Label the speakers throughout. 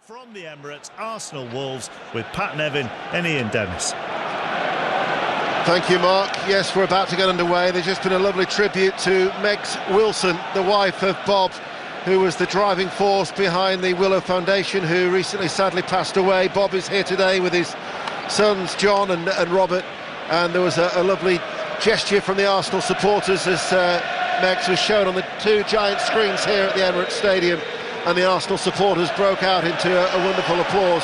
Speaker 1: From the Emirates, Arsenal Wolves with Pat Nevin and Ian Dennis.
Speaker 2: Thank you, Mark. Yes, we're about to get underway. There's just been a lovely tribute to Megs Wilson, the wife of Bob, who was the driving force behind the Willow Foundation, who recently sadly passed away. Bob is here today with his sons John and Robert, and there was a lovely gesture from the Arsenal supporters as Megs was shown on the two giant screens here at the Emirates Stadium, and the Arsenal supporters broke out into a wonderful applause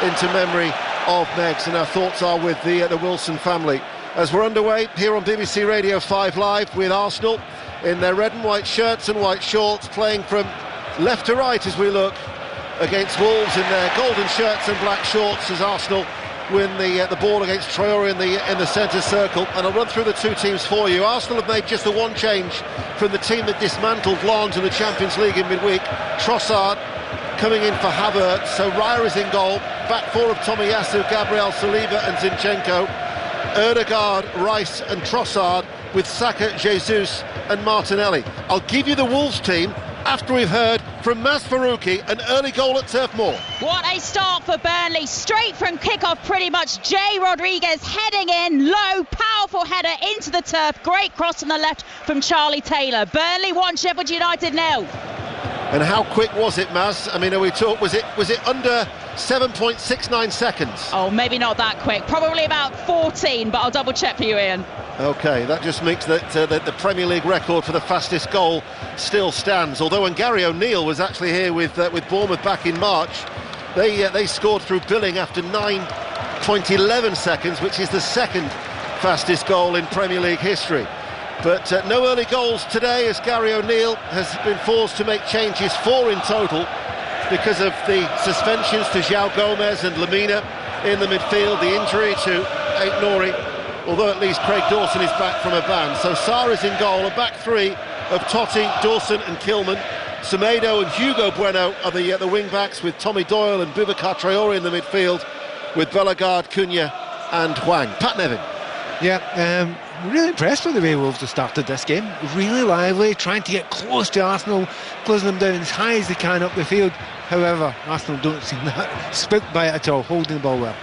Speaker 2: into memory of Megs, and our thoughts are with the Wilson family. As we're underway here on BBC Radio 5 Live with Arsenal in their red and white shirts and white shorts, playing from left to right as we look against Wolves in their golden shirts and black shorts, as Arsenal win the ball against Traore in the centre circle. And I'll run through the two teams for you. Arsenal have made just the one change from the team that dismantled Lens in the Champions League in midweek. Trossard coming in for Havertz, so Raya is in goal. Back four of Tomiyasu, Gabriel, Saliba and Zinchenko. Ødegaard, Rice and Trossard with Saka, Jesus and Martinelli. I'll give you the Wolves team after we've heard from Mas Faruqi, an early goal at Turf Moor.
Speaker 3: What a start for Burnley, straight from kick-off pretty much. Jay Rodriguez heading in, low, powerful header into the turf, great cross on the left from Charlie Taylor. Burnley 1, Sheffield United 0.
Speaker 2: And how quick was it, Maz? I mean, was it under 7.69 seconds?
Speaker 3: Oh, maybe not that quick, probably about 14, but I'll double check for you, Ian.
Speaker 2: OK, that just makes that the Premier League record for the fastest goal still stands. Although when Gary O'Neill was actually here with Bournemouth back in March, they scored through Billing after 9.11 seconds, which is the second fastest goal in Premier League history. But no early goals today, as Gary O'Neill has been forced to make changes, 4 in total, because of the suspensions to João Gomez and Lamina in the midfield, the injury to Aït-Nouri, although at least Craig Dawson is back from a ban. So Sarr's in goal, a back three of Totti, Dawson and Kilman. Semedo and Hugo Bueno are the wing-backs, with Tommy Doyle and Boubacar Traore in the midfield, with Bellegarde, Cunha and Hwang. Pat Nevin.
Speaker 4: Yeah, really impressed with the way Wolves have started this game. Really lively, trying to get close to Arsenal, closing them down as high as they can up the field. However, Arsenal don't seem that spooked by it at all, holding the ball well.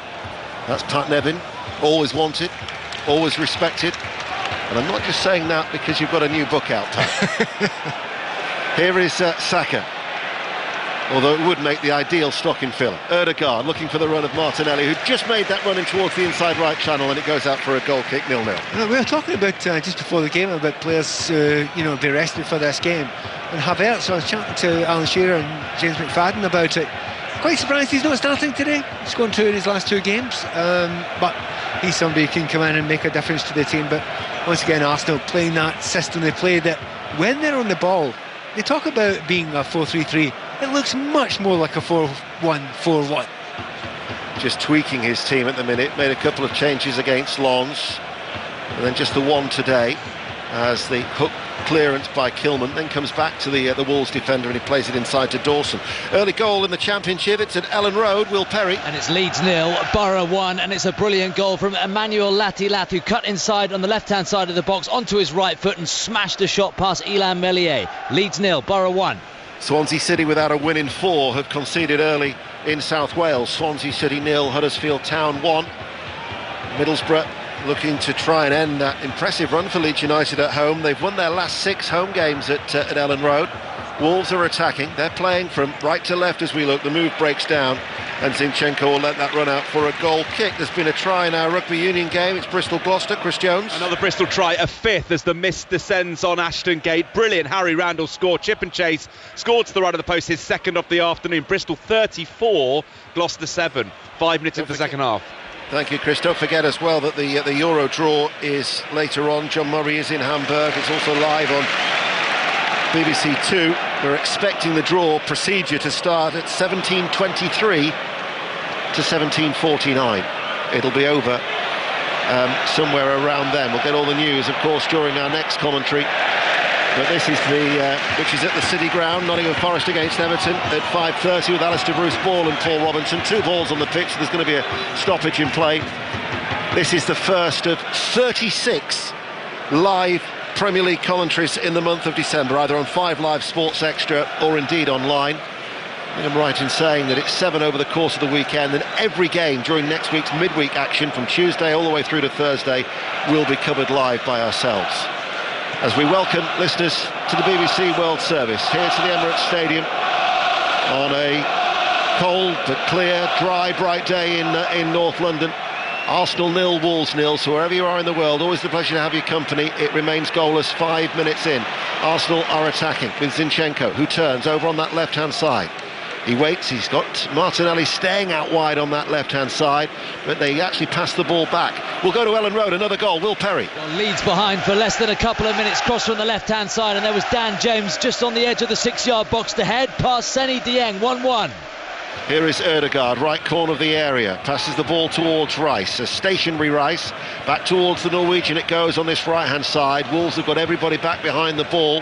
Speaker 2: That's Pat Nevin, always wanted, always respected. And I'm not just saying that because you've got a new book out, Pat. Here is Saka, although it would make the ideal stocking filler. Ødegaard looking for the run of Martinelli, who just made that run in towards the inside right channel, and it goes out for a goal kick, 0-0.
Speaker 4: We were talking about just before the game about players be rested for this game, and Havertz, I was chatting to Alan Shearer and James McFadden about it. Quite surprised he's not starting today. He's gone 2 in his last 2 games, but he's somebody who can come in and make a difference to the team. But once again, Arsenal playing that system they play, that when they're on the ball, they talk about being a 4-3-3. It looks much more like a 4-1-4-1.
Speaker 2: Just tweaking his team at the minute, made a couple of changes against Lens, and then just the one today, as the hook clearance by Kilman then comes back to the Wolves defender, and he plays it inside to Dawson. Early goal in the Championship, it's at Ellen Road, Will Perry.
Speaker 5: And it's Leeds 0, Borough 1, and it's a brilliant goal from Emmanuel Latilat, who cut inside on the left-hand side of the box onto his right foot and smashed a shot past Ilan Meslier. Leeds 0, Borough 1.
Speaker 2: Swansea City, without a win in 4, have conceded early in South Wales. Swansea City 0, Huddersfield Town 1. Middlesbrough looking to try and end that impressive run for Leeds United at home. They've won their last 6 home games at Ellen Road. Wolves are attacking. They're playing from right to left as we look. The move breaks down, and Zinchenko will let that run out for a goal kick. There's been a try in our rugby union game. It's Bristol-Gloucester. Chris Jones.
Speaker 6: Another Bristol try, a 5th as the mist descends on Ashton Gate. Brilliant. Harry Randall scored. Chip and Chase scored to the right of the post, his second of the afternoon. Bristol 34, Gloucester 7. 5 minutes into the second half.
Speaker 2: Thank you, Chris. Don't forget as well that the Euro draw is later on. John Murray is in Hamburg. It's also live on BBC 2. We're expecting the draw procedure to start at 17:23 to 17:49. It'll be over somewhere around then. We'll get all the news, of course, during our next commentary. But this is which is at the City Ground, Nottingham Forest against Everton at 5:30 with Alistair Bruce Ball and Paul Robinson. 2 balls on the pitch, so there's going to be a stoppage in play. This is the first of 36 live Premier League commentaries in the month of December, either on 5 Live Sports Extra or indeed online. I think I'm right in saying that it's 7 over the course of the weekend, and every game during next week's midweek action from Tuesday all the way through to Thursday will be covered live by ourselves. As we welcome listeners to the BBC World Service here to the Emirates Stadium on a cold but clear, dry, bright day in North London. Arsenal 0, Wolves 0, so wherever you are in the world, always a pleasure to have your company. It remains goalless 5 minutes in. Arsenal are attacking with Zinchenko, who turns over on that left-hand side. He waits, he's got Martinelli staying out wide on that left-hand side, but they actually pass the ball back. We'll go to Ellen Road, another goal, Will Perry.
Speaker 5: Well, Leeds behind for less than a couple of minutes, cross from the left-hand side, and there was Dan James just on the edge of the 6-yard box to head past Seny Dieng, 1-1.
Speaker 2: Here is Ødegaard, right corner of the area, passes the ball towards Rice, a stationary Rice, back towards the Norwegian it goes on this right-hand side. Wolves have got everybody back behind the ball,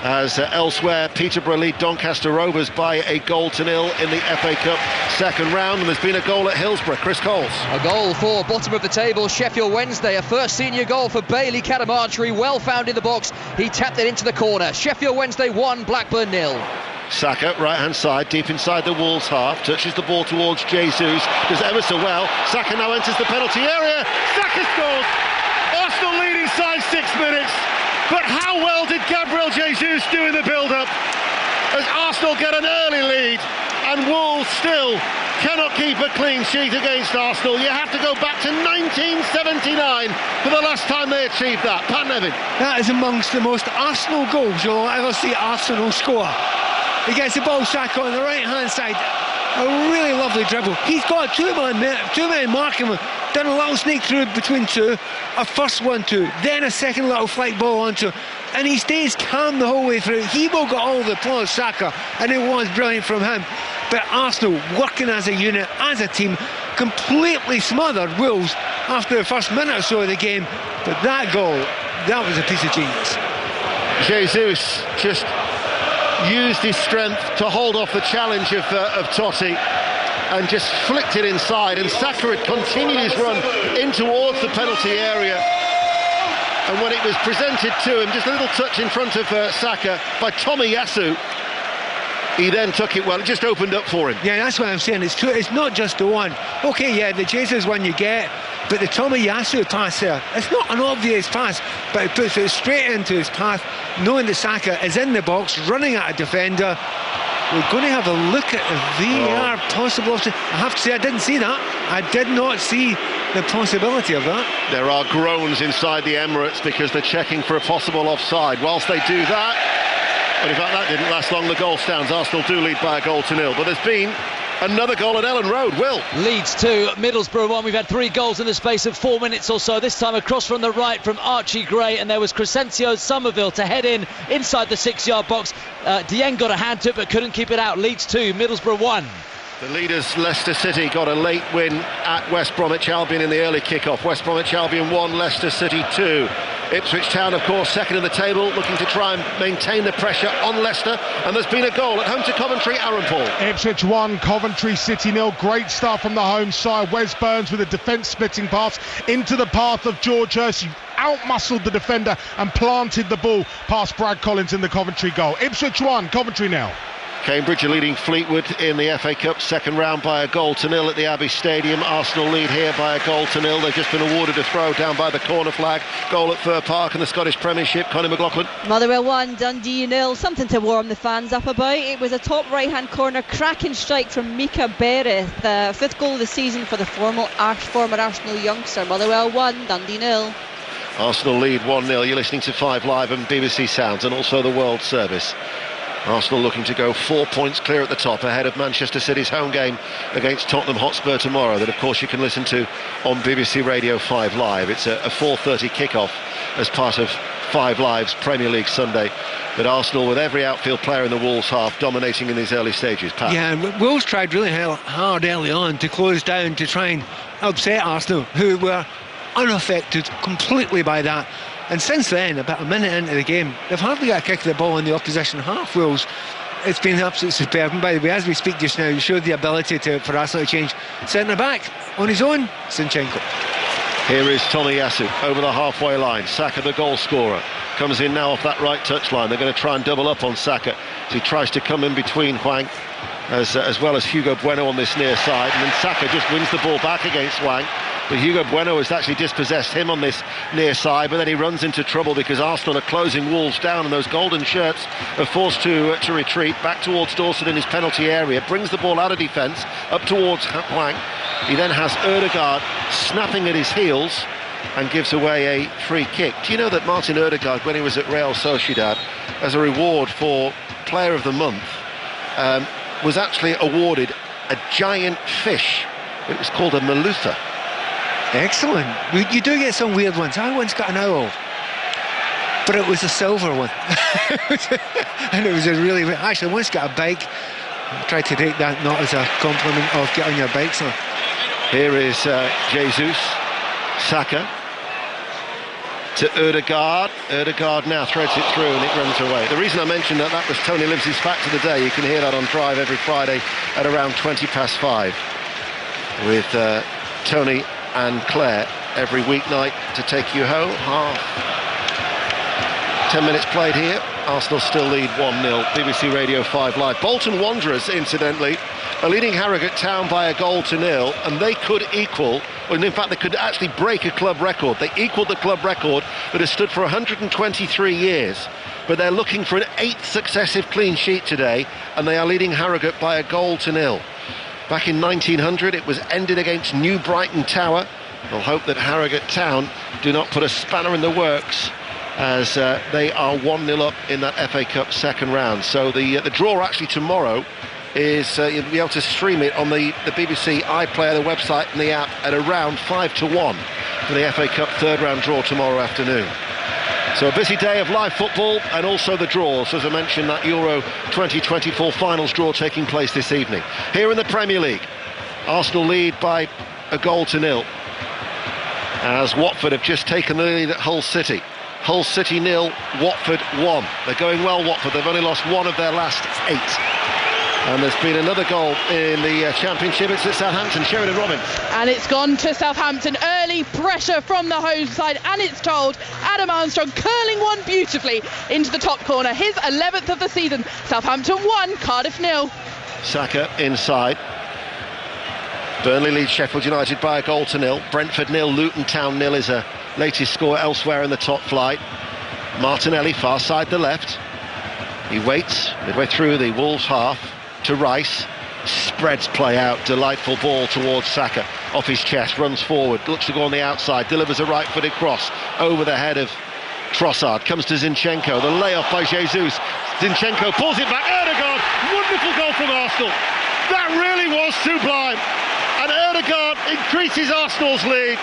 Speaker 2: as elsewhere Peterborough lead Doncaster Rovers by a 1-0 in the FA Cup second round, and there's been a goal at Hillsborough. Chris Coles.
Speaker 7: A goal for bottom of the table Sheffield Wednesday, a first senior goal for Bailey Cadamarteri, well found in the box, he tapped it into the corner. Sheffield Wednesday 1, Blackburn 0.
Speaker 2: Saka, right-hand side, deep inside the Wolves half, touches the ball towards Jesus, does ever so well. Saka now enters the penalty area. Saka scores. Arsenal lead inside 6 minutes. But how well did Gabriel Jesus do in the build-up? As Arsenal get an early lead, and Wolves still cannot keep a clean sheet against Arsenal. You have to go back to 1979 for the last time they achieved that. Pat Nevin.
Speaker 4: That is amongst the most Arsenal goals you'll ever see Arsenal score. He gets the ball, Saka, on the right-hand side. A really lovely dribble. He's got two men marking him. Done a little sneak through between two. A first 1-2, then a second little flight ball onto, and he stays calm the whole way through. He will get all the applause, Saka, and it was brilliant from him. But Arsenal, working as a unit, as a team, completely smothered Wolves after the first minute or so of the game. But that goal, that was a piece of genius.
Speaker 2: Jesus just used his strength to hold off the challenge of Totti and just flicked it inside, and Saka had continued his run in towards the penalty area, and when it was presented to him, just a little touch in front of Saka by Tomiyasu, he then took it well. It just opened up for him.
Speaker 4: Yeah, that's what I'm saying. It's true. It's not just the one. Okay, yeah, the Jesus one you get, but the Tomiyasu pass there, it's not an obvious pass, but it puts it straight into his path, knowing that Saka is in the box, running at a defender. We're going to have a look at the VAR possible. I have to say, I didn't see that. I did not see the possibility of that.
Speaker 2: There are groans inside the Emirates because they're checking for a possible offside. Whilst they do that, but in fact that didn't last long, the goal stands. Arsenal do lead by a 1-0, but there's been another goal at Ellen Road. Will.
Speaker 5: Leeds 2, Middlesbrough 1. We've had 3 goals in the space of 4 minutes or so. This time across from the right from Archie Gray, and there was Crescencio Somerville to head inside the 6-yard box. Dieng got a hand to it but couldn't keep it out. Leeds 2, Middlesbrough 1.
Speaker 2: The leaders, Leicester City, got a late win at West Bromwich Albion in the early kick-off. West Bromwich Albion 1, Leicester City 2. Ipswich Town, of course, second in the table, looking to try and maintain the pressure on Leicester. And there's been a goal at home to Coventry, Aaron Paul.
Speaker 8: Ipswich 1, Coventry City 0. Great start from the home side. Wes Burns with a defence-splitting pass into the path of George Hurst. He out-muscled the defender and planted the ball past Brad Collins in the Coventry goal. Ipswich 1, Coventry 0.
Speaker 2: Cambridge are leading Fleetwood in the FA Cup second round by a 0 at the Abbey Stadium. Arsenal lead here by a 0. They've just been awarded a throw down by the corner flag. Goal at Fir Park in the Scottish Premiership. Connie McLaughlin.
Speaker 9: Motherwell 1, Dundee 0. Something to warm the fans up about. It was a top right-hand corner cracking strike from Mika Bereth. 5th goal of the season for the former Arsenal youngster. Motherwell 1, Dundee 0.
Speaker 2: Arsenal lead 1-0. You're listening to 5 Live and BBC Sounds and also the World Service. Arsenal looking to go 4 points clear at the top ahead of Manchester City's home game against Tottenham Hotspur tomorrow, that of course you can listen to on BBC Radio 5 Live. It's a 4:30 kickoff as part of 5 Live's Premier League Sunday. But Arsenal with every outfield player in the Wolves half dominating in these early stages. Pat.
Speaker 4: Yeah, Wolves tried really hard early on to close down to try and upset Arsenal, who were unaffected completely by that. And since then, about a minute into the game, they've hardly got a kick of the ball in the opposition half. Wolves, it's been absolutely superb. And by the way, as we speak just now, you showed the ability for Arsenal to change centre back on his own. Zinchenko.
Speaker 2: Here is Tomiyasu over the halfway line. Saka, the goal scorer, comes in now off that right touchline. They're going to try and double up on Saka as he tries to come in between Hwang as well as Hugo Bueno on this near side, and then Saka just wins the ball back against Wang. But Hugo Bueno has actually dispossessed him on this near side, but then he runs into trouble because Arsenal are closing Wolves down, and those golden shirts are forced to retreat back towards Dawson in his penalty area, brings the ball out of defence up towards Wang. He then has Ødegaard snapping at his heels and gives away a free kick. Do you know that Martin Ødegaard, when he was at Real Sociedad, as a reward for Player of the Month, was actually awarded a giant fish? It was called a malutha.
Speaker 4: Excellent. You do get some weird ones. I once got an owl, but it was a silver one. And it was a really... Actually, I once got a bike. I tried to take that not as a compliment of get on your bike, son.
Speaker 2: Here is Jesus, Saka to Ødegaard. Ødegaard now threads it through and it runs away. The reason I mentioned that was Tony Livesey's Fact of the Day. You can hear that on Drive every Friday at around 5:20 with Tony and Claire every weeknight to take you home. 10 minutes played here. Arsenal still lead 1-0. BBC Radio 5 Live. Bolton Wanderers, incidentally, are leading Harrogate Town by 1-0, and they could equal, or in fact they could actually break a club record. They equalled the club record that has stood for 123 years, but they're looking for an 8th successive clean sheet today, and they are leading Harrogate by 1-0. Back in 1900 it was ended against New Brighton Tower. We'll hope that Harrogate Town do not put a spanner in the works as they are 1-0 up in that FA Cup second round. So the draw actually tomorrow is you'll be able to stream it on the BBC iPlayer, the website and the app at around 5-1 for the FA Cup third round draw tomorrow afternoon. So a busy day of live football and also the draws. As I mentioned, that Euro 2024 finals draw taking place this evening. Here in the Premier League, Arsenal lead by 1-0 as Watford have just taken the lead at Hull City. Hull City 0, Watford 1. They're going well, Watford. They've only lost 1 of their last 8. And there's been another goal in the Championship. It's at Southampton. Sheridan Robin.
Speaker 10: And it's gone to Southampton. Early pressure from the home side, and it's told. Adam Armstrong curling one beautifully into the top corner. His 11th of the season. Southampton 1, Cardiff 0.
Speaker 2: Saka inside. Burnley leads Sheffield United by 1-0. Brentford 0, Luton Town 0 is a latest score elsewhere in the top flight. Martinelli far side the left. He waits midway through the Wolves half to Rice. Spreads play out. Delightful ball towards Saka. Off his chest, runs forward, looks to go on the outside, delivers a right-footed cross over the head of Trossard. Comes to Zinchenko. The layoff by Jesus. Zinchenko pulls it back. Ødegaard. Wonderful goal from Arsenal. That really was sublime. And Ødegaard increases Arsenal's lead.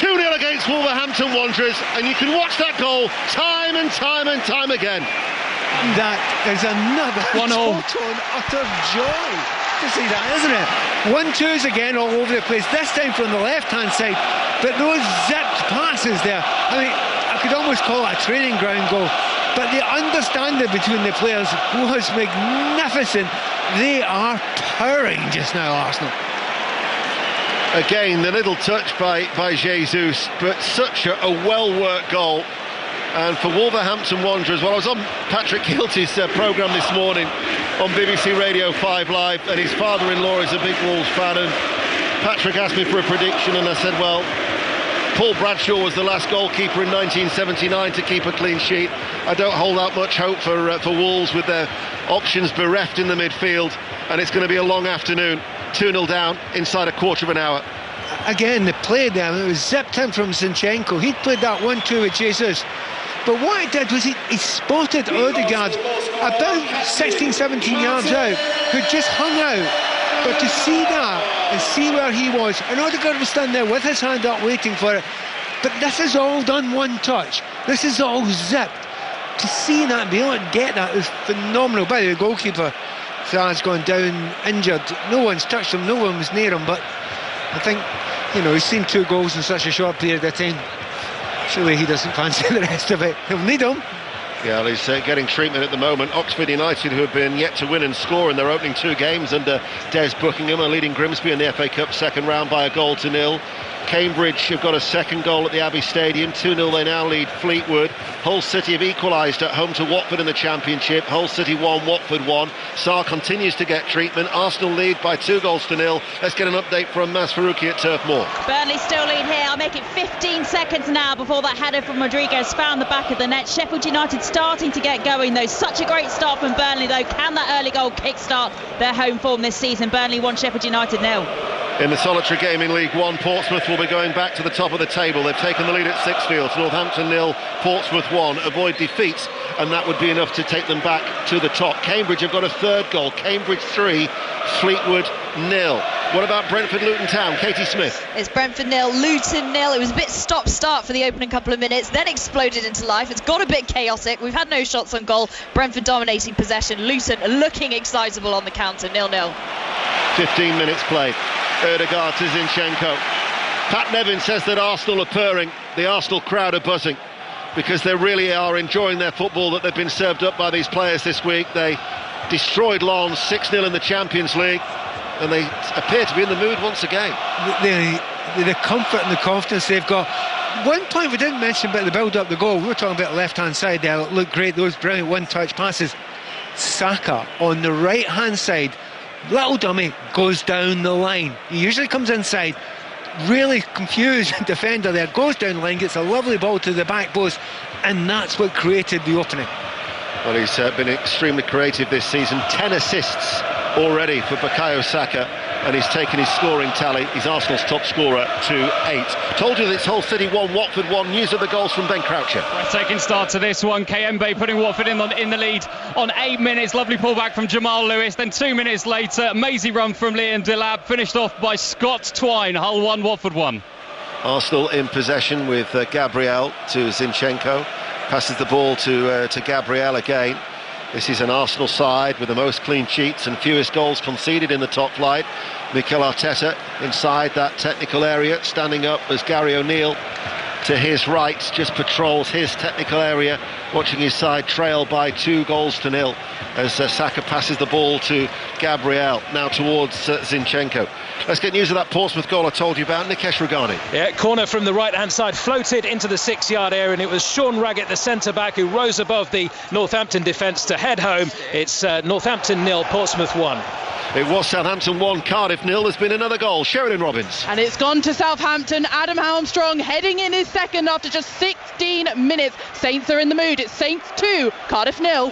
Speaker 2: 2-0 against Wolverhampton Wanderers, and you can watch that goal time and time and time again.
Speaker 4: That is another total and utter joy to see that, isn't it? 1-2s again all over the place, this time from the left-hand side, but those zipped passes there, I mean, I could almost call it a training ground goal, but the understanding between the players was magnificent. They are powering just now, Arsenal.
Speaker 2: Again, the little touch by Jesus, but such a well-worked goal. And for Wolverhampton Wanderers, well, I was on Patrick Hilty's programme this morning on BBC Radio 5 Live, and his father-in-law is a big Wolves fan, and Patrick asked me for a prediction, and I said, well, Paul Bradshaw was the last goalkeeper in 1979 to keep a clean sheet. I don't hold out much hope for Wolves with their options bereft in the midfield, and it's going to be a long afternoon. 2-0 down inside a quarter of an hour.
Speaker 4: Again, the play there, it was zipped in from Zinchenko. He'd played that 1-2 with Jesus. But what he did was he spotted Ødegaard about 16, 17 yards out, who just hung out. But to see that and see where he was, and Ødegaard was standing there with his hand up waiting for it. But this is all done one touch. This is all zipped. To see that, be able to get that is phenomenal. By the way, the goalkeeper has gone down injured. No one's touched him, no one was near him, but I think, you know, he's seen 2 goals in such a short period of time. Surely he doesn't fancy the rest of it. He'll need him.
Speaker 2: Yeah, well, he's getting treatment at the moment. Oxford United, who have been yet to win and score in their opening 2 games under Des Buckingham, are leading Grimsby in the FA Cup second round by 1-0. Cambridge have got a second goal at the Abbey Stadium. 2-0 they now lead Fleetwood. Hull City have equalised at home to Watford in the Championship. Hull City 1, Watford 1. Sarr continues to get treatment. Arsenal lead by 2-0. Let's get an update from Mas Faruqi at Turf Moor.
Speaker 3: Burnley still lead here. I'll make it 15 seconds now before that header from Rodriguez found the back of the net. Sheffield United starting to get going though. Such a great start from Burnley though. Can that early goal kickstart their home form this season? Burnley 1, Sheffield United 0.
Speaker 2: In the solitary game in League One, Portsmouth will be going back to the top of the table. They've taken the lead at Sixfields. Northampton 0, Portsmouth 1. Avoid defeats, and that would be enough to take them back to the top. Cambridge have got a third goal. Cambridge 3, Fleetwood 0. What about Brentford Luton Town? Katie Smith.
Speaker 9: It's Brentford 0, Luton 0. It was a bit stop-start for the opening couple of minutes, then exploded into life. It's got a bit chaotic. We've had no shots on goal. Brentford dominating possession. Luton looking excitable on the counter, 0-0.
Speaker 2: 15 minutes played. Ødegaard to Zinchenko. Pat Nevin says that Arsenal are purring. The Arsenal crowd are buzzing because they really are enjoying their football that they've been served up by these players this week. They destroyed Lens 6-0 in the Champions League, and they appear to be in the mood once again.
Speaker 4: The comfort and the confidence they've got. One point we didn't mention about the build-up, the goal. We were talking about the left-hand side there. It looked great, those brilliant one-touch passes. Saka on the right-hand side, little dummy, goes down the line. He usually comes inside, really confused defender there, goes down the line, gets a lovely ball to the back post, and that's what created the opening.
Speaker 2: Well, he's been extremely creative this season. 10 assists already for Bukayo Saka, and he's taken his scoring tally. He's Arsenal's top scorer to 8. Told you that it's Hull City 1, Watford 1. News of the goals from Ben Croucher.
Speaker 11: Breathtaking start to this one. Kayembe putting Watford in the lead on 8 minutes. Lovely pullback from Jamal Lewis. Then 2 minutes later, amazing run from Liam Delap. Finished off by Scott Twine. Hull 1, Watford 1.
Speaker 2: Arsenal in possession with Gabriel to Zinchenko. Passes the ball to Gabriel again. This is an Arsenal side with the most clean sheets and fewest goals conceded in the top flight. Mikel Arteta inside that technical area, standing up as Gary O'Neill to his right just patrols his technical area, watching his side trail by 2-0 as Saka passes the ball to Gabriel, now towards Zinchenko. Let's get news of that Portsmouth goal I told you about. Nikesh Ragani.
Speaker 11: Yeah, corner from the right-hand side, floated into the 6-yard area, and it was Sean Raggett, the centre-back, who rose above the Northampton defence to head home. It's Northampton 0, Portsmouth 1.
Speaker 2: It was Southampton 1, Cardiff 0. There's been another goal. Sheridan Robbins.
Speaker 10: And it's gone to Southampton. Adam Armstrong heading in his second after just 16 minutes. Saints are in the mood. It's Saints 2, Cardiff 0.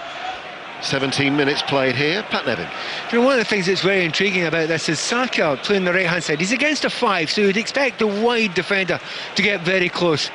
Speaker 2: 17 minutes played here. Pat Nevin.
Speaker 4: You know, one of the things that's very intriguing about this is Saka playing the right-hand side. He's against a 5, so you'd expect the wide defender to get very close.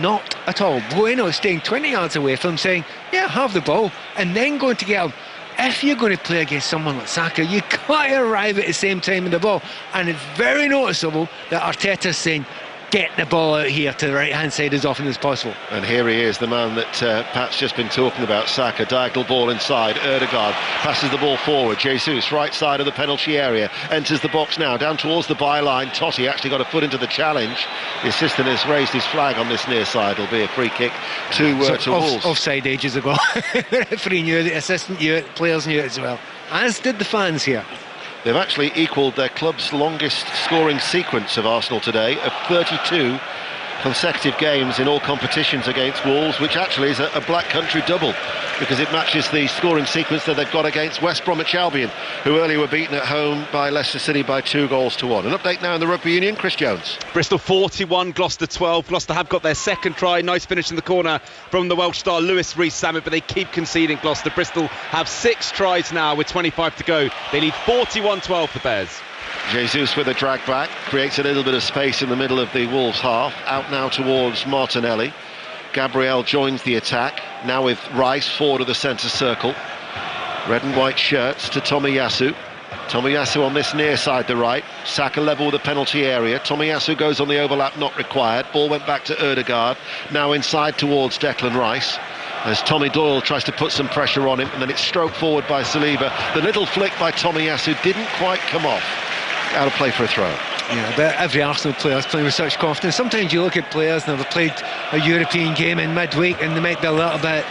Speaker 4: Not at all. Bueno staying 20 yards away from him, saying, yeah, have the ball, and then going to get him. If you're going to play against someone like Saka, you've got to arrive at the same time in the ball. And it's very noticeable that Arteta's saying, get the ball out here to the right-hand side as often as possible.
Speaker 2: And here he is, the man that Pat's just been talking about, Saka. Diagonal ball inside, Ødegaard passes the ball forward. Jesus, right side of the penalty area, enters the box now, down towards the byline. Totti actually got a foot into the challenge. The assistant has raised his flag on this near side. It'll be a free kick to Wolves.
Speaker 4: Offside ages ago. The referee knew it, the assistant knew it, players knew it as well, as did the fans here.
Speaker 2: They've actually equalled their club's longest scoring sequence of Arsenal today, of 32 consecutive games in all competitions against Wolves, which actually is a Black Country double, because it matches the scoring sequence that they've got against West Bromwich Albion, who earlier were beaten at home by Leicester City by 2-1. An update now in the Rugby Union, Chris Jones.
Speaker 6: Bristol 41, Gloucester 12. Gloucester have got their second try. Nice finish in the corner from the Welsh star Lewis Rees-Zammit, but they keep conceding. Gloucester. Bristol have 6 tries now with 25 to go. They lead 41-12 the Bears.
Speaker 2: Jesus with a drag back, creates a little bit of space in the middle of the Wolves half. Out now towards Martinelli. Gabriel joins the attack, now with Rice forward of the centre circle. Red and white shirts to Tomiyasu. Tomiyasu on this near side, the right. Saka level with the penalty area. Tomiyasu goes on the overlap, not required. Ball went back to Ødegaard. Now inside towards Declan Rice, as Tommy Doyle tries to put some pressure on him, and then it's stroked forward by Saliba. The little flick by Tomiyasu didn't quite come off. Out of play for a throw.
Speaker 4: Yeah, but every Arsenal player is playing with such confidence. Sometimes you look at players and they've played a European game in midweek and they might be a little bit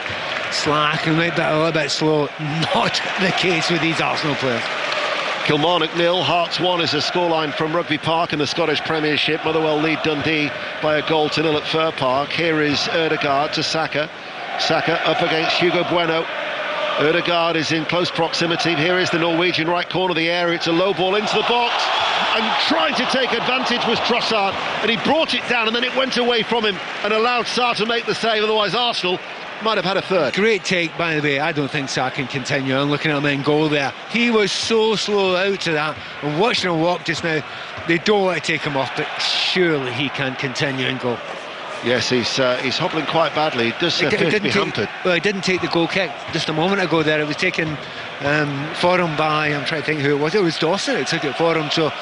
Speaker 4: slack and might be a little bit slow. Not the case with these Arsenal players.
Speaker 2: Kilmarnock 0, Hearts 1 is a scoreline from Rugby Park in the Scottish Premiership. Motherwell lead Dundee by 1-0 at Fir Park. Here is Ødegaard to Saka. Saka up against Hugo Bueno. Ødegaard is in close proximity. Here is the Norwegian right corner of the area. It's a low ball into the box, and trying to take advantage was Trossard, and he brought it down, and then it went away from him and allowed Sarr to make the save. Otherwise Arsenal might have had a third.
Speaker 4: Great take, by the way. I don't think Sarr can continue. I'm looking at him in goal there. He was so slow out to that, and watching him walk just now, they don't want to take him off, but surely he can continue and go.
Speaker 2: Yes, he's hobbling quite badly. He does appear to be hampered.
Speaker 4: Well, he didn't take the goal kick just a moment ago there. It was taken for him by, I'm trying to think who it was. It was Dawson that took it for him. So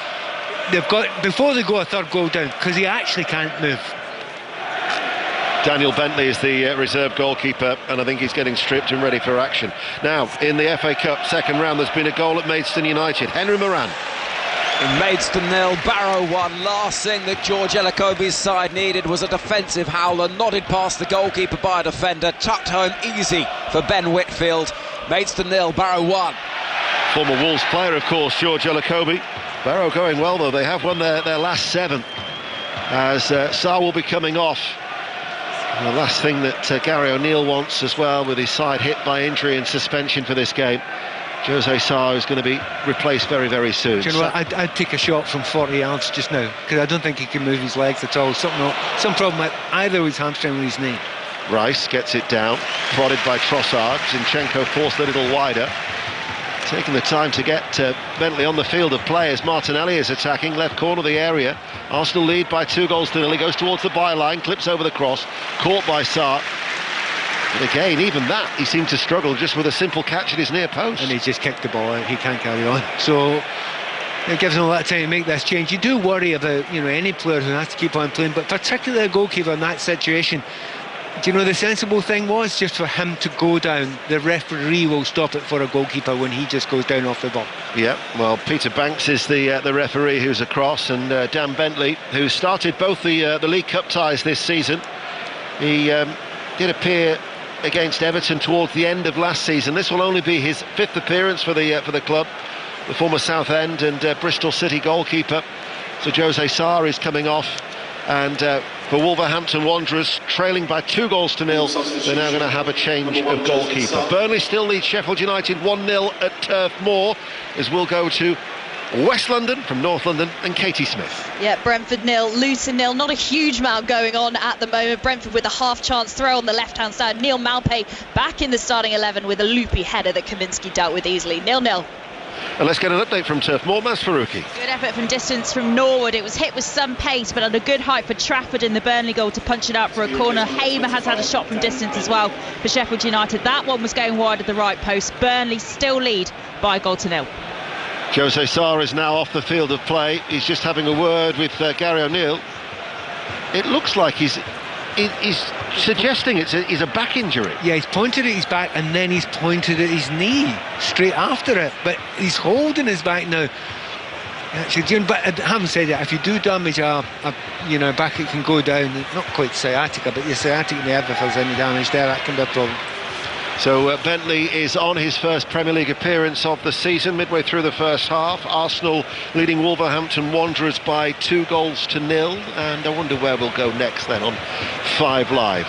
Speaker 4: they've got, before they go a third goal down, because he actually can't move.
Speaker 2: Daniel Bentley is the reserve goalkeeper, and I think he's getting stripped and ready for action. Now, in the FA Cup second round, there's been a goal at Maidstone United. Henry Moran.
Speaker 12: Maidstone 0, Barrow 1. Last thing that George Elokobi's side needed was a defensive howler, nodded past the goalkeeper by a defender, tucked home easy for Ben Whitfield. Maidstone 0, Barrow 1.
Speaker 2: Former Wolves player, of course, George Elokobi. Barrow going well, though. They have won their last 7, as Sarr will be coming off. And the last thing that Gary O'Neill wants as well, with his side hit by injury and suspension for this game. Jose Sarr is going to be replaced very, very soon.
Speaker 4: Do you know what? I'd take a shot from 40 yards just now, because I don't think he can move his legs at all. Some problem with either his hamstring or his knee.
Speaker 2: Rice gets it down, prodded by Trossard. Zinchenko forced a little wider. Taking the time to get Bentley on the field of play as Martinelli is attacking, left corner of the area. Arsenal lead by 2-0. He goes towards the byline, clips over the cross, caught by Sarr. But again, even that, he seemed to struggle just with a simple catch at his near post.
Speaker 4: And he just kicked the ball out. He can't carry on. So it gives him a lot of time to make this change. You do worry about, any player who has to keep on playing, but particularly a goalkeeper in that situation. Do you know, the sensible thing was just for him to go down. The referee will stop it for a goalkeeper when he just goes down off the ball.
Speaker 2: Yeah, well, Peter Banks is the referee who's across, and Dan Bentley, who started both the League Cup ties this season. He did appear against Everton towards the end of last season. This will only be his 5th appearance for the club. The former Southend and Bristol City goalkeeper. So Jose Sarr is coming off, and for Wolverhampton Wanderers, trailing by 2-0, they're now going to have a change of goalkeeper. Burnley still leads Sheffield United 1-0 at Turf Moor, as we'll go to West London from North London and Katie Smith.
Speaker 9: Yeah, Brentford 0, Luton 0. Not a huge amount going on at the moment. Brentford with a half-chance throw on the left-hand side. Neil Malpay back in the starting 11 with a loopy header that Kaminsky dealt with easily. 0-0.
Speaker 2: And let's get an update from Turf Moor. Maz Faruqi.
Speaker 3: Good effort from distance from Norwood. It was hit with some pace, but at a good height for Trafford in the Burnley goal to punch it out for a corner. Hamer has had a shot from distance as well for Sheffield United. That one was going wide at the right post. Burnley still lead by 1-0.
Speaker 2: Jose Sarr is now off the field of play. He's just having a word with Gary O'Neill. It looks like he's suggesting he's a back injury.
Speaker 4: Yeah, he's pointed at his back, and then he's pointed at his knee straight after it. But he's holding his back now. Actually, but having said that, if you do damage a back, it can go down. Not quite sciatica, but your sciatic nerve, if there's any damage there, that can be a problem.
Speaker 2: So Bentley is on his first Premier League appearance of the season, midway through the first half. Arsenal leading Wolverhampton Wanderers by 2-0, and I wonder where we'll go next then on 5 Live.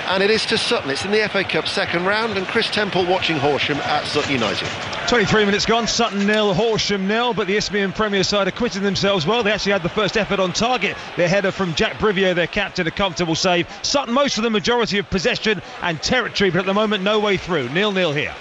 Speaker 2: And it is to Sutton. It's in the FA Cup second round, and Chris Temple watching Horsham at Sutton United.
Speaker 13: 23 minutes gone, Sutton 0, Horsham 0, but the Isthmian Premier side acquitted themselves well. They actually had the first effort on target. Their header from Jack Brivier, their captain, a comfortable save. Sutton, most of the majority of possession and territory, but at the moment no way through. 0-0 here.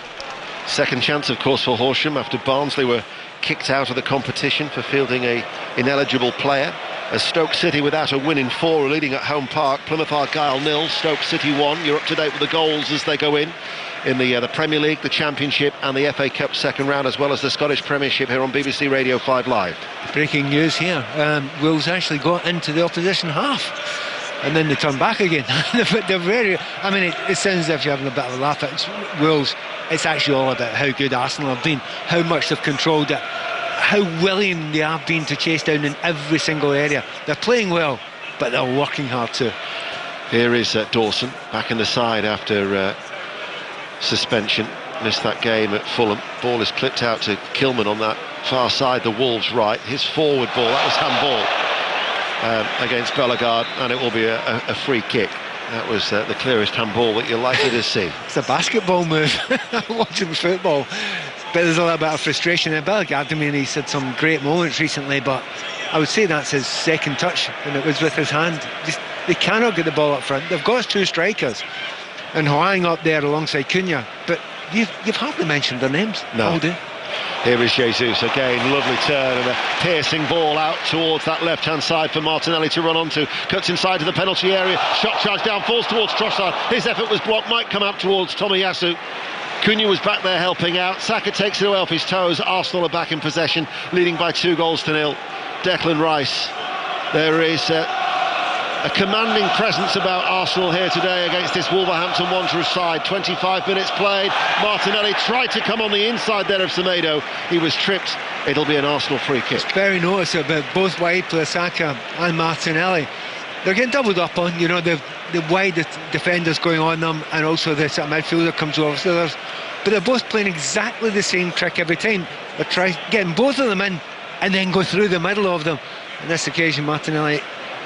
Speaker 2: Second chance, of course, for Horsham after Barnsley were kicked out of the competition for fielding a ineligible player. As Stoke City without a win in 4 are leading at home park. Plymouth Argyle 0, Stoke City 1. You're up to date with the goals as they go in the Premier League, the Championship and the FA Cup second round, as well as the Scottish Premiership here on BBC Radio 5 Live.
Speaker 4: Breaking news here. Wolves actually got into the opposition half, and then they turned back again. They're very... I mean, it sounds as if you're having a bit of a laugh at Wolves. It's actually all about how good Arsenal have been, how much they've controlled it, how willing they have been to chase down in every single area. They're playing well, but they're working hard too.
Speaker 2: Here is Dawson back in the side after suspension. Missed that game at Fulham. Ball is clipped out to Kilman on that far side, the Wolves right. His forward ball, that was handball against Bellegarde, and it will be a free kick. That was the clearest handball that you're likely to see.
Speaker 4: It's a basketball move. Watching football, but there's a little bit of frustration in Bellegarde. I mean, he's had some great moments recently, but I would say that's his second touch, and it was with his hand. They cannot get the ball up front. They've got 2 strikers, and Hwang up there alongside Cunha, but you've hardly mentioned their names all day.
Speaker 2: Here is Jesus again, lovely turn and a piercing ball out towards that left-hand side for Martinelli to run onto. Cuts inside to the penalty area, shot charge down, falls towards Trossard. His effort was blocked, might come out towards Tomiyasu. Cunha was back there helping out. Saka takes it away off his toes. Arsenal are back in possession, leading by 2-0. Declan Rice. There is a commanding presence about Arsenal here today against this Wolverhampton Wanderers side. 25 minutes played. Martinelli tried to come on the inside there of Semedo. He was tripped. It'll be an Arsenal free kick.
Speaker 4: It's very noticeable, both wide players, Saka and Martinelli. They're getting doubled up on, you know, the wide defenders going on them, and also the midfielder comes over. But they're both playing exactly the same trick every time. They're trying getting both of them in and then go through the middle of them. On this occasion, Martinelli,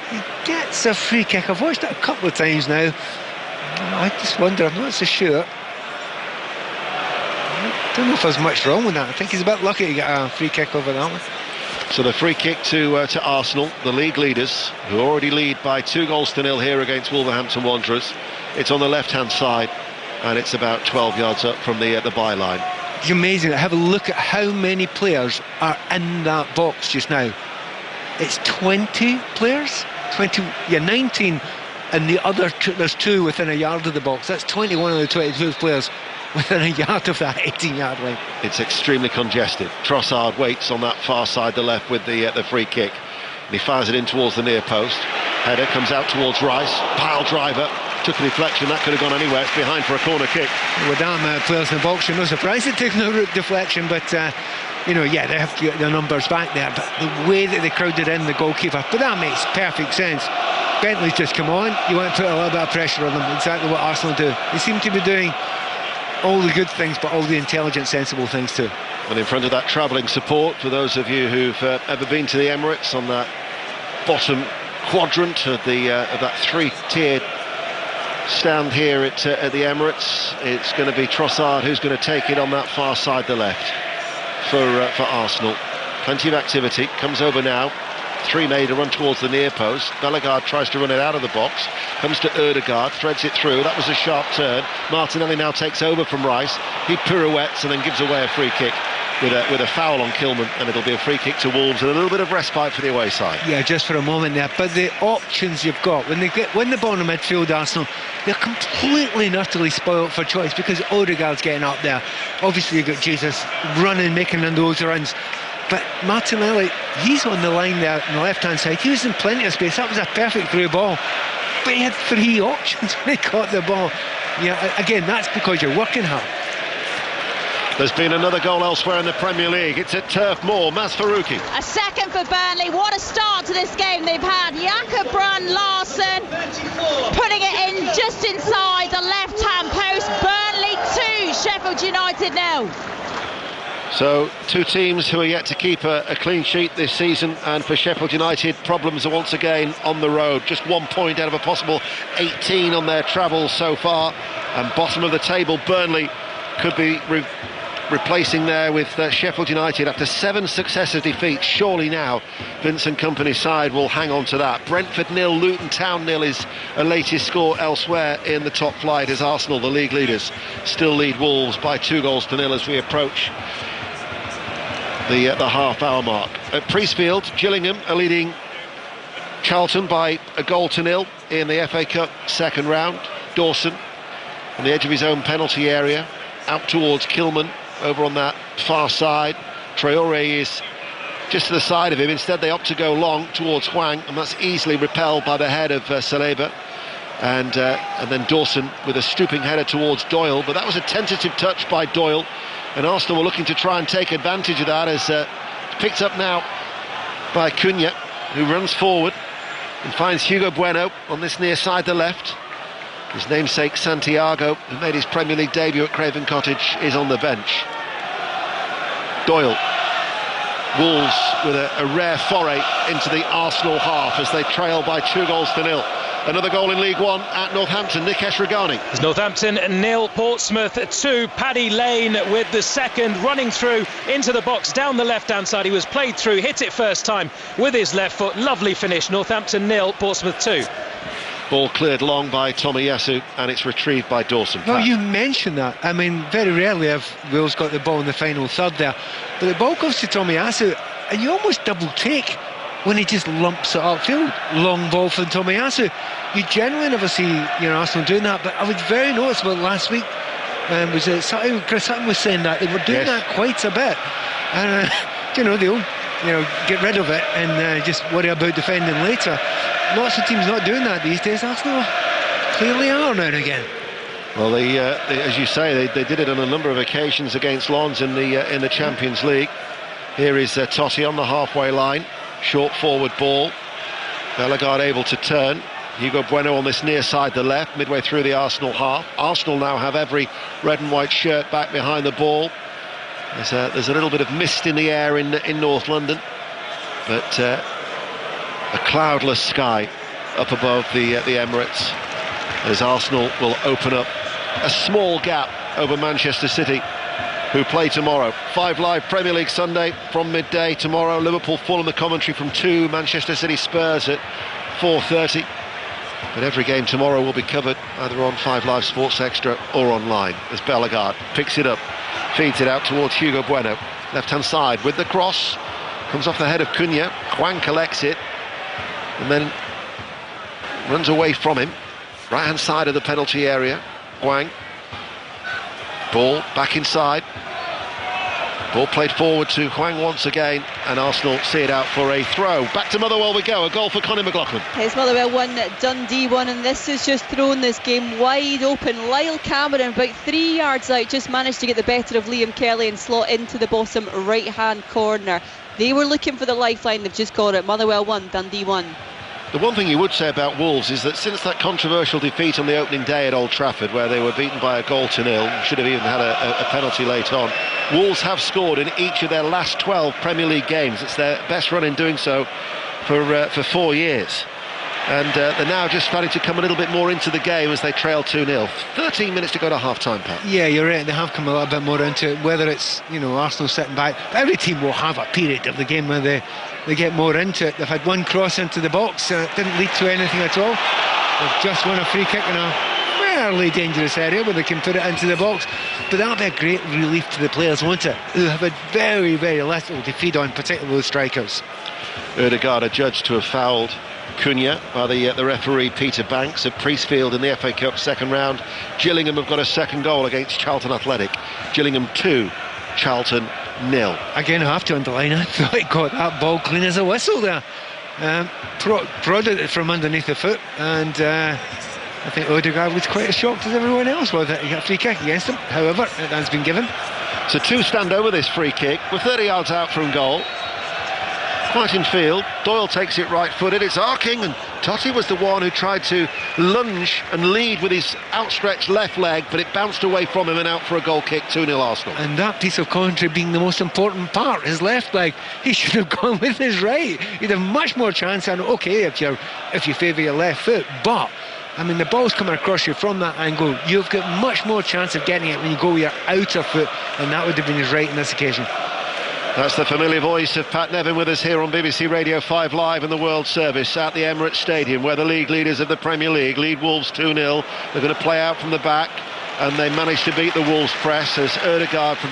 Speaker 4: he gets a free kick. I've watched it a couple of times now. I just wonder, I'm not so sure. I don't know if there's much wrong with that. I think he's a bit lucky to get a free kick over that one.
Speaker 2: So the free kick to Arsenal, the league leaders, who already lead by 2-0 here against Wolverhampton Wanderers. It's on the left-hand side, and it's about 12 yards up from the byline.
Speaker 4: It's amazing. Have a look at how many players are in that box just now. It's 20 players, 19, and the other there's 2 within a yard of the box. That's 21 of the 22 players within a yard of that 18-yard line.
Speaker 2: It's extremely congested. Trossard waits on that far side, the left, with the free kick, and he fires it in towards the near post. Header comes out towards Rice. Pile driver. Took a deflection. That could have gone anywhere. It's behind for a corner kick.
Speaker 4: With damn players in the box, you're no surprise at taking a deflection, but you know, yeah, they have to get their numbers back there. But the way that they crowded in the goalkeeper, but that makes perfect sense. Bentley's just come on. You want to put a little bit of pressure on them. Exactly what Arsenal do. They seem to be doing all the good things, but all the intelligent, sensible things too.
Speaker 2: And in front of that travelling support, for those of you who've ever been to the Emirates, on that bottom quadrant of that 3-tiered stand here at the Emirates, it's going to be Trossard who's going to take it on that far side, the left, for Arsenal. Plenty of activity. Comes over now. 3 made a run towards the near post. Bellegarde tries to run it out of the box. Comes to Ødegaard, threads it through. That was a sharp turn. Martinelli now takes over from Rice. He pirouettes and then gives away a free kick with a foul on Kilman, and it'll be a free kick to Wolves and a little bit of respite for the away side.
Speaker 4: Yeah, just for a moment there. But the options you've got when they win the ball in the midfield, Arsenal, they're completely and utterly spoilt for choice because Ødegaard's getting up there. Obviously you've got Jesus running, making those runs. But Martinelli, he's on the line there on the left-hand side. He was in plenty of space. That was a perfect through ball. But he had 3 options when he caught the ball. Yeah, again, that's because you're working hard.
Speaker 2: There's been another goal elsewhere in the Premier League. It's at Turf Moor. Maz Faruqi.
Speaker 3: A second for Burnley. What a start to this game they've had. Jakob Brun Larsen putting it in just inside the left-hand post. Burnley 2, Sheffield United 0.
Speaker 2: So 2 teams who are yet to keep a clean sheet this season, and for Sheffield United, problems are once again on the road. Just 1 point out of a possible 18 on their travels so far, and bottom of the table Burnley could be replacing there with Sheffield United after 7 successive defeats. Surely now Vincent Kompany's side will hang on to that. Brentford 0, Luton Town 0 is a latest score elsewhere in the top flight, as Arsenal, the league leaders, still lead Wolves by 2-0 as we approach the half-hour mark. At Priestfield, Gillingham are leading Charlton by 1-0 in the FA Cup second round. Dawson on the edge of his own penalty area, out towards Kilman over on that far side. Traore is just to the side of him. Instead they opt to go long towards Hwang, and that's easily repelled by the head of Saleba. And then Dawson with a stooping header towards Doyle, but that was a tentative touch by Doyle, and Arsenal were looking to try and take advantage of that, as picked up now by Cunha, who runs forward and finds Hugo Bueno on this near side, the left. His namesake Santiago, who made his Premier League debut at Craven Cottage, is on the bench. Doyle Wolves with a rare foray into the Arsenal half as they trail by 2-0. Another goal in League One at Northampton. Nikesh Regani.
Speaker 14: It's Northampton 0, Portsmouth 2. Paddy Lane with the second, running through into the box down the left-hand side. He was played through, hit it first time with his left foot. Lovely finish. Northampton 0, Portsmouth 2.
Speaker 2: Ball cleared long by Tomiyasu, and it's retrieved by Dawson.
Speaker 4: Well, you mentioned that. I mean, very rarely have Wales got the ball in the final third there, but the ball goes to Tomiyasu, and you almost double take when he just lumps it upfield. Long ball from Tomiyasu. You generally never see Arsenal doing that, but I was very noticeable last week. Was it Chris Sutton was saying that they were doing that quite a bit, and they'll get rid of it and just worry about defending later. Lots of teams not doing that these days. Arsenal clearly are now and again.
Speaker 2: Well, as you say, they did it on a number of occasions against Lens in the Champions League. Here is Totti on the halfway line, short forward ball. Bellegarde able to turn. Hugo Bueno on this near side, the left, midway through the Arsenal half. Arsenal now have every red and white shirt back behind the ball. There's a little bit of mist in the air in North London, but a cloudless sky up above the Emirates, as Arsenal will open up a small gap over Manchester City, who play tomorrow. 5 Live Premier League Sunday from midday tomorrow. Liverpool Fulham the commentary from 2, Manchester City Spurs at 4:30. But every game tomorrow will be covered either on 5 Live Sports Extra or online, as Bellegarde picks it up, feeds it out towards Hugo Bueno, left-hand side with the cross, comes off the head of Cunha. Hwang collects it and then runs away from him, right-hand side of the penalty area. Hwang, ball back inside, ball played forward to Hwang once again, and Arsenal see it out for a throw. Back to Motherwell we go, a goal for Conor McLaughlin.
Speaker 9: It's Motherwell 1, Dundee 1, and this has just thrown this game wide open. Lyle Cameron, about 3 yards out, just managed to get the better of Liam Kelly and slot into the bottom right-hand corner. They were looking for the lifeline, they've just got it. Motherwell 1, Dundee 1.
Speaker 2: The one thing you would say about Wolves is that since that controversial defeat on the opening day at Old Trafford, where they were beaten by a goal to nil, should have even had a penalty late on, Wolves have scored in each of their last 12 Premier League games. It's their best run in doing so for 4 years. And they're now just starting to come a little bit more into the game as they trail 2-0. 13 minutes to go to half-time, Pat.
Speaker 4: Yeah, you're right. They have come a little bit more into it, whether it's, Arsenal sitting back. Every team will have a period of the game where they get more into it. They've had one cross into the box, it didn't lead to anything at all. They've just won a free kick in a fairly dangerous area where they can put it into the box. But that'll be a great relief to the players, won't it? Who have had very, very little to feed on, particularly those strikers.
Speaker 2: Ødegaard adjudged to have fouled Cunha by the referee Peter Banks at Priestfield in the FA Cup second round. Gillingham have got a second goal against Charlton Athletic. Gillingham 2, Charlton 0.
Speaker 4: Again, I have to underline, I thought he got that ball clean as a whistle there. Prodded it from underneath the foot, and I think Ødegaard was quite as shocked as everyone else was that he got a free kick against him. However, it has been given.
Speaker 2: So 2 stand over this free kick. We're 30 yards out from goal. Quite in field. Doyle takes it right-footed. It's arcing, and Totti was the one who tried to lunge and lead with his outstretched left leg, but it bounced away from him and out for a goal kick. 2-0 Arsenal.
Speaker 4: And that piece of commentary being the most important part, his left leg, he should have gone with his right. He'd have much more chance. And okay, if you favour your left foot, but I mean, the ball's coming across you from that angle. You've got much more chance of getting it when you go with your outer foot, and that would have been his right in this occasion.
Speaker 2: That's the familiar voice of Pat Nevin with us here on BBC Radio 5 Live in the World Service at the Emirates Stadium, where the league leaders of the Premier League lead Wolves 2-0. They're going to play out from the back, and they managed to beat the Wolves press as Ødegaard from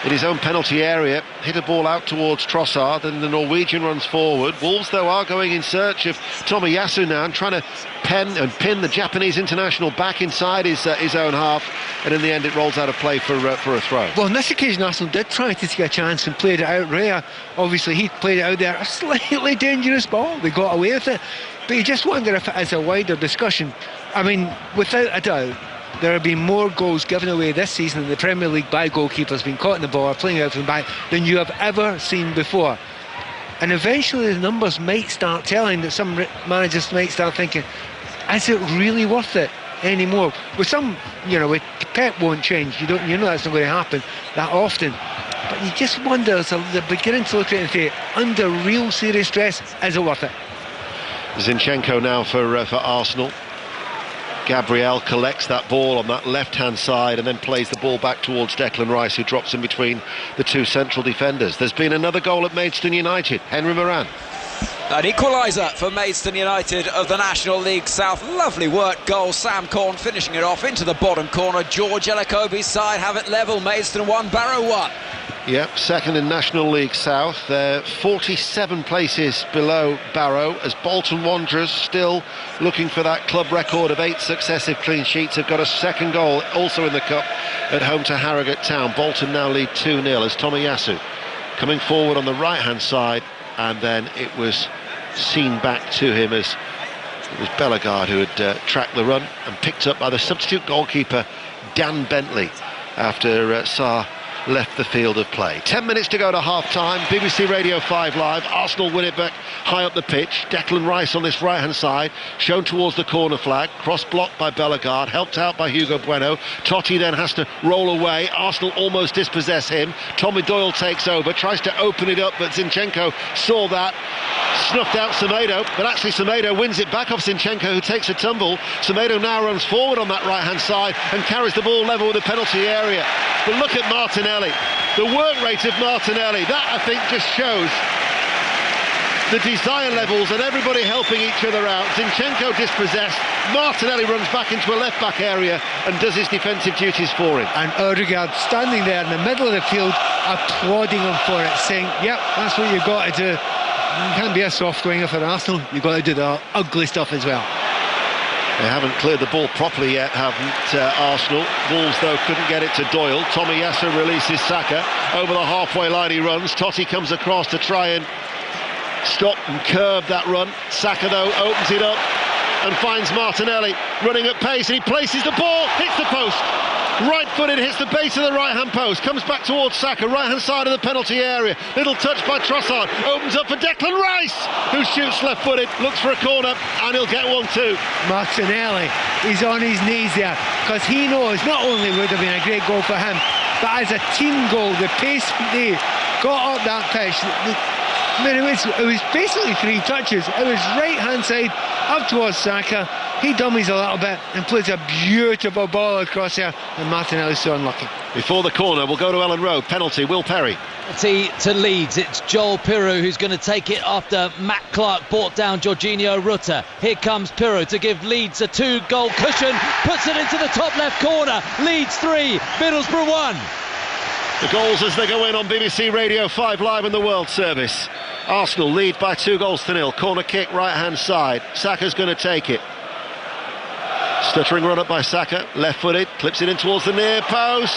Speaker 2: in his own penalty area hit a ball out towards Trossard, and the Norwegian runs forward. Wolves, though, are going in search of Tomiyasu now and trying to pin the Japanese international back inside his own half, and in the end it rolls out of play for a throw.
Speaker 4: Well, on this occasion Arsenal did try to take a chance and played it out. Raya, obviously he played it out there, a slightly dangerous ball, they got away with it, but you just wonder if it is a wider discussion. I mean, without a doubt, there have been more goals given away this season in the Premier League by goalkeepers being caught in the ball or playing out from the back than you have ever seen before. And eventually the numbers might start telling that some managers might start thinking, is it really worth it anymore? With some, with Pep won't change. You know that's not going to happen that often. but you just wonder, so they're beginning to look at it and say, under real serious stress, is it worth it?
Speaker 2: Zinchenko now for Arsenal. Gabriel collects that ball on that left-hand side and then plays the ball back towards Declan Rice, who drops in between the two central defenders. There's been another goal at Maidstone United. Henry Moran.
Speaker 12: An equaliser for Maidstone United of the National League South. Lovely work goal. Sam Corn finishing it off into the bottom corner. George Elokobi's side have it level. Maidstone 1, Barrow 1.
Speaker 2: Yep, second in National League South. They're 47 places below Barrow, as Bolton Wanderers, still looking for that club record of 8 successive clean sheets, have got a second goal also in the Cup at home to Harrogate Town. Bolton now lead 2-0 as Tomiyasu coming forward on the right-hand side, and then it was seen back to him as it was Bellegarde who had tracked the run and picked up by the substitute goalkeeper Dan Bentley after Sarr left the field of play. 10 minutes to go to half-time. BBC Radio 5 Live. Arsenal win it back high up the pitch. Declan Rice on this right-hand side, shown towards the corner flag. Cross-blocked by Bellegarde, helped out by Hugo Bueno. Totti then has to roll away. Arsenal almost dispossess him. Tommy Doyle takes over, tries to open it up, but Zinchenko saw that, snuffed out Semedo, but actually Semedo wins it back off Zinchenko, who takes a tumble. Semedo now runs forward on that right-hand side and carries the ball level with the penalty area. But look at Martinelli, the work rate of Martinelli. That, I think, just shows the desire levels and everybody helping each other out. Zinchenko dispossessed, Martinelli runs back into a left-back area and does his defensive duties for him.
Speaker 4: And Odegaard standing there in the middle of the field, applauding him for it, saying, yep, that's what you've got to do. You can't be a soft winger for Arsenal, you've got to do the ugly stuff as well.
Speaker 2: They haven't cleared the ball properly yet, haven't Arsenal. Wolves, though, couldn't get it to Doyle. Tomiyasu releases Saka. Over the halfway line he runs. Totti comes across to try and stop and curb that run. Saka, though, opens it up and finds Martinelli running at pace, and he places the ball, hits the post. Right-footed, hits the base of the right-hand post, comes back towards Saka, right-hand side of the penalty area. Little touch by Trossard, opens up for Declan Rice, who shoots left-footed, looks for a corner, and he'll get one too.
Speaker 4: Martinelli, he's on his knees there, because he knows not only would have been a great goal for him, but as a team goal, the pace they got up that pitch, I mean, it was basically 3 touches. It was right-hand side, up towards Saka. He dummies a little bit and plays a beautiful ball across there, and Martinelli's so unlucky.
Speaker 2: Before the corner, we'll go to Ellen Road. Penalty, Will Perry.
Speaker 5: Penalty to Leeds. It's Joel Pirou who's going to take it after Matt Clark brought down Jorginho Rutter. Here comes Pirou to give Leeds a 2-goal cushion. Puts it into the top left corner. Leeds 3, Middlesbrough 1.
Speaker 2: The goals as they go in on BBC Radio 5 Live in the World Service. Arsenal lead by 2-0. Corner kick, right-hand side. Saka's going to take it. Stuttering run up by Saka, left-footed, clips it in towards the near post.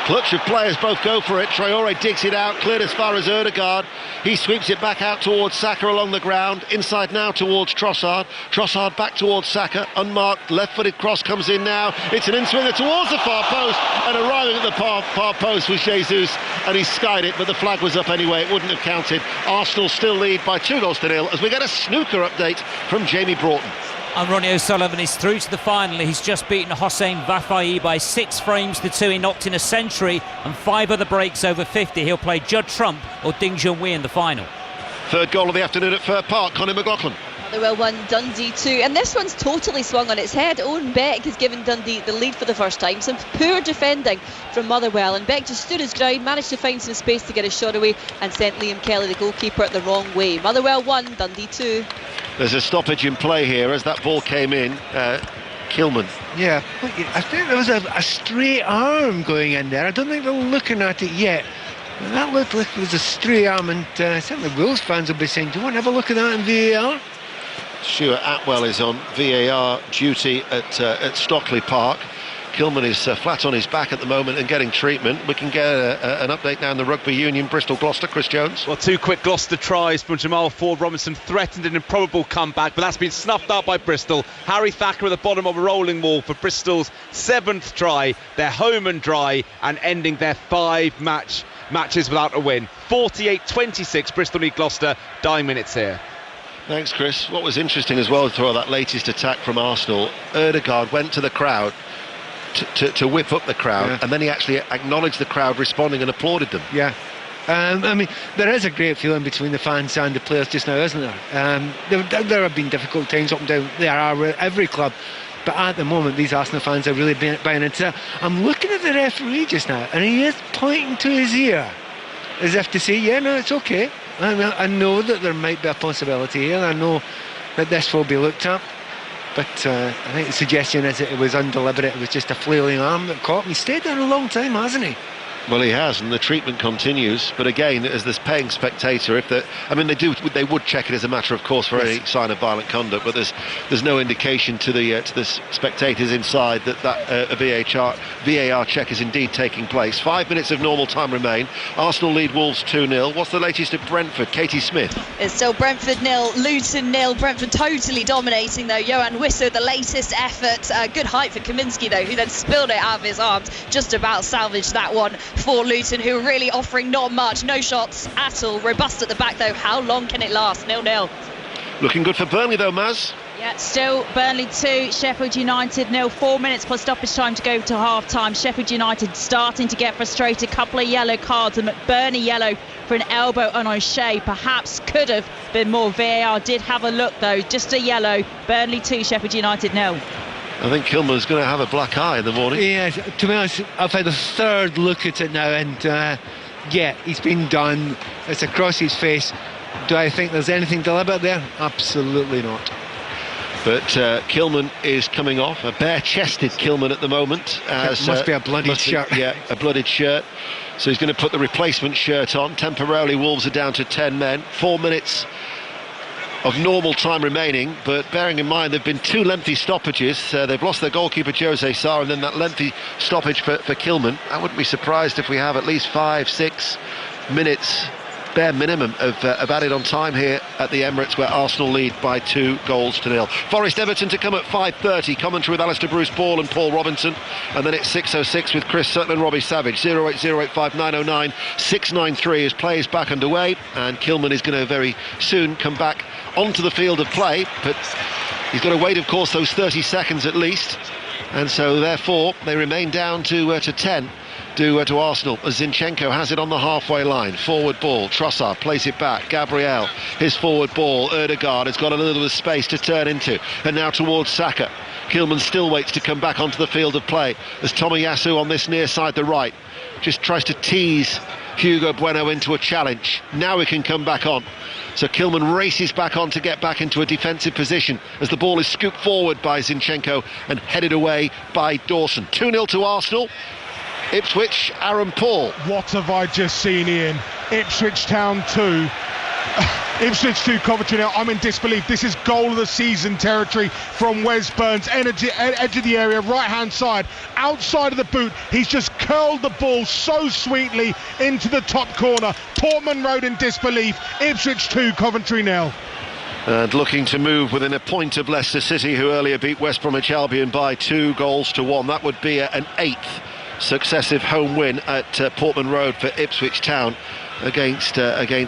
Speaker 2: Clutch of players both go for it. Traore digs it out, cleared as far as Odegaard. He sweeps it back out towards Saka along the ground. Inside now towards Trossard. Trossard back towards Saka, unmarked, left-footed cross comes in now. It's an in-swinger towards the far post, and arriving at the far post was Jesus, and he skied it, but the flag was up anyway. It wouldn't have counted. Arsenal still lead by 2-0 as we get a snooker update from Jamie Broughton.
Speaker 15: And Ronnie O'Sullivan is through to the final. He's just beaten Hossein Vafai by 6 frames to 2. He knocked in a century and 5 other breaks over 50. He'll play Judd Trump or Ding Junhui in the final.
Speaker 2: Third goal of the afternoon at Fir Park, Conor McLaughlin.
Speaker 9: Motherwell 1, Dundee 2, and this one's totally swung on its head. Owen Beck has given Dundee the lead for the first time. Some poor defending from Motherwell, and Beck just stood his ground, managed to find some space to get a shot away, and sent Liam Kelly, the goalkeeper, the wrong way. Motherwell 1, Dundee 2.
Speaker 2: There's a stoppage in play here as that ball came in. Kilman.
Speaker 4: Yeah, I think there was a straight arm going in there. I don't think they're looking at it yet. That looked like it was a straight arm, and certainly Wolves fans will be saying, do you want to have a look at that in VAR?
Speaker 2: Stuart Atwell is on VAR duty at Stockley Park. Kilman is flat on his back at the moment and getting treatment. We can get an update now in the Rugby Union, Bristol-Gloucester. Chris Jones.
Speaker 6: Well, 2 quick Gloucester tries from Jamal Ford-Robinson threatened an improbable comeback, but that's been snuffed out by Bristol. Harry Thacker at the bottom of a rolling wall for Bristol's 7th try. They're home and dry and ending their 5 matches without a win. 48-26, Bristol lead Gloucester, dying minutes here.
Speaker 2: Thanks, Chris. What was interesting as well through that latest attack from Arsenal, Odegaard went to the crowd to whip up the crowd, and then he actually acknowledged the crowd responding and applauded them.
Speaker 4: Yeah. I mean, there is a great feeling between the fans and the players just now, isn't there? There have been difficult times up and down. There are at every club. But at the moment, these Arsenal fans are really buying into that. I'm looking at the referee just now, and he is pointing to his ear, as if to say, yeah, no, it's okay. I know that there might be a possibility here. I know that this will be looked at. But I think the suggestion is that it was undeliberate. It was just a flailing arm that caught him. He stayed there a long time, hasn't he?
Speaker 2: Well, he has, and the treatment continues. But again, as this paying spectator, they would check it as a matter of course for any sign of violent conduct. But there's no indication to the spectators inside that a VAR check is indeed taking place. 5 minutes of normal time remain. Arsenal lead Wolves 2-0. What's the latest at Brentford? Katie Smith.
Speaker 16: It's still Brentford 0, Luton 0. Brentford totally dominating though. Johan Wissa, the latest effort. Good height for Kaminski though, who then spilled it out of his arms. Just about salvaged that one for Luton, who are really offering not much, no shots at all. Robust at the back though. How long can it last? 0-0.
Speaker 2: Looking good for Burnley though, Maz.
Speaker 3: Yeah, still Burnley 2, Sheffield United 0. 4 minutes plus stoppage time to go to half time. Sheffield United starting to get frustrated. Couple of yellow cards, and McBurney yellow for an elbow on O'Shea. Perhaps could have been more. VAR did have a look though. Just a yellow. Burnley 2, Sheffield United 0.
Speaker 2: I think Kilman's going to have a black eye in the morning.
Speaker 4: Yeah, to be honest, I've had a third look at it now, and yeah, he's been done. It's across his face. Do I think there's anything deliberate there? Absolutely not.
Speaker 2: But Kilman is coming off, a bare-chested Kilman at the moment.
Speaker 4: It must be a bloodied shirt.
Speaker 2: Yeah, a bloodied shirt. So he's going to put the replacement shirt on. Temporarily, Wolves are down to 10 men. 4 minutes of normal time remaining, but bearing in mind there have been 2 lengthy stoppages. They've lost their goalkeeper Jose Sarr, and then that lengthy stoppage for Kilman. I wouldn't be surprised if we have at least 5-6 minutes bare minimum of added on time here at the Emirates, where Arsenal lead by 2-0. Forest Everton to come at 5:30. Commentary with Alistair Bruce Ball and Paul Robinson, and then it's 6:06 with Chris Sutton and Robbie Savage. 08085 693 as play is back underway, and Kilman is going to very soon come back onto the field of play, but he's got to wait, of course, those 30 seconds at least, and so therefore they remain down to 10 to Arsenal, as Zinchenko has it on the halfway line. Forward ball, Trossard plays it back, Gabriel, his forward ball, Ødegaard has got a little bit of space to turn into, and now towards Saka. Kilman still waits to come back onto the field of play as Tomiyasu on this near side, the right, just tries to tease Hugo Bueno into a challenge. Now he can come back on. So Kilman races back on to get back into a defensive position as the ball is scooped forward by Zinchenko and headed away by Dawson. 2-0 to Arsenal. Ipswich, Aaron Paul.
Speaker 8: What have I just seen, Ian? Ipswich Town 2. Ipswich 2, Coventry 0. I'm in disbelief. This is goal of the season territory from Wes Burns. Edge of the area, right hand side, outside of the boot. He's just curled the ball so sweetly into the top corner. Portman Road in disbelief. Ipswich 2, Coventry 0.
Speaker 2: And looking to move within a point of Leicester City, who earlier beat West Bromwich Albion by 2-1. That would be an 8th successive home win at Portman Road for Ipswich Town against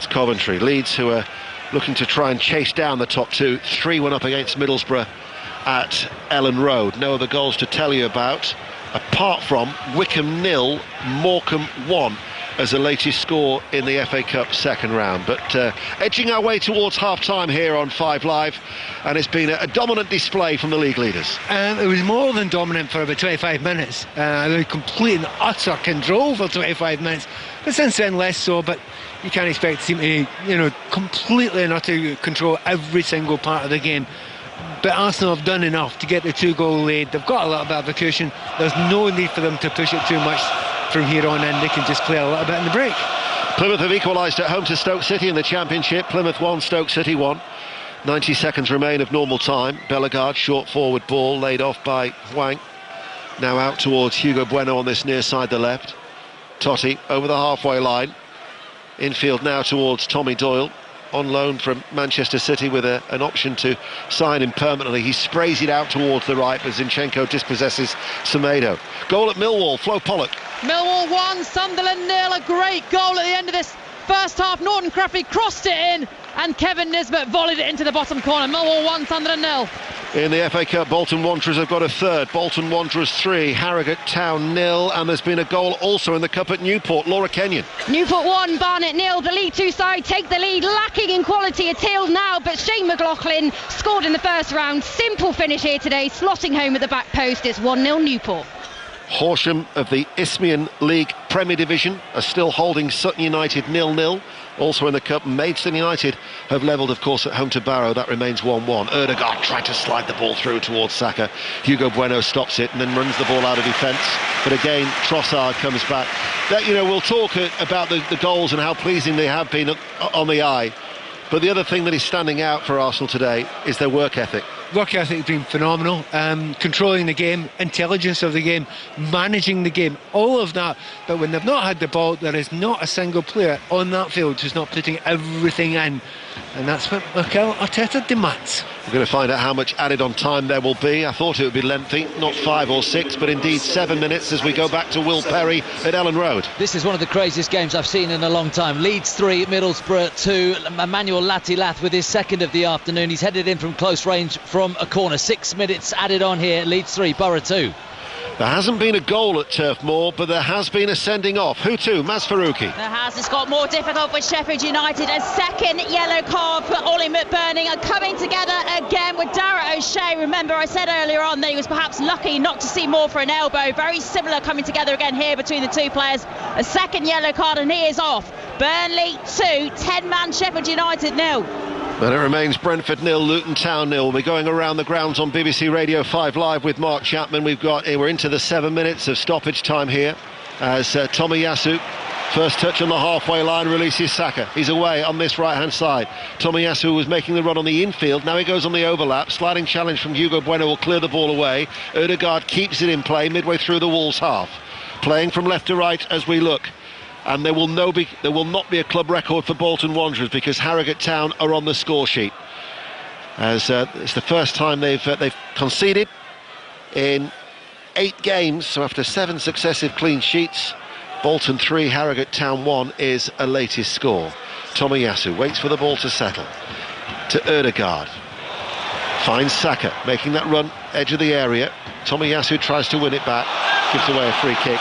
Speaker 2: Coventry. Leeds, who are looking to try and chase down the top 2, 3-1 up against Middlesbrough at Ellen Road. No other goals to tell you about, apart from Wycombe 0, Morecambe 1 as the latest score in the FA Cup second round. But edging our way towards half-time here on 5 Live, and it's been a dominant display from the league leaders.
Speaker 4: It was more than dominant for about 25 minutes. They were complete and utter control for 25 minutes. But since then, less so, but you can't expect the team to, completely and utter control every single part of the game. But Arsenal have done enough to get the 2-goal lead. They've got a little bit of a cushion. There's no need for them to push it too much from here on in. They can just play a little bit in the break.
Speaker 2: Plymouth have equalised at home to Stoke City in the Championship. Plymouth 1, Stoke City 1. 90 seconds remain of normal time. Bellegarde, short forward ball laid off by Hwang. Now out towards Hugo Bueno on this near side, the left. Totti over the halfway line. Infield now towards Tommy Doyle, on loan from Manchester City with an option to sign him permanently. He sprays it out towards the right, but Zinchenko dispossesses Semedo. Goal at Millwall, Flo Pollock.
Speaker 10: Millwall 1, Sunderland 0. A great goal at the end of this first half. Norton Craffey crossed it in, and Kevin Nisbet volleyed it into the bottom corner. Millwall 1, Sunderland 0.
Speaker 2: In the FA Cup, Bolton Wanderers have got a third. Bolton Wanderers 3, Harrogate Town 0, and there's been a goal also in the Cup at Newport. Laura Kenyon.
Speaker 17: Newport 1, Barnet 0. The League Two side take the lead, lacking in quality. It's tailed now, but Shane McLaughlin scored in the first round. Simple finish here today, slotting home at the back post. It's 1-0 Newport.
Speaker 2: Horsham of the Isthmian League Premier Division are still holding Sutton United 0-0. Also in the Cup, Maidstone United have levelled, of course, at home to Barrow. That remains 1-1. Erdegaard tried to slide the ball through towards Saka. Hugo Bueno stops it and then runs the ball out of defence. But again, Trossard comes back. That, we'll talk about the goals and how pleasing they have been on the eye. But the other thing that is standing out for Arsenal today is their work ethic.
Speaker 4: Work ethic has been phenomenal. Controlling the game, intelligence of the game, managing the game, all of that. But when they've not had the ball, there is not a single player on that field who's not putting everything in. And that's what Mikel Arteta demands.
Speaker 2: We're going to find out how much added on time there will be. I thought it would be lengthy, not 5 or 6, but indeed 7 minutes as we go back to Will Perry at Ellen Road.
Speaker 5: This is one of the craziest games I've seen in a long time. Leeds 3, Middlesbrough 2. Emmanuel Latilath with his second of the afternoon. He's headed in from close range from a corner. 6 minutes added on here. Leeds 3, Borough 2.
Speaker 2: There hasn't been a goal at Turf Moor, but there has been a sending off. Who to? Maz Faruqi.
Speaker 3: There has. It's got more difficult with Sheffield United. A second yellow card for Ollie McBurning, are coming together again with Darragh O'Shea. Remember, I said earlier on that he was perhaps lucky not to see more for an elbow. Very similar coming together again here between the two players. A second yellow card and he is off. Burnley 2, 10-man Sheffield United 0.
Speaker 2: And it remains Brentford 0, Luton Town 0. We're going around the grounds on BBC Radio 5 Live with Mark Chapman. We're into the 7 minutes of stoppage time here as Tomiyasu, first touch on the halfway line, releases Saka. He's away on this right-hand side. Tomiyasu was making the run on the infield. Now he goes on the overlap. Sliding challenge from Hugo Bueno will clear the ball away. Erdegaard keeps it in play midway through the Wolves half. Playing from left to right as we look. And there will not be a club record for Bolton Wanderers because Harrogate Town are on the score sheet. As it's the first time they've conceded in 8 games. So after 7 successive clean sheets, Bolton 3, Harrogate Town 1 is a latest score. Tomiyasu waits for the ball to settle. To Erdegaard. Finds Saka making that run edge of the area. Tomiyasu tries to win it back. Gives away a free kick.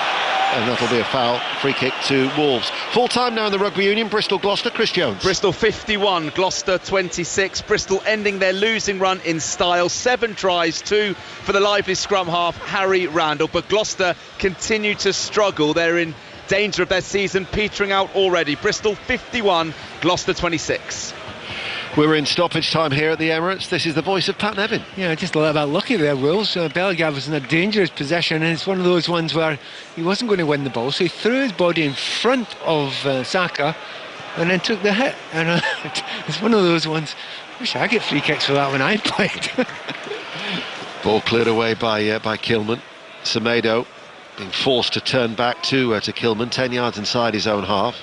Speaker 2: And that'll be a foul, free kick to Wolves. Full time now in the Rugby Union, Bristol-Gloucester, Chris Jones.
Speaker 6: Bristol 51, Gloucester 26. Bristol ending their losing run in style. 7 tries, 2 for the lively scrum half, Harry Randall. But Gloucester continue to struggle. They're in danger of their season petering out already. Bristol 51, Gloucester 26.
Speaker 2: We're in stoppage time here at the Emirates. This is the voice of Pat Nevin.
Speaker 4: Yeah, just a little bit lucky there, Wolves. Bellegarde was in a dangerous position, and it's one of those ones where he wasn't going to win the ball, so he threw his body in front of Saka and then took the hit. And it's one of those ones, I wish I get free kicks for that when I played.
Speaker 2: Ball cleared away by Kilman. Semedo being forced to turn back to Kilman, 10 yards inside his own half.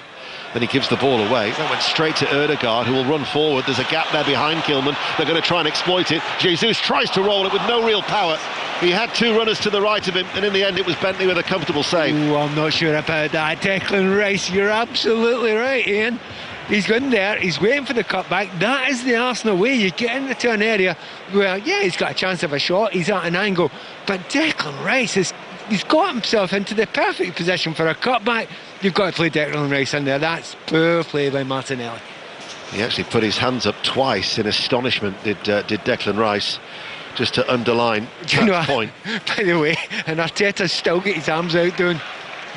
Speaker 2: Then he gives the ball away. That went straight to Erdegaard, who will run forward. There's a gap there behind Kilman. They're going to try and exploit it. Jesus tries to roll it with no real power. He had 2 runners to the right of him, and in the end it was Bentley with a comfortable save.
Speaker 4: Ooh, I'm not sure about that. Declan Rice, you're absolutely right, Ian. He's going there, he's waiting for the cutback. That is the Arsenal way. You get into an area where, yeah, he's got a chance of a shot, he's at an angle. But Declan Rice he's got himself into the perfect position for a cutback. You've got to play Declan Rice in there. That's poor play by Martinelli.
Speaker 2: He actually put his hands up twice in astonishment, did Declan Rice, just to underline that point.
Speaker 4: By the way, and Arteta's still got his arms out doing,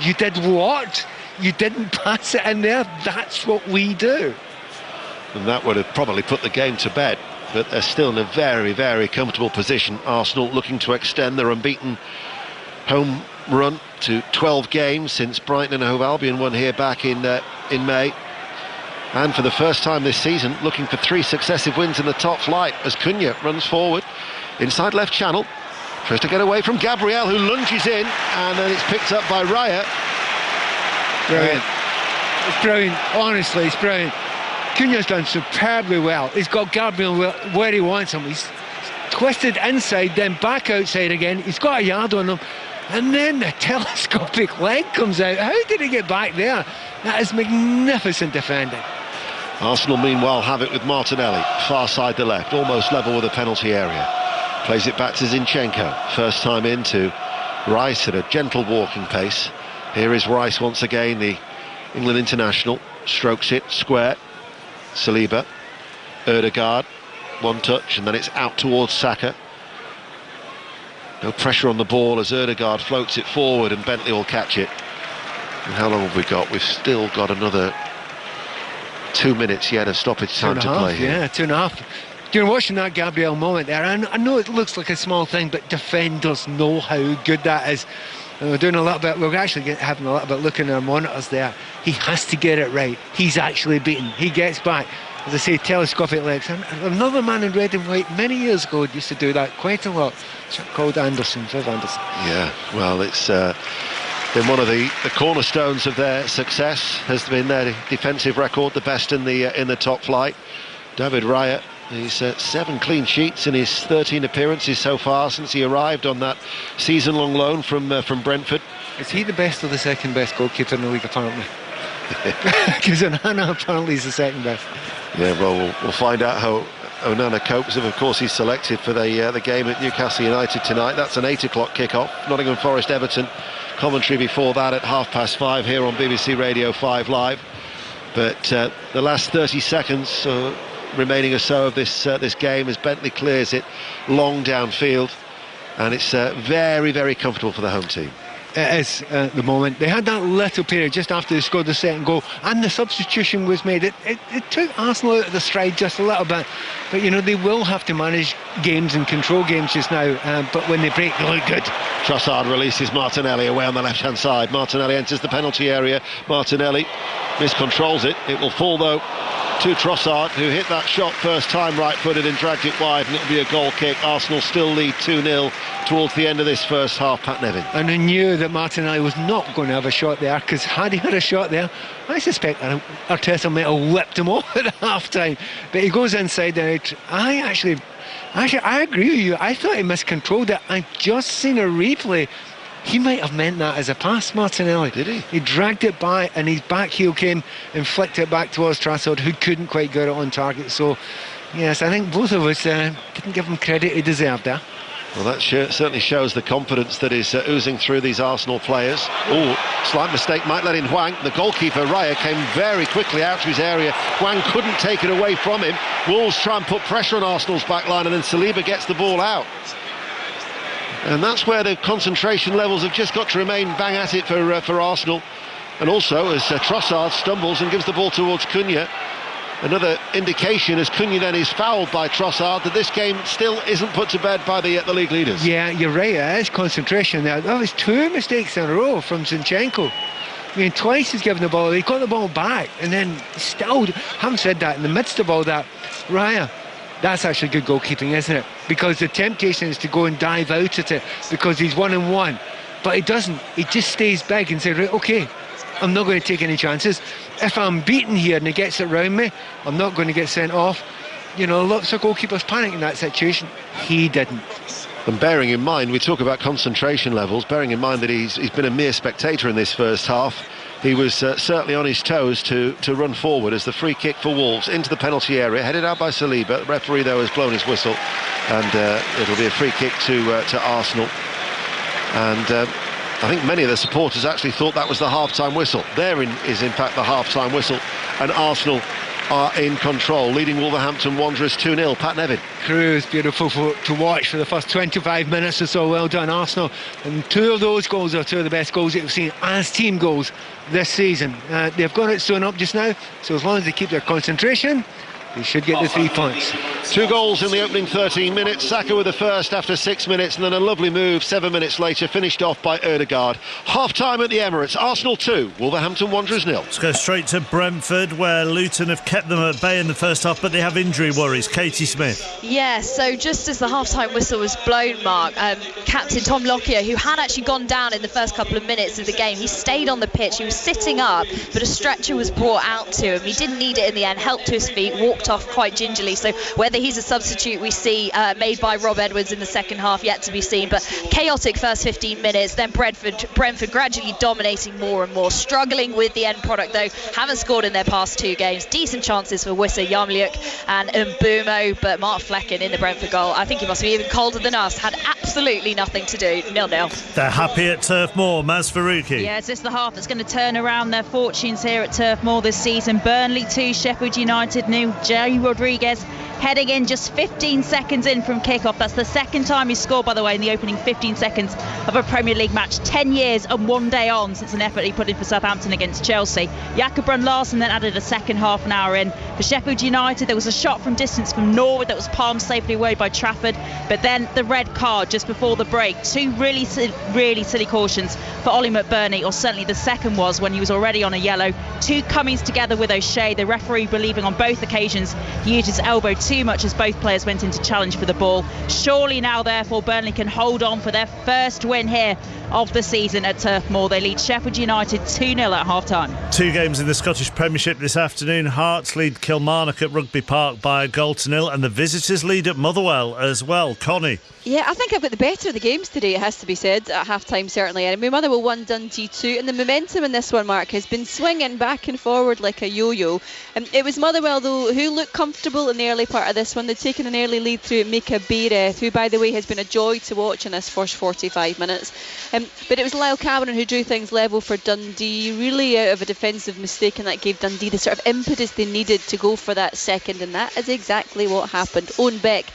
Speaker 4: you did what? You didn't pass it in there? That's what we do.
Speaker 2: And that would have probably put the game to bed. But they're still in a very, very comfortable position. Arsenal looking to extend their unbeaten home run to 12 games since Brighton and Hove Albion won here back in May. And for the first time this season, looking for 3 successive wins in the top flight as Cunha runs forward inside left channel, tries to get away from Gabriel, who lunges in, and then it's picked up by Raya.
Speaker 4: Brilliant. It's brilliant. Honestly, it's brilliant. Cunha's done superbly well. He's got Gabriel where he wants him. He's twisted inside, then back outside again. He's got a yard on him. And then the telescopic leg comes out. How did he get back there? That is magnificent defending.
Speaker 2: Arsenal, meanwhile, have it with Martinelli, far side the left, almost level with the penalty area. Plays it back to Zinchenko. First time into Rice at a gentle walking pace. Here is Rice once again, the England international. Strokes it, square. Saliba. Ødegaard. One touch, and then it's out towards Saka. No pressure on the ball as Ødegaard floats it forward, and Bentley will catch it. And how long have we got? We've still got another 2 minutes yet of stoppage time to play here.
Speaker 4: Yeah, 2.5. You're watching that Gabriel moment there, and I know it looks like a small thing, but defenders know how good that is. And we're doing a little bit, we're actually having a little bit looking at our monitors there. He has to get it right. He's actually beaten. He gets back. As I say, telescopic legs. And another man in red and white many years ago used to do that quite a lot. Called Anderson, Viv Anderson.
Speaker 2: Yeah, well, it's been one of the cornerstones of their success. Has been their defensive record, the best in the top flight. David Raya, he's 7 clean sheets in his 13 appearances so far since he arrived on that season-long loan from Brentford.
Speaker 4: Is he the best or the second best goalkeeper in the league apparently? Because Onana apparently is the second best.
Speaker 2: Yeah, well, we'll find out how Onana copes. Of course, he's selected for the game at Newcastle United tonight. That's an 8 o'clock kick-off. Nottingham Forest Everton. Commentary before that at 5:30 here on BBC Radio 5 Live. But the last 30 seconds remaining or so of this game as Bentley clears it long downfield, and it's very, very comfortable for the home team.
Speaker 4: It is at the moment. They had that little period just after they scored the second goal, and the substitution was made. It took Arsenal out of the stride just a little bit, but you know they will have to manage games and control games just now. But when they break, they look good.
Speaker 2: Trossard releases Martinelli away on the left-hand side. Martinelli enters the penalty area. Martinelli miscontrols it. It will fall though to Trossard, who hit that shot first time right-footed and dragged it wide, and it'll be a goal kick. Arsenal still lead 2-0 towards the end of this first half. Pat Nevin.
Speaker 4: And I knew that Martinelli was not going to have a shot there, because had he had a shot there, I suspect Arteta might have whipped him off at half-time. But he goes inside and out. I agree with you. I thought he miscontrolled it. I've just seen a replay. He might have meant that as a pass, Martinelli.
Speaker 2: Did he?
Speaker 4: He dragged it by, and his back heel came and flicked it back towards Trossard, who couldn't quite get it on target. So, yes, I think both of us didn't give him credit he deserved there.
Speaker 2: Well, that certainly shows the confidence that is oozing through these Arsenal players. Oh, slight mistake might let in Hwang. The goalkeeper, Raya, came very quickly out to his area. Hwang couldn't take it away from him. Wolves try and put pressure on Arsenal's back line, and then Saliba gets the ball out. And that's where the concentration levels have just got to remain bang at it for Arsenal. And also, as Trossard stumbles and gives the ball towards Cunha, another indication as Cunha then is fouled by Trossard that this game still isn't put to bed by the league leaders.
Speaker 4: Yeah, you're right, it is concentration there. That was 2 mistakes in a row from Zinchenko. I mean, twice he's given the ball, he got the ball back, and then still, having said that, in the midst of all that, Raya, that's actually good goalkeeping, isn't it? Because the temptation is to go and dive out at it because he's 1-on-1. But he doesn't. He just stays big and says, right, OK, I'm not going to take any chances. If I'm beaten here and he gets it round me, I'm not going to get sent off. You know, lots of goalkeepers panic in that situation. He didn't.
Speaker 2: And bearing in mind, we talk about concentration levels, bearing in mind that he's been a mere spectator in this first half, he was certainly on his toes to run forward as the free kick for Wolves into the penalty area, headed out by Saliba. The referee, though, has blown his whistle, and it'll be a free kick to Arsenal. And I think many of the supporters actually thought that was the half-time whistle. Therein is, in fact, the half-time whistle, and Arsenal are in control, leading Wolverhampton Wanderers 2-0. Pat Nevin.
Speaker 4: Crew beautiful to watch for the first 25 minutes or so. Well done, Arsenal. And 2 of those goals are 2 of the best goals that we've seen as team goals this season. They've got it sewn up just now, so as long as they keep their concentration, they should get the 3 points.
Speaker 2: 2 goals in the opening 13 minutes. Saka with the first after 6 minutes, and then a lovely move 7 minutes later, finished off by Ødegaard. Half-time at the Emirates. Arsenal 2, Wolverhampton Wanderers 0.
Speaker 1: Let's go straight to Brentford, where Luton have kept them at bay in the first half, but they have injury worries. Katie Smith.
Speaker 16: Yeah, so just as the half-time whistle was blown, Mark, captain Tom Lockyer, who had actually gone down in the first couple of minutes of the game, he stayed on the pitch. He was sitting up, but a stretcher was brought out to him. He didn't need it in the end, helped to his feet, walked walked off quite gingerly. So whether he's a substitute we see made by Rob Edwards in the second half, yet to be seen. But chaotic first 15 minutes, then Brentford gradually dominating more and more, struggling with the end product though. Haven't scored in their past 2 games. Decent chances for Wissa, Yarmoliuk and Mbumo, but Mark Flecken in the Brentford goal, I think he must be even colder than us, had absolutely nothing to do. 0-0.
Speaker 1: They're happy at Turf Moor. Maz Faruqi.
Speaker 3: Yeah, it's just the half that's going to turn around their fortunes here at Turf Moor this season. Burnley 2, Sheffield United 0. Jay Rodriguez heading in just 15 seconds in from kickoff. That's the second time he scored, by the way, in the opening 15 seconds of a Premier League match. 10 years and 1 day on since an effort he put in for Southampton against Chelsea. Jakob Brun Larsen then added a second half an hour in. For Sheffield United, there was a shot from distance from Norwood that was palmed safely away by Trafford, but then the red card just before the break. 2 really silly cautions for Ollie McBurney, or certainly the second was when he was already on a yellow. 2 comings together with O'Shea, the referee believing on both occasions he used his elbow too much as both players went into challenge for the ball. Surely now, therefore, Burnley can hold on for their first win here of the season at Turf Moor. They lead Sheffield United 2-0 at half-time.
Speaker 1: 2 games in the Scottish Premiership this afternoon. Hearts lead Kilmarnock at Rugby Park by 1-0, and the visitors lead at Motherwell as well. Connie.
Speaker 9: Yeah, I think I've got the better of the games today, it has to be said, at half-time certainly. I mean, Motherwell 1, Dundee 2, and the momentum in this one, Mark, has been swinging back and forward like a yo-yo. It was Motherwell, though, who looked comfortable in the early part of this one. They'd taken an early lead through Mika Bereth, who, by the way, has been a joy to watch in this first 45 minutes. But it was Lyle Cameron who drew things level for Dundee, really out of a defensive mistake, and that gave Dundee the sort of impetus they needed to go for that second, and that is exactly what happened. Owen Beck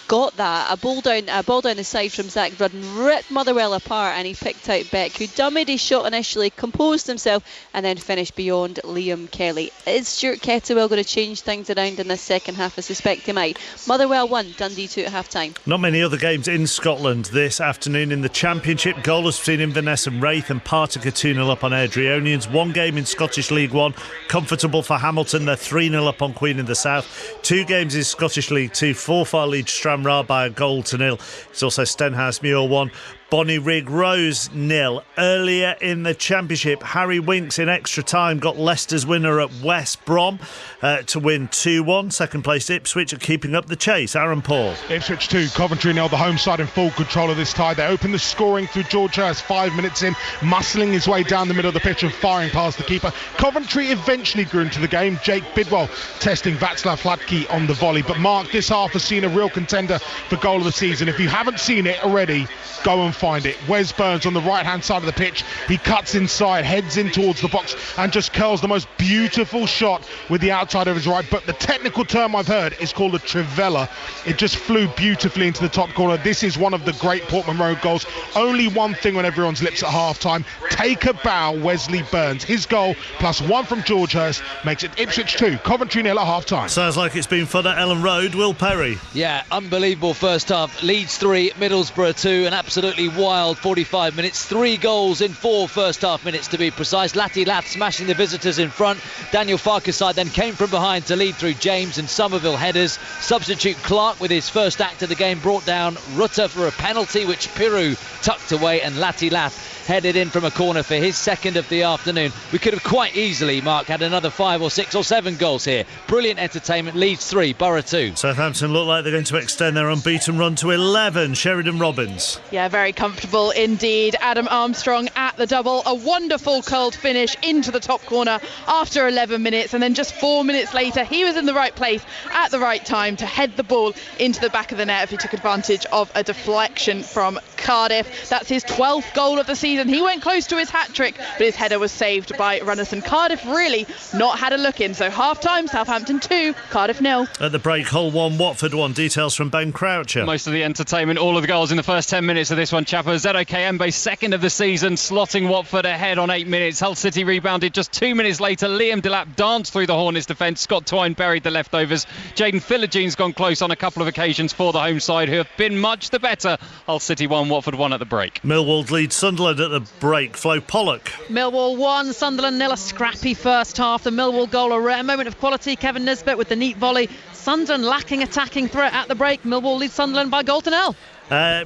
Speaker 9: got that. A ball down the side from Zach Rudden ripped Motherwell apart, and he picked out Beck, who dummied his shot initially, composed himself, and then finished beyond Liam Kelly. Is Stuart Kettlewell going to change things around in this second half? I suspect he might. Motherwell 1, Dundee 2 at half time.
Speaker 1: Not many other games in Scotland this afternoon in the Championship. Goalless between Inverness and Wraith, and Partick 2-0 up on Airdrieonians. 1 game in Scottish League 1, comfortable for Hamilton. They're 3-0 up on Queen in the South. 2 games in Scottish League 2, Forfar leads Stranraer by 1-0. It's also Stenhouse Muir 1, Bonnyrigg Rose 0. Earlier in the Championship, Harry Winks in extra time got Leicester's winner at West Brom to win 2-1. Second place Ipswich are keeping up the chase. Aaron Paul.
Speaker 8: Ipswich 2, Coventry 0. The home side in full control of this tie. They open the scoring through George Hurst 5 minutes in, muscling his way down the middle of the pitch and firing past the keeper. Coventry eventually grew into the game. Jake Bidwell testing Václav Hladký on the volley. But Mark, this half has seen a real contender for goal of the season. If you haven't seen it already, go and find it. Wes Burns on the right hand side of the pitch. He cuts inside, heads in towards the box, and just curls the most beautiful shot with the outside of his right. But the technical term I've heard is called a trivela. It just flew beautifully into the top corner. This is one of the great Portman Road goals. Only one thing on everyone's lips at half time: take a bow, Wesley Burns. His goal plus 1 from George Hurst makes it Ipswich 2, Coventry 0 at half time.
Speaker 1: Sounds like it's been fun at Ellen Road. Will Perry.
Speaker 5: Yeah, unbelievable first half. Leeds 3, Middlesbrough 2, an absolutely wild 45 minutes. 3 goals in 4 first half minutes to be precise. Lati Lath smashing the visitors in front. Daniel Farquhar then came from behind to lead through James and Somerville headers. Substitute Clark with his first act of the game brought down Rutter for a penalty, which Piru tucked away, and Lati Lath headed in from a corner for his second of the afternoon. We could have quite easily, Mark, had another 5 or 6 or 7 goals here. Brilliant entertainment. Leeds 3, Borough 2.
Speaker 1: Southampton look like they're going to extend their unbeaten run to 11. Sheridan Robbins.
Speaker 10: Yeah, very comfortable indeed. Adam Armstrong at the double. A wonderful curled finish into the top corner after 11 minutes, and then just 4 minutes later he was in the right place at the right time to head the ball into the back of the net if he took advantage of a deflection from Cardiff. That's his 12th goal of the season. He went close to his hat-trick, but his header was saved by Runnison. Cardiff really not had a look in. So half-time, Southampton 2, Cardiff 0.
Speaker 1: At the break, Hull 1, Watford 1. Details from Ben Croucher.
Speaker 11: Most of the entertainment, all of the goals in the first 10 minutes of this one, Chapper. Zedo Kayembe, second of the season, slotting Watford ahead on 8 minutes. Hull City rebounded just 2 minutes later. Liam Delap danced through the Hornets defence. Scott Twine buried the leftovers. Jaden Philogene gone close on a couple of occasions for the home side, who have been much the better. Hull City 1, Watford 1 at the break.
Speaker 1: Millwall leads Sunderland at the break. Flo Pollock.
Speaker 10: Millwall 1, Sunderland 0. A scrappy first half. The Millwall goal, a rare moment of quality. Kevin Nisbet with the neat volley. Sunderland lacking attacking threat at the break. Millwall leads Sunderland by 0-0.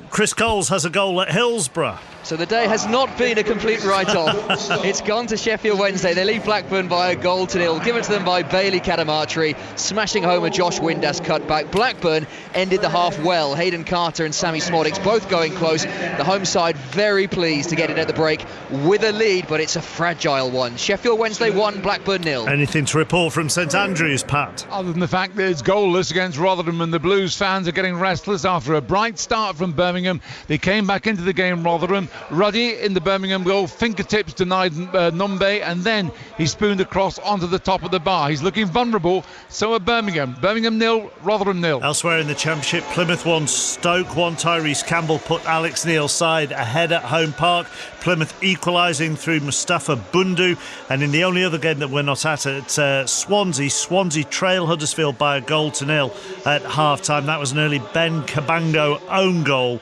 Speaker 1: Chris Coles has a goal at Hillsborough.
Speaker 7: So the day has not been a complete write-off. It's gone to Sheffield Wednesday. They lead Blackburn by a goal to nil, given to them by Bailey Cadamartri, smashing home a Josh Windass cutback. Blackburn ended the half well. Hayden Carter and Sammy Smoddix both going close. The home side very pleased to get in at the break with a lead, but it's a fragile one. Sheffield Wednesday 1, Blackburn 0.
Speaker 1: Anything to report from St Andrews, Pat?
Speaker 18: Other than the fact that it's goalless against Rotherham, and the Blues fans are getting restless after a bright start from Birmingham. They came back into the game, Rotherham. Ruddy in the Birmingham goal, fingertips denied Nombe, and then he spooned across onto the top of the bar. He's looking vulnerable, so are Birmingham. Birmingham 0, Rotherham 0.
Speaker 1: Elsewhere in the Championship, Plymouth 1, Stoke 1. Tyrese Campbell put Alex Neil's side ahead at home park. Plymouth equalising through Mustafa Bundu. And in the only other game that we're not at Swansea trail Huddersfield by a goal to nil at half-time. That was an early Ben Cabango own goal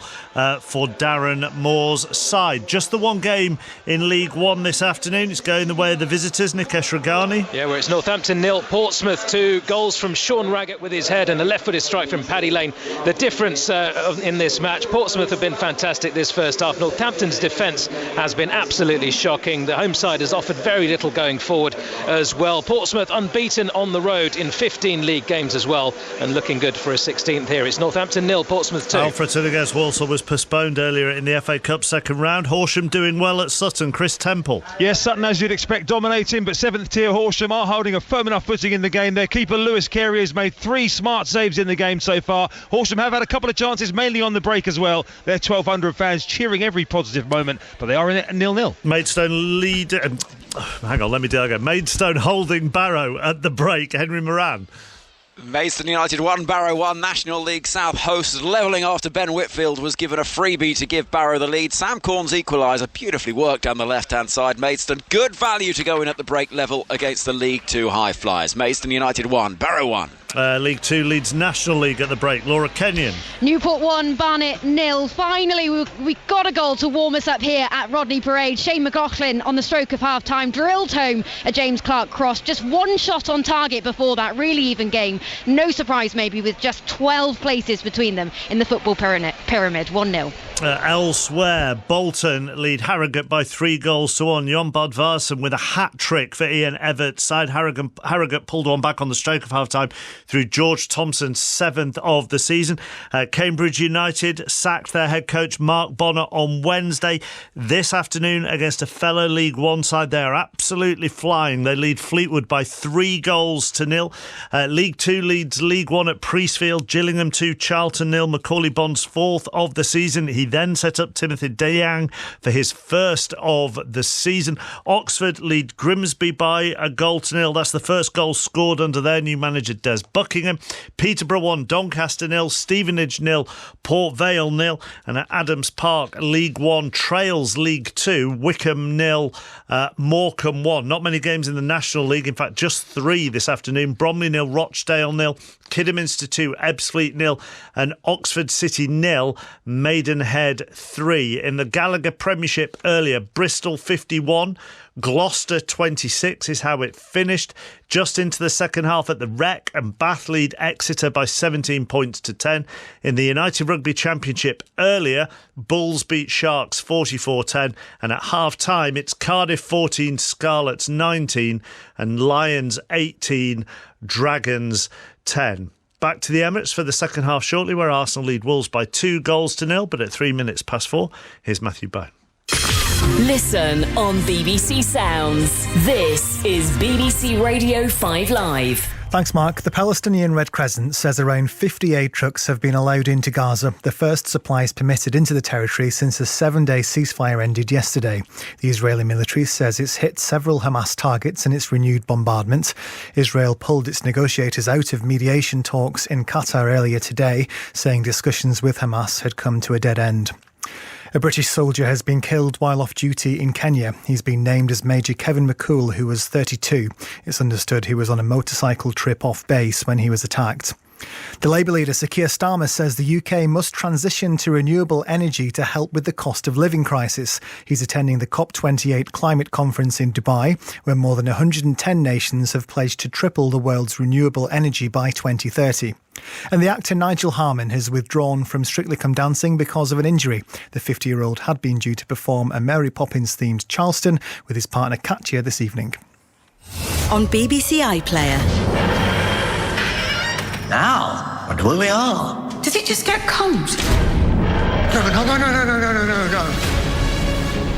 Speaker 1: for Darren Moore's side. Just the one game in League One this afternoon. It's going the way of the visitors, Nikesh Ragani.
Speaker 14: Yeah, where it's Northampton 0, Portsmouth 2. Goals from Sean Raggett with his head and a left-footed strike from Paddy Lane. The difference in this match, Portsmouth have been fantastic this first half. Northampton's defence has been absolutely shocking. The home side has offered very little going forward as well. Portsmouth unbeaten on the road in 15 league games as well, and looking good for a 16th here. It's Northampton 0, Portsmouth 2.
Speaker 1: Alfreton against Walsall was postponed earlier in the FA Cup second round. Horsham doing well at Sutton. Chris Temple.
Speaker 13: Yes, Sutton, as you'd expect, dominating, but 7th tier Horsham are holding a firm enough footing in the game. Their keeper Lewis Carey has made 3 smart saves in the game so far. Horsham have had a couple of chances, mainly on the break as well. Their 1,200 fans cheering every positive moment, but they are in it 0-0.
Speaker 1: Maidstone lead. Hang on, let me do that again. Maidstone holding Barrow at the break. Henry Moran.
Speaker 12: Maidstone United 1, Barrow 1. National League South hosts levelling after Ben Whitfield was given a freebie to give Barrow the lead. Sam Corn's equaliser, beautifully worked down the left-hand side. Maidstone, good value to go in at the break level against the League 2 high flyers. Maidstone United 1, Barrow 1.
Speaker 1: League 2 leads National League at the break. Laura Kenyon.
Speaker 17: Newport 1, Barnet 0. Finally, we got a goal to warm us up here at Rodney Parade. Shane McLaughlin on the stroke of half-time drilled home a James Clark cross. Just one shot on target before that. Really even game. No surprise maybe, with just 12 places between them in the football pyramid. 1-0.
Speaker 1: Elsewhere, Bolton lead Harrogate by 3-1. Jon Bodvarsson with a hat-trick for Ian Evert's side. Harrogate pulled one back on the stroke of half-time through George Thompson's 7th of the season. Cambridge United sacked their head coach Mark Bonner on Wednesday. This afternoon against a fellow League One side, they are absolutely flying. They lead Fleetwood by 3-0. League 2 leads League 1 at Priestfield. Gillingham 2, Charlton 0. Macaulay Bond's 4th of the season. He then set up Timothy Deyang for his 1st of the season. Oxford lead Grimsby by a 0-0. That's the first goal scored under their new manager Des Buckingham. Peterborough 1, Doncaster 0, Stevenage 0, Port Vale 0, and at Adams Park, League 1 trails League 2, Wickham 0, Morecambe 1. Not many games in the National League, in fact just 3 this afternoon. Bromley 0, Rochdale 0, Kidderminster 2, Ebbsfleet 0, and Oxford City 0, Maidenhead 3. In the Gallagher Premiership earlier, Bristol 51, Gloucester 26 is how it finished. Just into the second half at the Rec, and Bath lead Exeter by 17 points to 10. In the United Rugby Championship earlier, Bulls beat Sharks 44-10, and at half-time it's Cardiff 14, Scarlets 19, and Lions 18, Dragons 10. Back to the Emirates for the second half shortly, where Arsenal lead Wolves by 2-0, but at 4:03, here's Matthew Bone.
Speaker 19: Listen on BBC Sounds. This is BBC Radio 5 Live.
Speaker 20: Thanks, Mark. The Palestinian Red Crescent says around 50 aid trucks have been allowed into Gaza, the first supplies permitted into the territory since a 7-day ceasefire ended yesterday. The Israeli military says it's hit several Hamas targets in its renewed bombardment. Israel pulled its negotiators out of mediation talks in Qatar earlier today, saying discussions with Hamas had come to a dead end. A British soldier has been killed while off duty in Kenya. He's been named as Major Kevin McCool, who was 32. It's understood he was on a motorcycle trip off base when he was attacked. The Labour leader Sir Keir Starmer says the UK must transition to renewable energy to help with the cost of living crisis. He's attending the COP28 climate conference in Dubai, where more than 110 nations have pledged to triple the world's renewable energy by 2030. And the actor Nigel Harman has withdrawn from Strictly Come Dancing because of an injury. The 50-year-old had been due to perform a Mary Poppins-themed Charleston with his partner Katya this evening.
Speaker 21: On BBC iPlayer. Now, what will we all? Does it just get cold? No.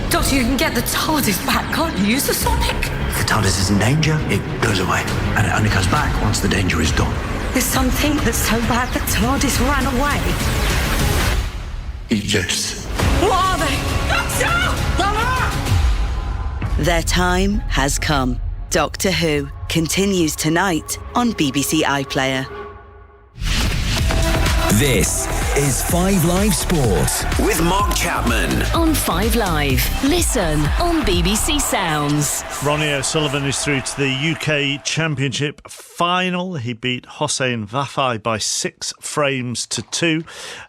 Speaker 21: Doctor, you can get the TARDIS back, can't you? Use the Sonic.
Speaker 22: If the TARDIS is in danger, it goes away. And it only comes back once the danger is done.
Speaker 21: There's something that's so bad the TARDIS ran away.
Speaker 22: Egypts.
Speaker 21: What are they? Doctor! Their time has come. Doctor Who continues tonight on BBC iPlayer.
Speaker 23: This is 5 Live Sports with Mark Chapman.
Speaker 19: On 5 Live. Listen on BBC Sounds.
Speaker 1: Ronnie O'Sullivan is through to the UK Championship final. He beat Hossein Vafai by 6 frames to 2.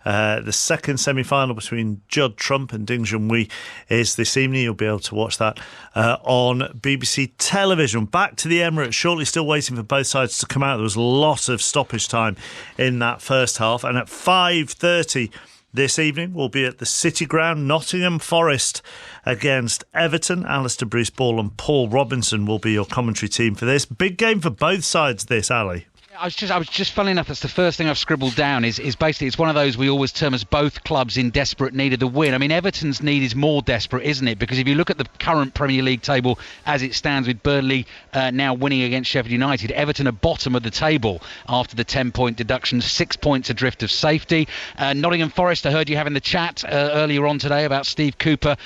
Speaker 1: The second semi-final between Judd Trump and Ding Junhui is this evening. You'll be able to watch that on BBC television. Back to the Emirates shortly, still waiting for both sides to come out. There was a lot of stoppage time in that first half. And at 5:30 this evening, we'll be at the City Ground. Nottingham Forest against Everton. Alistair Bruce-Ball and Paul Robinson will be your commentary team for this. Big game for both sides this, Ali.
Speaker 24: I was just funny enough, that's the first thing I've scribbled down is basically it's one of those we always term as both clubs in desperate need of the win. I mean, Everton's need is more desperate, isn't it? Because if you look at the current Premier League table as it stands, with Burnley now winning against Sheffield United, Everton are bottom of the table after the 10-point deduction, 6 points adrift of safety. Nottingham Forest, I heard you having the chat earlier on today about Steve Cooper,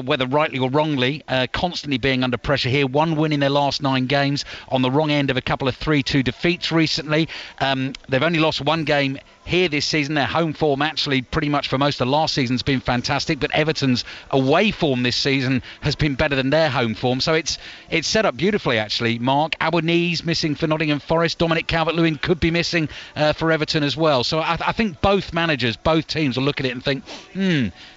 Speaker 24: whether rightly or wrongly, constantly being under pressure here. 1 win in their last 9 games, on the wrong end of a couple of 3-2 defeats recently. They've only lost 1 game here this season. Their home form actually pretty much for most of last season has been fantastic, but Everton's away form this season has been better than their home form. So it's set up beautifully actually, Mark. Awoni's missing for Nottingham Forest. Dominic Calvert-Lewin could be missing for Everton as well. So I think both managers, both teams will look at it and think,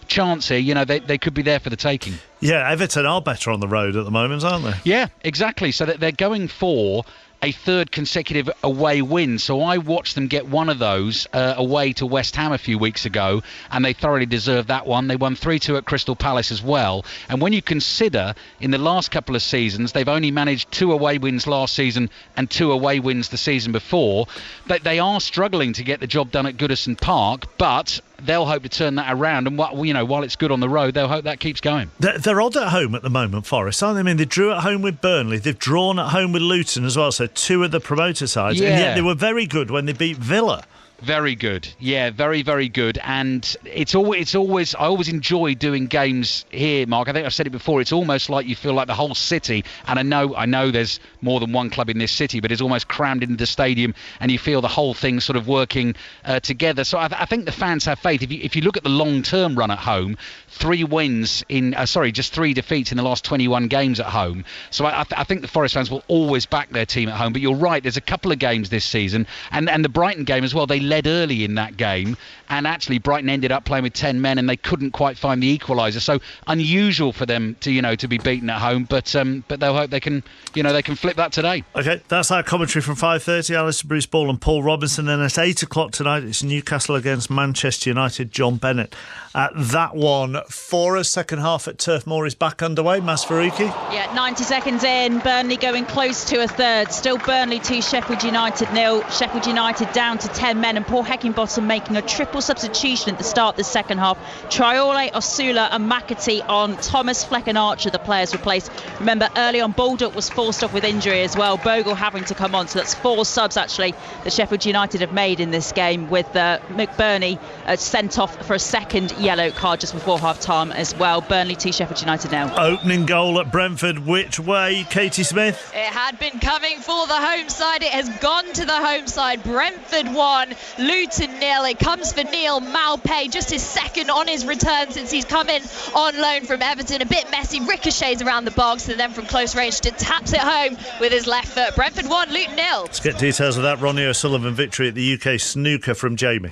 Speaker 24: chance here, you know, they could be there for the taking.
Speaker 1: Yeah, Everton are better on the road at the moment, aren't they?
Speaker 24: Yeah, exactly. So that they're going for a 3rd consecutive away win. So I watched them get one of those away to West Ham a few weeks ago, and they thoroughly deserved that one. They won 3-2 at Crystal Palace as well. And when you consider in the last couple of seasons, they've only managed 2 away wins last season and 2 away wins the season before, but they are struggling to get the job done at Goodison Park, but they'll hope to turn that around, and while it's good on the road, they'll hope that keeps going.
Speaker 1: They're odd at home at the moment, Forest, aren't they? I mean, they drew at home with Burnley, they've drawn at home with Luton as well, so 2 of the promoter sides, and yet they were very good when they beat Villa.
Speaker 24: Very good, yeah, very, very good. And it's always I always enjoy doing games here, Mark. I think I've said it before. It's almost like you feel like the whole city, and I know there's more than one club in this city, but it's almost crammed into the stadium, and you feel the whole thing sort of working together. So I think the fans have faith. If you look at the long-term run at home, 3 wins in just 3 defeats in the last 21 games at home. So I think the Forest fans will always back their team at home. But you're right, there's a couple of games this season, and the Brighton game as well. They led early in that game, and actually Brighton ended up playing with 10 men, and they couldn't quite find the equaliser. So unusual for them to be beaten at home, but they'll hope they can flip that today.
Speaker 1: Okay, that's our commentary from 5:30. Alistair Bruce-Ball and Paul Robinson. Then at 8 o'clock tonight, it's Newcastle against Manchester United. John Bennett at that one for us. Second half at Turf Moor is back underway. Mas Faruqi.
Speaker 3: Yeah, 90 seconds in. Burnley going close to a third. Still Burnley 2, Sheffield United 0. Sheffield United down to 10 men, and Paul Heckingbottom making a triple substitution at the start of the second half. Traore, Osula and McAtee on. Thomas, Fleck and Archer, the players replaced. Remember, early on, Baldock was forced off with injury as well. Bogle having to come on. So that's 4 subs, actually, that Sheffield United have made in this game, with McBurney sent off for a second yellow card just before half-time as well. Burnley 2, Sheffield United 0.
Speaker 1: Opening goal at Brentford, which way, Katie Smith?
Speaker 16: It had been coming for the home side. It has gone to the home side. Brentford 1, Luton 0. It comes for Neil Maupay, just his second on his return since he's come in on loan from Everton. A bit messy, ricochets around the box, and then from close range taps it home with his left foot. Brentford 1, Luton 0.
Speaker 1: Let's get details of that Ronnie O'Sullivan victory at the UK snooker from Jamie.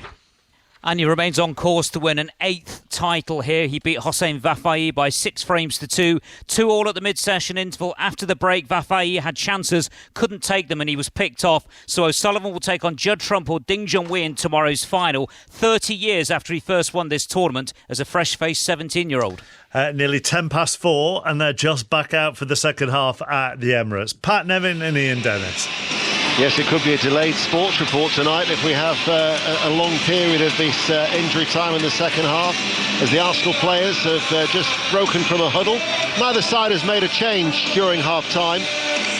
Speaker 2: And he remains on course to win an 8th title here. He beat Hossein Vafai by 6 frames to 2. 2-2 at the mid-session interval. After the break, Vafai had chances, couldn't take them, and he was picked off. So O'Sullivan will take on Judd Trump or Ding Junhui in tomorrow's final, 30 years after he first won this tournament as a fresh-faced 17-year-old.
Speaker 1: Nearly 4:10, and they're just back out for the second half at the Emirates. Pat Nevin and Ian Dennis.
Speaker 4: Yes, it could be a delayed sports report tonight if we have a long period of this injury time in the second half, as the Arsenal players have just broken from a huddle. Neither side has made a change during half-time,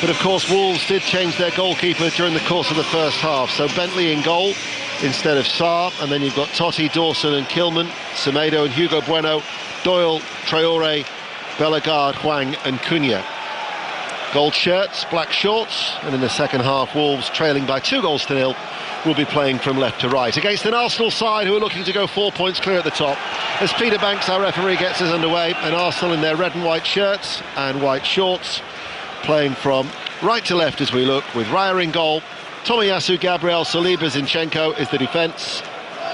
Speaker 4: but of course Wolves did change their goalkeeper during the course of the first half. So Bentley in goal instead of Sarr, and then you've got Totti, Dawson and Kilman, Semedo and Hugo Bueno, Doyle, Traore, Bellegarde, Hwang and Cunha. Gold shirts, black shorts, and in the second half Wolves, trailing by 2-0, will be playing from left to right against an Arsenal side who are looking to go 4 points clear at the top. As Peter Banks, our referee, gets us underway, and Arsenal in their red and white shirts and white shorts, playing from right to left as we look, with Raya in goal, Tomiyasu, Gabriel, Saliba, Zinchenko is the defence,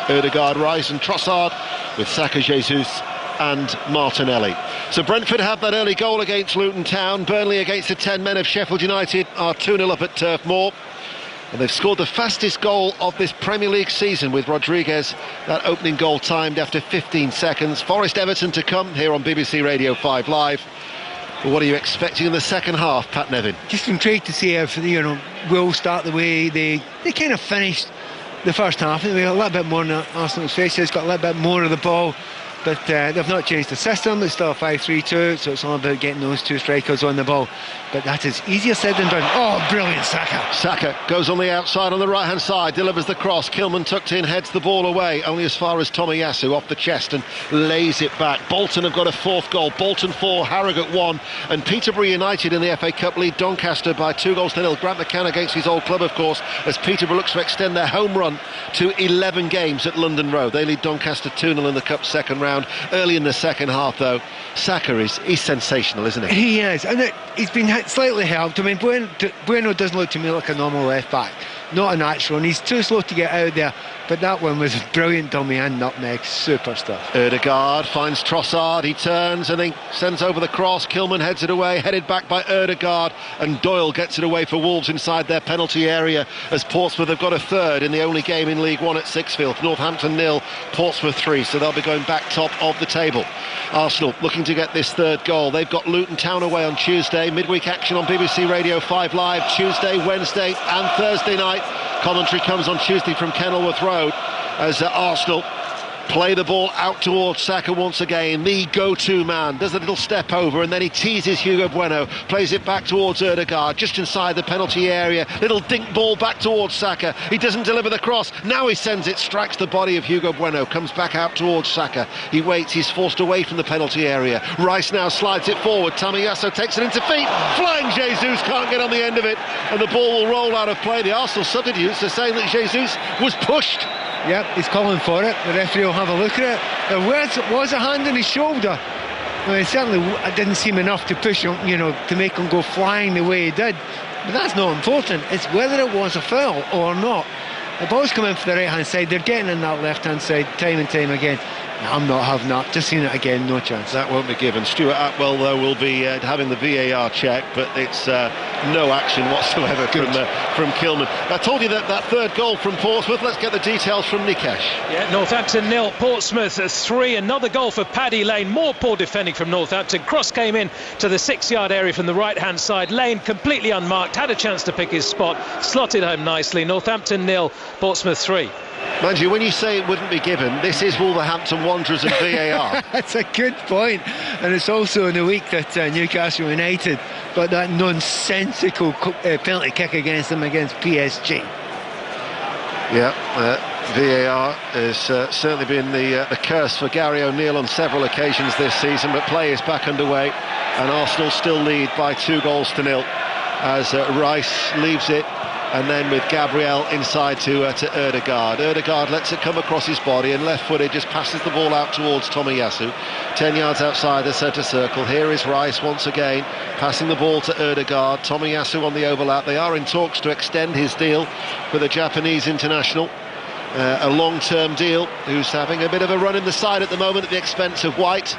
Speaker 4: Ødegaard, Rice and Trossard, with Saka, Jesus and Martinelli. So Brentford have that early goal against Luton Town. Burnley against the 10 men of Sheffield United are 2-0 up at Turf Moor. And they've scored the fastest goal of this Premier League season with Rodriguez, that opening goal timed after 15 seconds. Forest Everton to come here on BBC Radio 5 Live. But what are you expecting in the second half, Pat Nevin?
Speaker 6: Just intrigued to see if, will start the way they kind of finished the first half. They got a little bit more in Arsenal's faces, got a little bit more of the ball. But they've not changed the system. It's still a 5-3-2, so it's all about getting those two strikers on the ball. But that is easier said than done. Oh, brilliant, Saka.
Speaker 4: Saka goes on the outside on the right-hand side, delivers the cross. Kilman tucked in, heads the ball away, only as far as Tomiyasu off the chest and lays it back. Bolton have got a 4th goal. Bolton 4, Harrogate 1. And Peterborough United in the FA Cup lead Doncaster by 2-0. Grant McCann against his old club, of course, as Peterborough looks to extend their home run to 11 games at London Road. They lead Doncaster 2-0 in the Cup second round. Early in the second half, though, Saka is sensational, isn't he?
Speaker 6: He is, and he's been slightly helped. I mean, Bueno doesn't look to me like a normal left back, not a natural, and he's too slow to get out there. But that one was a brilliant dummy and nutmeg, super stuff.
Speaker 4: Ødegaard finds Trossard, he turns and then sends over the cross. Kilman heads it away, headed back by Ødegaard, and Doyle gets it away for Wolves inside their penalty area, as Portsmouth have got a 3rd in the only game in League One at Sixfield. Northampton 0, Portsmouth 3, so they'll be going back top of the table. Arsenal looking to get this 3rd goal. They've got Luton Town away on Tuesday. Midweek action on BBC Radio 5 Live Tuesday, Wednesday and Thursday night. Commentary comes on Tuesday from Kenilworth Road as Arsenal play the ball out towards Saka once again, the go-to man, does a little step over and then he teases Hugo Bueno, plays it back towards Ødegaard, just inside the penalty area, little dink ball back towards Saka, he doesn't deliver the cross, now he sends it, strikes the body of Hugo Bueno, comes back out towards Saka, he waits, he's forced away from the penalty area, Rice now slides it forward, Tomiyasu takes it into feet, flying Jesus can't get on the end of it, and the ball will roll out of play. The Arsenal substitutes are saying that Jesus was pushed.
Speaker 6: Yep, he's calling for it. The referee will have a look at it. There was a hand on his shoulder. I mean, certainly it didn't seem enough to push him, to make him go flying the way he did. But that's not important. It's whether it was a foul or not. The ball's coming for the right-hand side. They're getting in that left-hand side time and time again. I'm not having that. Just seen it again, no chance.
Speaker 4: That won't be given. Stuart Atwell, though, will be having the VAR check, but it's no action whatsoever from Kilman. I told you that 3rd goal from Portsmouth. Let's get the details from Nikesh.
Speaker 14: Yeah, Northampton 0, Portsmouth 3. Another goal for Paddy Lane. More poor defending from Northampton. Cross came in to the 6-yard area from the right-hand side. Lane completely unmarked, had a chance to pick his spot, slotted home nicely. Northampton 0, Portsmouth 3.
Speaker 4: Mind you, when you say it wouldn't be given, this is Wolverhampton Wanderers and VAR.
Speaker 6: That's a good point. And it's also in the week that Newcastle United got that nonsensical penalty kick against them against PSG.
Speaker 4: Yeah, VAR has certainly been the curse for Gary O'Neill on several occasions this season, but play is back underway and Arsenal still lead by 2-0 as Rice leaves it, and then with Gabriel inside to Ødegaard. Ødegaard lets it come across his body and left-footed just passes the ball out towards Tomiyasu, 10 yards outside the centre circle. Here is Rice once again passing the ball to Ødegaard. Tomiyasu on the overlap. They are in talks to extend his deal with the Japanese international, a long-term deal, who's having a bit of a run in the side at the moment at the expense of White,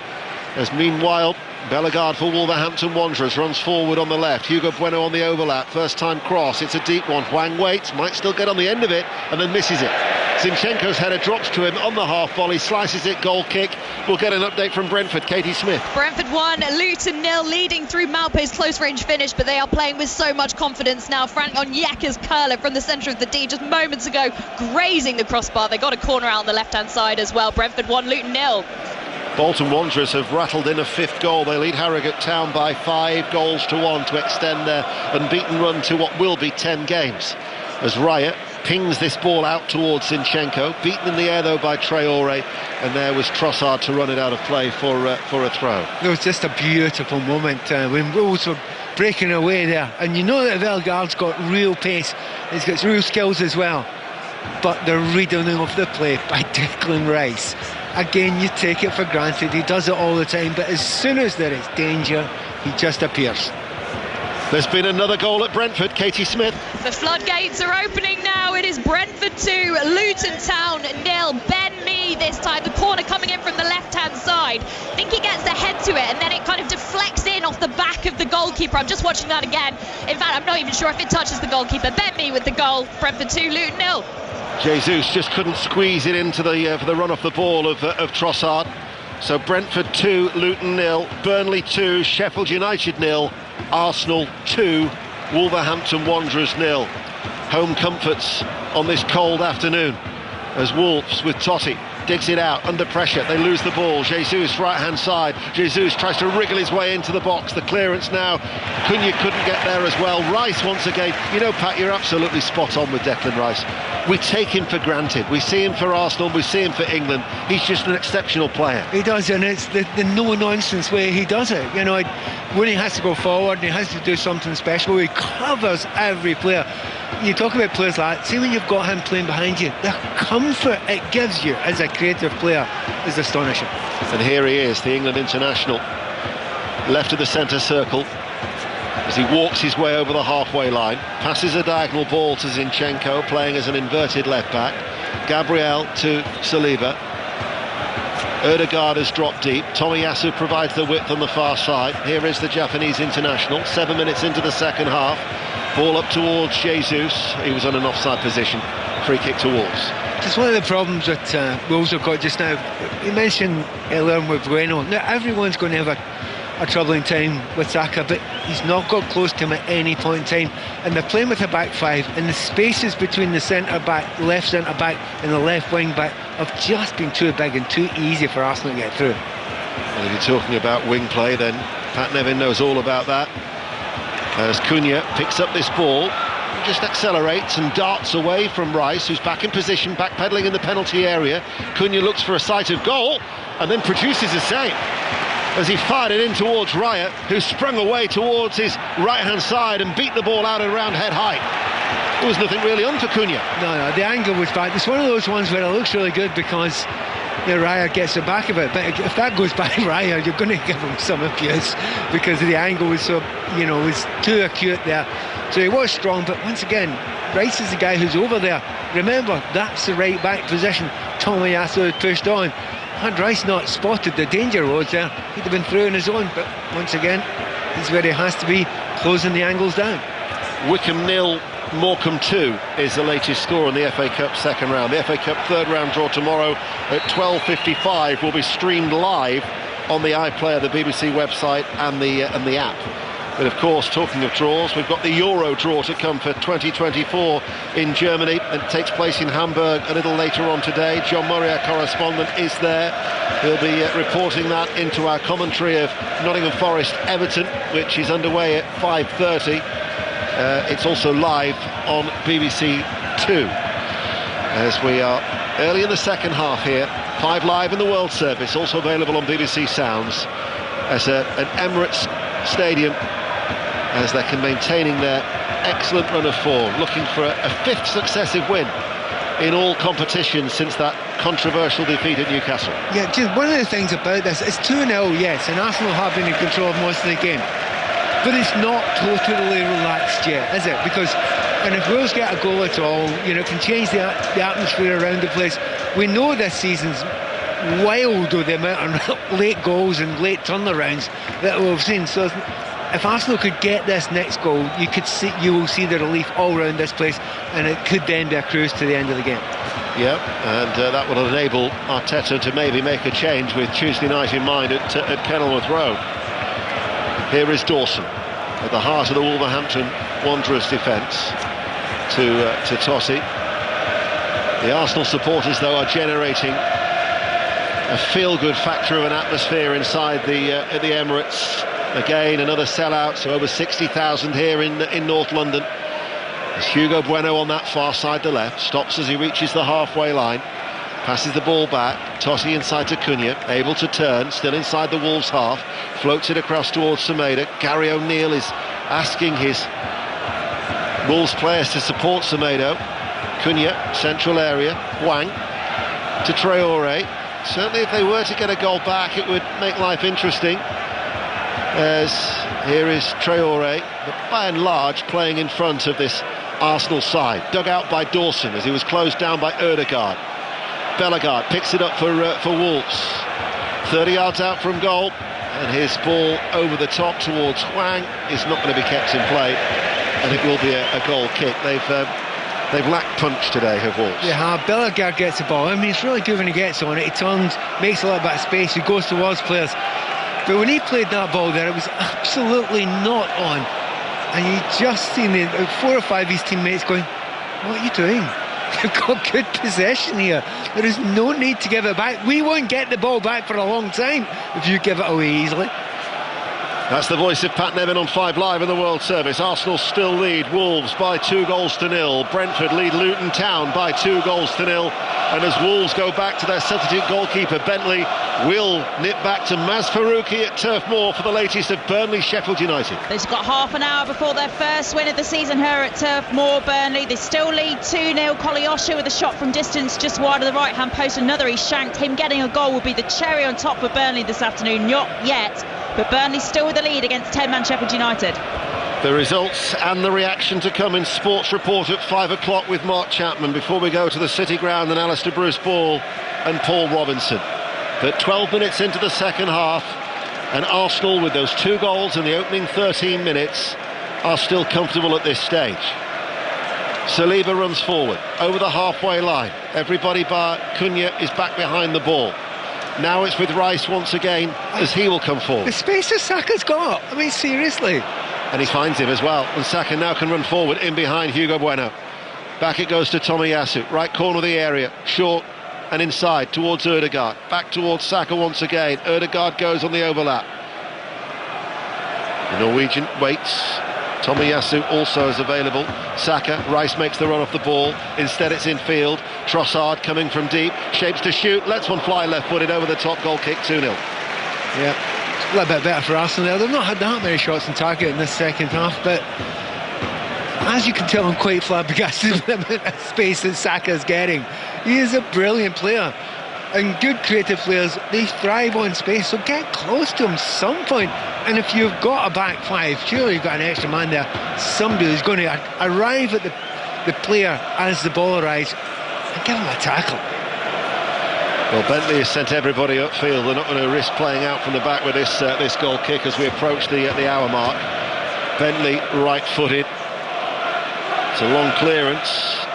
Speaker 4: as meanwhile Bellegarde for Wolverhampton Wanderers runs forward on the left. Hugo Bueno on the overlap, first time cross, it's a deep one. Hwang waits, might still get on the end of it and then misses it. Zinchenko's header drops to him on the half volley, slices it, goal kick. We'll get an update from Brentford. Katie Smith.
Speaker 16: Brentford 1, Luton 0, leading through Maupay's close range finish, but they are playing with so much confidence now. Frank Onyeka's curler from the centre of the D just moments ago grazing the crossbar. They got a corner out on the left hand side as well. Brentford 1, Luton 0.
Speaker 4: Bolton Wanderers have rattled in a 5th goal. They lead Harrogate Town by 5-1 to extend their unbeaten run to what will be 10 games. As Raya pings this ball out towards Zinchenko, beaten in the air though by Traore, and there was Trossard to run it out of play for a throw.
Speaker 6: It was just a beautiful moment when Wolves were breaking away there, and you know that Bellegarde's got real pace, he's got real skills as well, but the reading of the play by Declan Rice, again, you take it for granted, he does it all the time, but as soon as there is danger, he just appears.
Speaker 4: There's been another goal at Brentford. Katie Smith.
Speaker 16: The floodgates are opening now. It is Brentford 2, Luton Town 0. Ben Mee this time. The corner coming in from the left-hand side. I think he gets the head to it, and then it kind of deflects in off the back of the goalkeeper. I'm just watching that again. In fact, I'm not even sure if it touches the goalkeeper. Ben Mee with the goal. Brentford 2, Luton 0.
Speaker 4: Jesus just couldn't squeeze it into for the run off the ball of Trossard. So Brentford 2, Luton 0, Burnley 2, Sheffield United 0, Arsenal 2, Wolverhampton Wanderers 0. Home comforts on this cold afternoon as Wolves with Totti digs it out under pressure. They lose the ball. Jesus right hand side. Jesus tries to wriggle his way into the box. The clearance now. Cunha couldn't get there as well. Rice once again. You know, Pat, you're absolutely spot on with Declan Rice. We take him for granted. We see him for Arsenal, we see him for England. He's just an exceptional player.
Speaker 6: He does, and it's the no-nonsense way he does it. You know, when he has to go forward, he has to do something special. He covers every player. You talk about players like that. See, when you've got him playing behind you, the comfort it gives you as a creative player is astonishing.
Speaker 4: And here he is, the England international, left of the centre circle, as he walks his way over the halfway line, passes a diagonal ball to Zinchenko, playing as an inverted left-back. Gabriel to Saliba. Ødegaard has dropped deep. Tomiyasu provides the width on the far side. Here is the Japanese international, 7 minutes into the second half. Ball up towards Jesus. He was on an offside position. Free kick to Wolves.
Speaker 6: Just one of the problems that Wolves have got just now. You mentioned earlier with Bueno. Now everyone's going to have a troubling time with Saka, but he's not got close to him at any point in time, and they're playing with a back five, and the spaces between the centre back, left centre back and the left wing back have just been too big and too easy for Arsenal to get through.
Speaker 4: Well, if you're talking about wing play, then Pat Nevin knows all about that, as Cunha picks up this ball, just accelerates and darts away from Rice, who's back in position, backpedaling in the penalty area. Cunha looks for a sight of goal and then produces a save as he fired it in towards Raya, who sprung away towards his right-hand side and beat the ball out at around head height. There was nothing really on for Cunha.
Speaker 6: No, the angle was bad. It's one of those ones where it looks really good because Raya gets the back of it, but if that goes by Raya, you're going to give him some abuse because the angle was so, was too acute there. So he was strong, but once again, Rice is the guy who's over there. Remember, that's the right back position. Tomiyasu had pushed on. Had Rice not spotted the danger was there, he'd have been through on his own, but once again, he's where he has to be, closing the angles down.
Speaker 4: Wickham 0, Morecambe 2 is the latest score in the FA Cup second round. The FA Cup third round draw tomorrow at 12:55 will be streamed live on the iPlayer, the BBC website and the app. But of course, talking of draws, we've got the Euro draw to come for 2024 in Germany. It takes place in Hamburg a little later on today. John Murray, our correspondent, is there. He'll be reporting that into our commentary of Nottingham Forest Everton, which is underway at 5:30. It's also live on BBC 2 as we are early in the second half here. 5 Live in the World Service, also available on BBC Sounds, as an Emirates Stadium, as they're maintaining their excellent run of form, looking for a 5th successive win in all competitions since that controversial defeat at Newcastle.
Speaker 6: Yeah, just one of the things about this, it's 2-0, yes, and Arsenal have been in control of most of the game, but it's not totally relaxed yet, is it? Because, and if Wolves get a goal at all, you know, it can change the atmosphere around the place. We know this season's wild with the amount of late goals and late turnarounds that we've seen. So if Arsenal could get this next goal, you will see the relief all around this place, and it could then be a cruise to the end of the game.
Speaker 4: Yeah, and that will enable Arteta to maybe make a change with Tuesday night in mind at Kenilworth Road. Here is Dawson at the heart of the Wolverhampton Wanderers defence to Totti. The Arsenal supporters, though, are generating a feel-good factor of an atmosphere inside at the Emirates. Again, another sellout, so over 60,000 here in North London. There's Hugo Bueno on that far side, the left, stops as he reaches the halfway line, passes the ball back. Totti inside to Cunha, able to turn, still inside the Wolves half, floats it across towards Semedo. Gary O'Neill is asking his Wolves players to support Semedo. Cunha, central area, Hwang to Traore. Certainly if they were to get a goal back, it would make life interesting, as here is Traore, but by and large playing in front of this Arsenal side, dug out by Dawson as he was closed down by Ødegaard. Bellegarde picks it up for Wolves, 30 yards out from goal, and his ball over the top towards Hwang is not going to be kept in play, and it will be a goal kick. They've lacked punch today, have Wolves. Yeah,
Speaker 6: Bellegarde gets the ball. I mean, it's really good when he gets on it. He turns, makes a little bit of space, he goes towards players. But when he played that ball there, it was absolutely not on. And you just seen 4 or 5 of his teammates going, what are you doing? You've got good possession here. There is no need to give it back. We won't get the ball back for a long time if you give it away easily.
Speaker 4: That's the voice of Pat Nevin on 5 Live in the World Service. Arsenal still lead Wolves by 2-0. Brentford lead Luton Town by 2-0. And as Wolves go back to their substitute goalkeeper, Bentley will nip back to Maz Farouki at Turf Moor for the latest of Burnley-Sheffield United.
Speaker 3: They've got half an hour before their first win of the season here at Turf Moor. Burnley, they still lead 2-0. Kolyosha with a shot from distance just wide of the right-hand post. Another, he shanked. Him getting a goal will be the cherry on top for Burnley this afternoon. Not yet, but Burnley still with the lead against 10-man Sheffield United.
Speaker 4: The results and the reaction to come in Sports Report at 5 o'clock with Mark Chapman, before we go to the City Ground and Alistair Bruce Ball and Paul Robinson. But 12 minutes into the second half, and Arsenal, with those 2 goals in the opening 13 minutes, are still comfortable at this stage. Saliba runs forward over the halfway line. Everybody bar Cunha is back behind the ball. Now it's with Rice once again, as he will come forward.
Speaker 6: The space that Saka's got, I mean, seriously.
Speaker 4: And he finds him as well, and Saka now can run forward in behind Hugo Bueno. Back it goes to Tomiyasu, right corner of the area, short and inside towards Ødegaard, back towards Saka once again. Ødegaard goes on the overlap. The Norwegian waits. Tomiyasu also is available. Saka, Rice makes the run off the ball, instead it's in field. Trossard coming from deep, shapes to shoot, lets one fly left-footed over the top, goal kick, 2-0.
Speaker 6: Yeah, a little bit better for Arsenal. They've not had that many shots on target in this second half, but as you can tell, I'm quite flabbergasted with the amount of space that Saka is getting. He is a brilliant player, and good creative players, they thrive on space, so get close to him some point. And if you've got a back 5, surely you've got an extra man there, somebody who's going to arrive at the player as the ball arrives and give him a tackle.
Speaker 4: Well, Bentley has sent everybody upfield. They're not going to risk playing out from the back with this goal kick as we approach the hour mark. Bentley right-footed. It's a long clearance.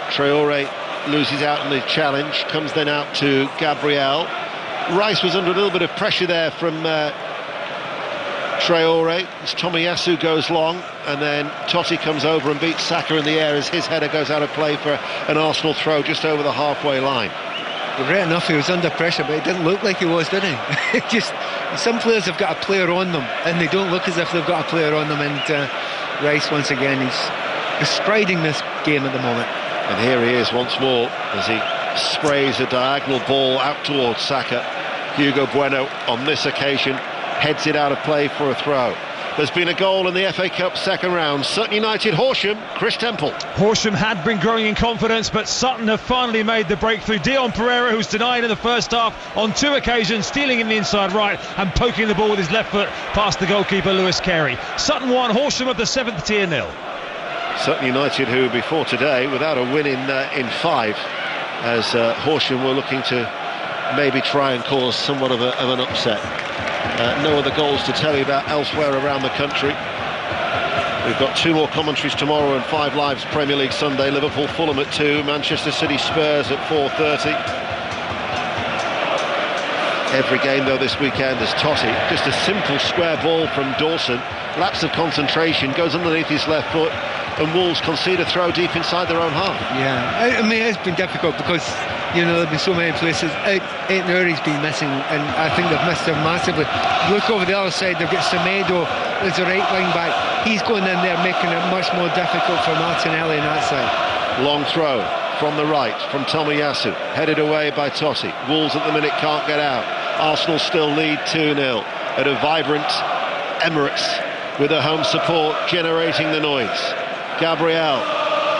Speaker 4: Traore loses out in the challenge, comes then out to Gabriel. Rice was under a little bit of pressure there from Traore. As Tomiyasu goes long, and then Totti comes over and beats Saka in the air as his header goes out of play for an Arsenal throw just over the halfway line.
Speaker 6: Right enough, he was under pressure, but it didn't look like he was, did he? Just some players have got a player on them, and they don't look as if they've got a player on them. And Rice, once again, he's striding this game at the moment.
Speaker 4: And here he is once more as he sprays a diagonal ball out towards Saka. Hugo Bueno on this occasion heads it out of play for a throw. There's been a goal in the FA Cup second round. Sutton United, Horsham, Chris Temple.
Speaker 13: Horsham had been growing in confidence, but Sutton have finally made the breakthrough. Dion Pereira, who's denied in the first half on 2 occasions, stealing in the inside right and poking the ball with his left foot past the goalkeeper Lewis Carey. Sutton 1, Horsham of the 7th tier 0.
Speaker 4: Sutton United, who before today, without a win in 5, as Horsham were looking to maybe try and cause somewhat of an upset. No other goals to tell you about elsewhere around the country. We've got 2 more commentaries tomorrow and 5 Lives Premier League Sunday. Liverpool, Fulham at 2, Manchester City, Spurs at 4:30. Every game though this weekend is Totti. Just a simple square ball from Dawson. Lapse of concentration, goes underneath his left foot, and Wolves concede a throw deep inside their own half.
Speaker 6: Yeah, I mean, it's been difficult because, you know, there have been so many places. Aït-Nouri's been missing, and I think they've missed him massively. Look over the other side, they've got Semedo as the right wing back. He's going in there making it much more difficult for Martinelli on that side.
Speaker 4: Long throw from the right from Tomiyasu, headed away by Totti. Wolves at the minute can't get out. Arsenal still lead 2-0 at a vibrant Emirates with a home support generating the noise. Gabriel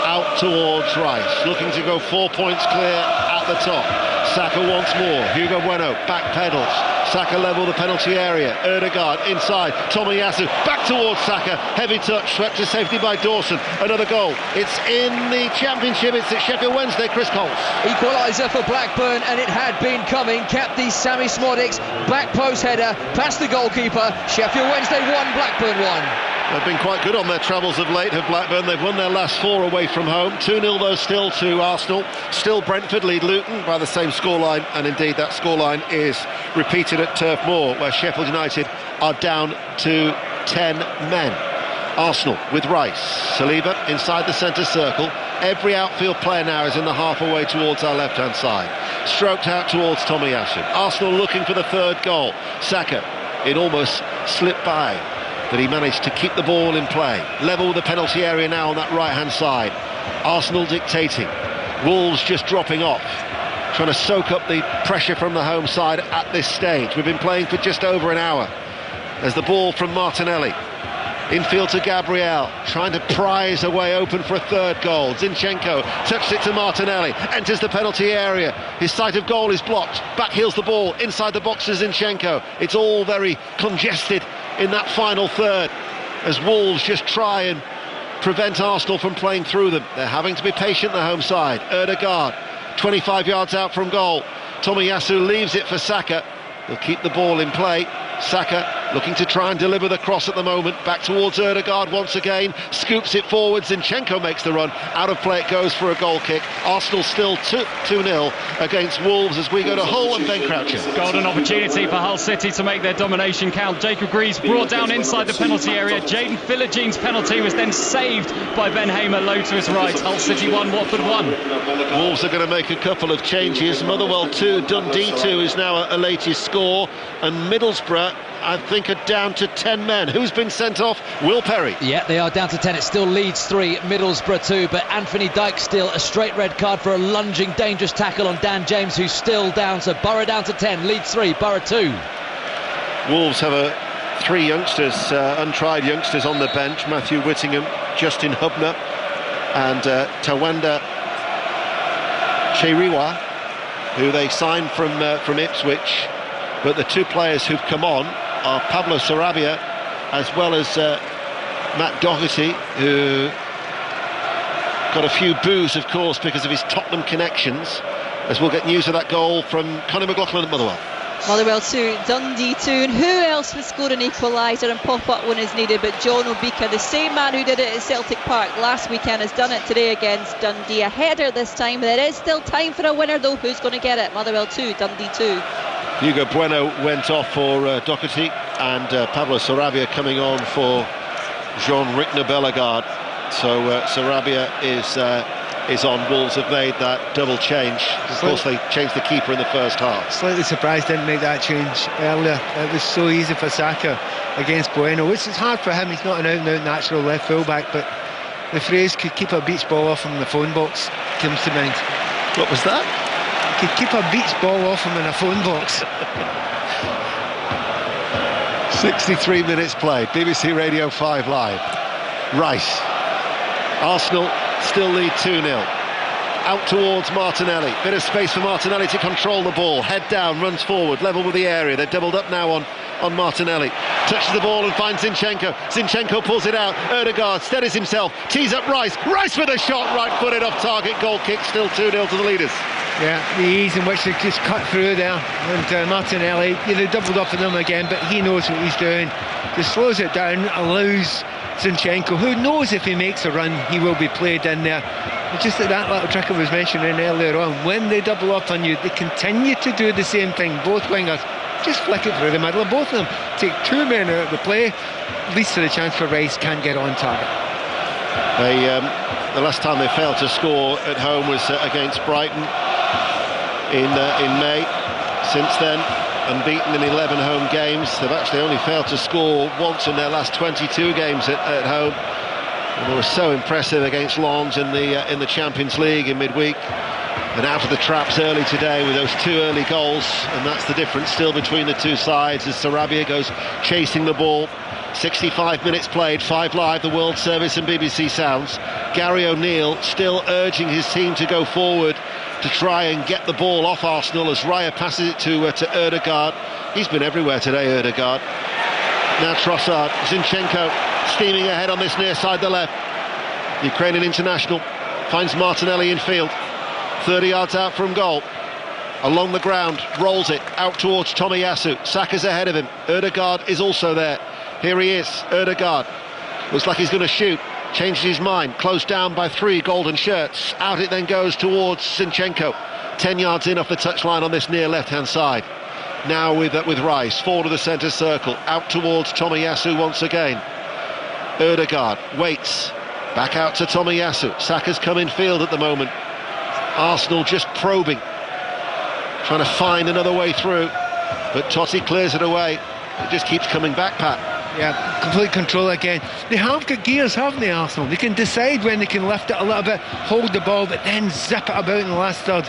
Speaker 4: out towards Rice, looking to go 4 points clear at the top. Saka once more, Hugo Bueno back pedals. Saka level the penalty area. Ødegaard inside, Tomiyasu back towards Saka. Heavy touch, swept to safety by Dawson. Another goal. It's in the Championship. It's at Sheffield Wednesday. Chris Coles.
Speaker 7: Equaliser for Blackburn, and it had been coming. Kept the Sammy Smodics back post header past the goalkeeper. Sheffield Wednesday 1, Blackburn 1.
Speaker 4: They've been quite good on their travels of late, have Blackburn. They've won their last 4 away from home. 2-0 though still to Arsenal. Still Brentford lead Luton by the same scoreline, and indeed that scoreline is repeated at Turf Moor, where Sheffield United are down to 10 men. Arsenal with Rice. Saliba inside the centre circle. Every outfield player now is in the half away towards our left-hand side. Stroked out towards Tomiyasu. Arsenal looking for the 3rd goal. Saka, it almost slipped by, but he managed to keep the ball in play. Level with the penalty area now on that right-hand side. Arsenal dictating. Wolves just dropping off, trying to soak up the pressure from the home side at this stage. We've been playing for just over an hour. There's the ball from Martinelli. Infield to Gabriel, trying to prize a way open for a 3rd goal. Zinchenko touched it to Martinelli, enters the penalty area. His sight of goal is blocked. Backheels the ball inside the box to Zinchenko. It's all very congested in that final third as Wolves just try and prevent Arsenal from playing through them. They're having to be patient, the home side. Ødegaard, 25 yards out from goal. Tomiyasu leaves it for Saka. They'll keep the ball in play. Saka looking to try and deliver the cross at the moment. Back towards Ødegaard once again. Scoops it forward. Zinchenko makes the run. Out of play it goes for a goal kick. Arsenal still 2-0 against Wolves as we go to Hull and Ben Croucher.
Speaker 11: Golden opportunity for Hull City to make their domination count. Jacob Greaves brought down inside the penalty area. Jaden Philogene penalty was then saved by Ben Hamer low to his right. Hull City 1, Watford 1.
Speaker 4: Wolves are going to make a couple of changes. Motherwell 2, Dundee 2 is now a latest score, and Middlesbrough, I think, are down to 10 men. Who's been sent off? Will Perry.
Speaker 7: Yeah, they are down to 10. It still Leeds 3, Middlesbrough 2, but Anthony Dyke still a straight red card for a lunging, dangerous tackle on Dan James, who's still down. So Borough down to 10, Leeds 3, Borough 2.
Speaker 4: Wolves have 3 youngsters, untried youngsters on the bench. Matthew Whittingham, Justin Hubner and Tawanda Cheriwa, who they signed from Ipswich. But the 2 players who've come on are Pablo Sarabia as well as Matt Doherty, who got a few boos, of course, because of his Tottenham connections, as we'll get news of that goal from Conor McLaughlin at Motherwell.
Speaker 5: Motherwell 2, Dundee 2, and who else would score an equaliser and pop up when it's needed but John Obika, the same man who did it at Celtic Park last weekend, has done it today against Dundee. A header this time. There is still time for a winner though. Who's going to get it? Motherwell 2, Dundee 2.
Speaker 4: Hugo Bueno went off for Doherty, and Pablo Sarabia coming on for Jean-Rickner Bellegarde. So Sarabia is on. Wolves have made that double change. Of course, they changed the keeper in the first half.
Speaker 6: Slightly surprised didn't make that change earlier. It was so easy for Saka against Bueno, which is hard for him. He's not an out-and-out natural left full-back, but the phrase "could keep a beach ball off him in the phone box" comes to mind.
Speaker 4: What was that?
Speaker 6: could keep a beach ball off him in a phone box.
Speaker 4: 63 minutes played. BBC Radio 5 Live. Rice. Arsenal still lead 2-0. Out towards Martinelli. Bit of space for Martinelli to control the ball. Head down, runs forward, level with the area. They're doubled up now on Martinelli. Touches the ball and finds Zinchenko. Zinchenko pulls it out. Ødegaard steadies himself. Tees up Rice. Rice with a shot, right-footed off target. Goal kick, still 2-0 to the leaders.
Speaker 6: Yeah, the ease in which they just cut through there. And Martinelli, they doubled up on him again, but he knows what he's doing. Just slows it down, allows Zinchenko, who knows if he makes a run, he will be played in there. It's just that little trick I was mentioning earlier on. When they double up on you, they continue to do the same thing. Both wingers just flick it through the middle of both of them. Take two men out of the play, leads to the chance for Rice can't get on target.
Speaker 4: The last time they failed to score at home was against Brighton in May. Since then, unbeaten in 11 home games. They've actually only failed to score once in their last 22 games at home. And they were so impressive against Lens in the Champions League in midweek. And out of the traps early today with those two early goals, and that's the difference still between the two sides as Sarabia goes chasing the ball. 65 minutes played, 5 Live, the World Service and BBC Sounds. Gary O'Neill still urging his team to go forward to try and get the ball off Arsenal as Raya passes it to Ødegaard. He's been everywhere today, Ødegaard. Now Trossard, Zinchenko steaming ahead on this near side, the left. Ukrainian international finds Martinelli in field. 30 yards out from goal. Along the ground, rolls it out towards Tomiyasu. Saka's ahead of him. Ødegaard is also there. Here he is, Ødegaard. Looks like he's going to shoot. Changes his mind. Closed down by 3 golden shirts. Out it then goes towards Zinchenko. 10 yards in off the touchline on this near left-hand side. Now with Rice. Forward of the centre circle. Out towards Tomiyasu once again. Ødegaard waits. Back out to Tomiyasu. Saka's come in field at the moment. Arsenal just probing. Trying to find another way through. But Totti clears it away. It just keeps coming back, Pat.
Speaker 6: Yeah, complete control again. They have got gears, haven't they, Arsenal? They can decide when they can lift it a little bit, hold the ball, but then zip it about in the last third.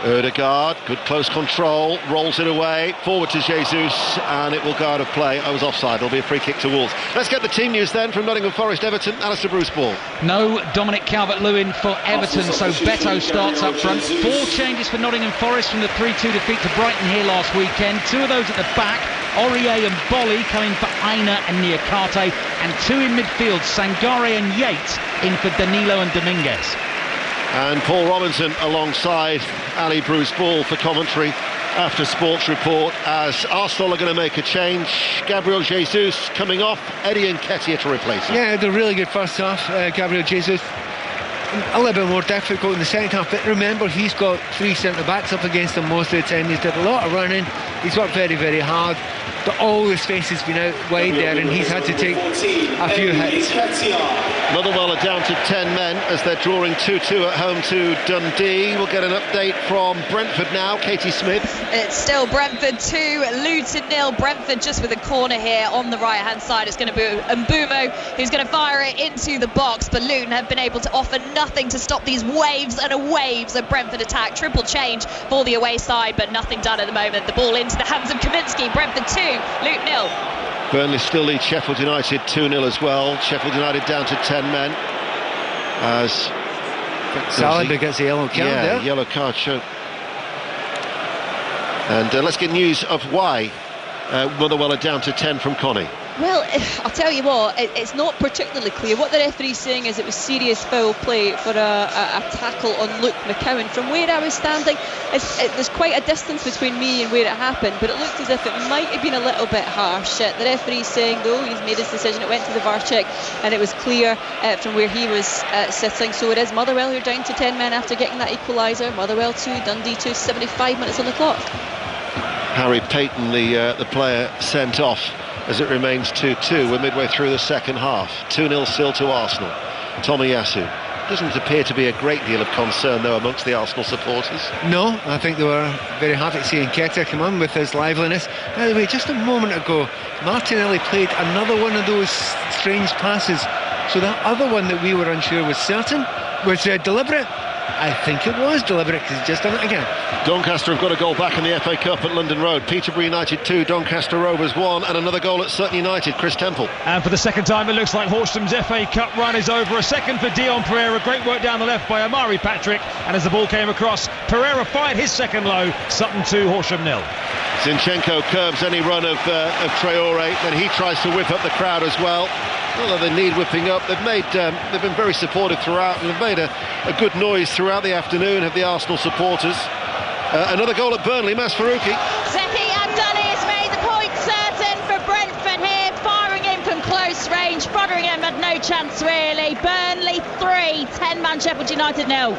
Speaker 4: Ødegaard, good close control, rolls it away, forward to Jesus, and it will go out of play. I was offside, there'll be a free kick to Wolves. Let's get the team news then from Nottingham Forest, Everton, Alistair Bruce Ball.
Speaker 24: No Dominic Calvert-Lewin for Everton, so Beto starts up front. 4 changes for Nottingham Forest from the 3-2 defeat to Brighton here last weekend. 2 of those at the back, Aurier and Bolly coming for Aina and Niakate, and 2 in midfield, Sangare and Yates in for Danilo and Dominguez.
Speaker 4: And Paul Robinson alongside Ali Bruce Ball for commentary after Sports Report, as Arsenal are going to make a change. Gabriel Jesus coming off, Eddie Nketiah to replace him.
Speaker 6: Yeah, they're really good first half. Gabriel Jesus a little bit more difficult in the second half, but remember, he's got 3 centre-backs up against him most of the time. He's did a lot of running, he's worked very, very hard, but all the space has been out wide there, and he's had to take a few hits.
Speaker 4: Motherwell are down to 10 men as they're drawing 2-2 at home to Dundee. We'll get an update from Brentford now. Katie Smith.
Speaker 16: It's still Brentford 2, Luton 0. Brentford just with a corner here on the right hand side. It's going to be Mbumo who's going to fire it into the box, but Luton have been able to offer nothing to stop these waves and waves of Brentford attack. Triple change for the away side, but nothing done at the moment. The ball into the hands of Kaminsky. Brentford 2, Luton 0.
Speaker 4: Burnley still lead Sheffield United 2-0 as well. Sheffield United down to 10 men as
Speaker 6: Saliba gets a yellow card.
Speaker 4: Yeah, yellow card shown. And let's get news of why Motherwell are down to 10 from Connie.
Speaker 5: Well, I'll tell you what, it's not particularly clear. What the referee's saying is it was serious foul play for a tackle on Luke McCowan. From where I was standing, there's quite a distance between me and where it happened, but it looked as if it might have been a little bit harsh. The referee's saying, though, he's made his decision. It went to the VAR check, and it was clear from where he was sitting. So it is Motherwell who are down to 10 men after getting that equaliser. Motherwell 2, Dundee 2, 75 minutes on the clock.
Speaker 4: Harry Payton, the player sent off, as it remains 2-2. We're midway through the second half. 2-0 still to Arsenal. Tomiyasu. Doesn't appear to be a great deal of concern, though, amongst the Arsenal supporters.
Speaker 6: No, I think they were very happy to see Nketiah come on with his liveliness. By the way, just a moment ago, Martinelli played another one of those strange passes. So that other one that we were unsure was certain, was deliberate. I think it was deliberate because he's just done it again.
Speaker 4: Doncaster have got a goal back in the FA Cup at London Road. Peterborough United 2, Doncaster Rovers 1, and another goal at Sutton United. Chris Temple.
Speaker 13: And for the second time, it looks like Horsham's FA Cup run is over. A second for Dion Pereira. Great work down the left by Amari Patrick. And as the ball came across, Pereira fired his second low. Sutton 2, Horsham 0.
Speaker 4: Zinchenko curbs any run of Traore. Then he tries to whip up the crowd as well. Not that they need whipping up. They've been very supportive throughout, and have made a good noise throughout the afternoon, have the Arsenal supporters. Another goal at Burnley, Mas Faruqi.
Speaker 3: Zeki Abdali has made the point certain for Brentford here, firing in from close range. Frotheringham had no chance really. Burnley 3, 10-man Sheffield United 0.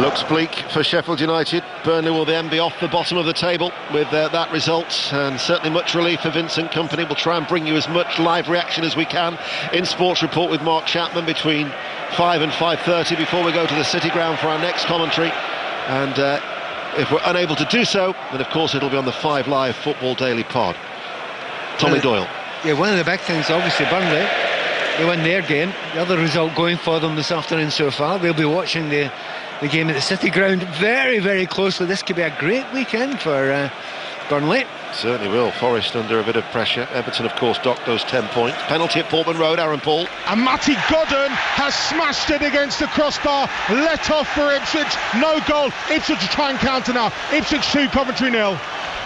Speaker 4: Looks bleak for Sheffield United. Burnley will then be off the bottom of the table with that result, and certainly much relief for Vincent Kompany. We'll try and bring you as much live reaction as we can in Sports Report with Mark Chapman between 5 and 5:30 before we go to the City Ground for our next commentary. And if we're unable to do so, then of course it'll be on the 5 Live Football Daily Pod. Tommy Doyle.
Speaker 6: Yeah, one of the big things, obviously, Burnley, they win their game. The other result going for them this afternoon so far. We'll be watching the game at the City Ground very, very closely. This could be a great weekend for Burnley.
Speaker 4: Certainly will. Forest under a bit of pressure. Everton, of course, docked those 10 points. Penalty at Portman Road, Aaron Paul.
Speaker 8: And Matty Godden has smashed it against the crossbar. Let off for Ipswich. No goal. Ipswich to try and counter now. Ipswich 2, Coventry 0.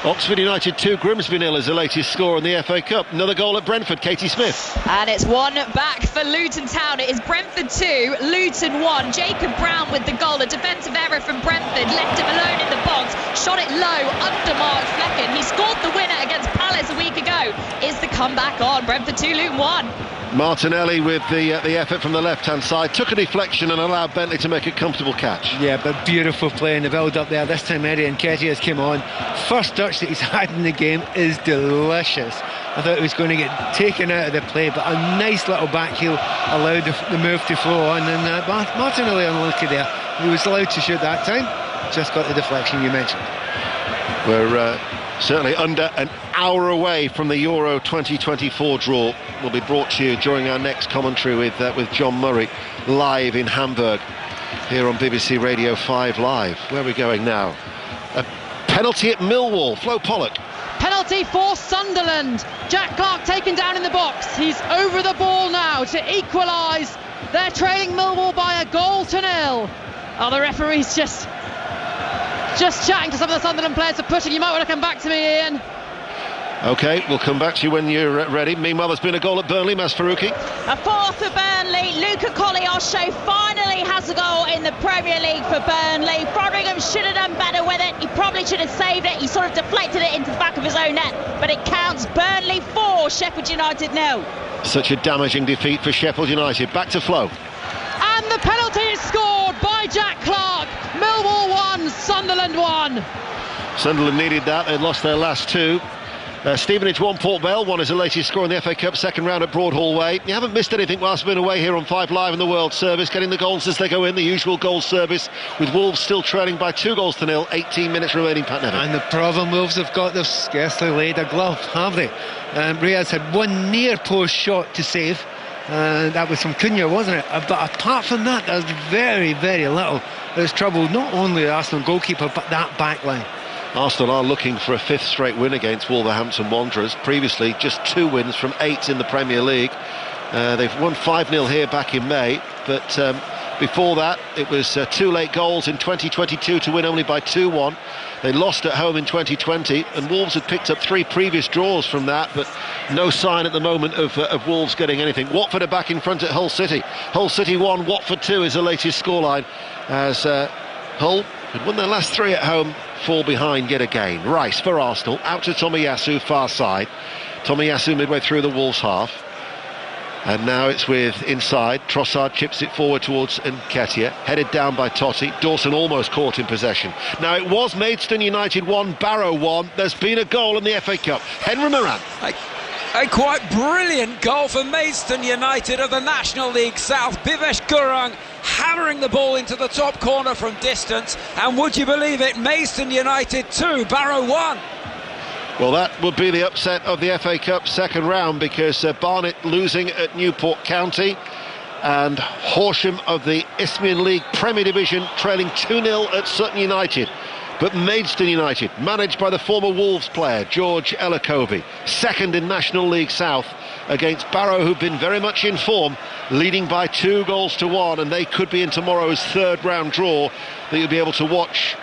Speaker 4: Oxford United 2, Grimsby 0 is the latest score in the FA Cup. Another goal at Brentford, Katie Smith.
Speaker 16: And it's one back for Luton Town. It is Brentford 2, Luton 1. Jacob Brown with the goal. A defensive error from Brentford. Left him alone in the box. Shot it low under Mark Flecken. He scored the winner against Palace a week ago. Is the comeback on? Brentford 2, Luton 1.
Speaker 4: Martinelli with the effort from the left-hand side, took a deflection and allowed Bentley to make a comfortable catch.
Speaker 6: Yeah, but beautiful play in the build-up there. This time Eddie Nketiah has come on. First touch that he's had in the game is delicious. I thought he was going to get taken out of the play, but a nice little back heel allowed the move to flow on, and Martinelli unlucky there. He was allowed to shoot that time, just got the deflection you mentioned.
Speaker 4: We're certainly under an hour away from the Euro 2024 draw. Will be brought to you during our next commentary with John Murray live in Hamburg here on BBC Radio 5 Live. Where are we going now? A penalty at Millwall. Flo Pollock.
Speaker 9: Penalty for Sunderland. Jack Clark taken down in the box. He's over the ball now to equalise. They're trailing Millwall by a goal to 0. Oh, the referee's just chatting to some of the Sunderland players for pushing. You might want to come back to me, Ian.
Speaker 4: OK, we'll come back to you when you're ready. Meanwhile, there's been a goal at Burnley, Mas Faruqi.
Speaker 3: A fourth for Burnley. Luca Kolyosho finally has a goal in the Premier League for Burnley. Frotheringham should have done better with it. He probably should have saved it. He sort of deflected it into the back of his own net. But it counts. Burnley 4, Sheffield United 0.
Speaker 4: Such a damaging defeat for Sheffield United. Back to Flo.
Speaker 9: And the penalty is scored by Jack Clark. Millwall 1, Sunderland 1.
Speaker 4: Sunderland needed that. They'd lost their last 2. Stevenage 1, Port Vale 1 is the latest score in the FA Cup second round at Broadhall Way. You haven't missed anything whilst being away here on 5 Live in the World Service, getting the goals as they go in, the usual goal service, with Wolves still trailing by 2 goals to 0, 18 minutes remaining, Pat Nevin.
Speaker 6: And the problem Wolves have got, they've scarcely laid a glove, have they? Reyes had one near post shot to save, that was from Cunha, wasn't it? But apart from that, there's very, very little that's troubled not only the Arsenal goalkeeper, but that back line.
Speaker 4: Arsenal are looking for a 5th straight win against Wolverhampton Wanderers. Previously, just 2 wins from 8 in the Premier League. They've won 5-0 here back in May, but before that, it was 2 late goals in 2022 to win only by 2-1. They lost at home in 2020, and Wolves had picked up 3 previous draws from that, but no sign at the moment of Wolves getting anything. Watford are back in front at Hull City. Hull City 1, Watford 2 is the latest scoreline, as Hull had won their last 3 at home, fall behind yet again. Rice for Arsenal, out to Tomiyasu, far side. Tomiyasu midway through the Wolves half. And now it's with inside. Trossard chips it forward towards Nketiah, headed down by Totti. Dawson almost caught in possession. Now it was Maidstone United 1, Barrow 1. There's been a goal in the FA Cup. Henry Moran.
Speaker 12: A quite brilliant goal for Maidstone United of the National League South. Bhivesh Gurung hammering the ball into the top corner from distance. And would you believe it, Maidstone United 2, Barrow 1.
Speaker 4: Well, that would be the upset of the FA Cup second round, because Barnet losing at Newport County. and Horsham of the Isthmian League Premier Division trailing 2-0 at Sutton United. But Maidstone United, managed by the former Wolves player George Ellakobi, second in National League South against Barrow, who've been very much in form, leading by 2-1, and they could be in tomorrow's third round draw that you'll be able to watch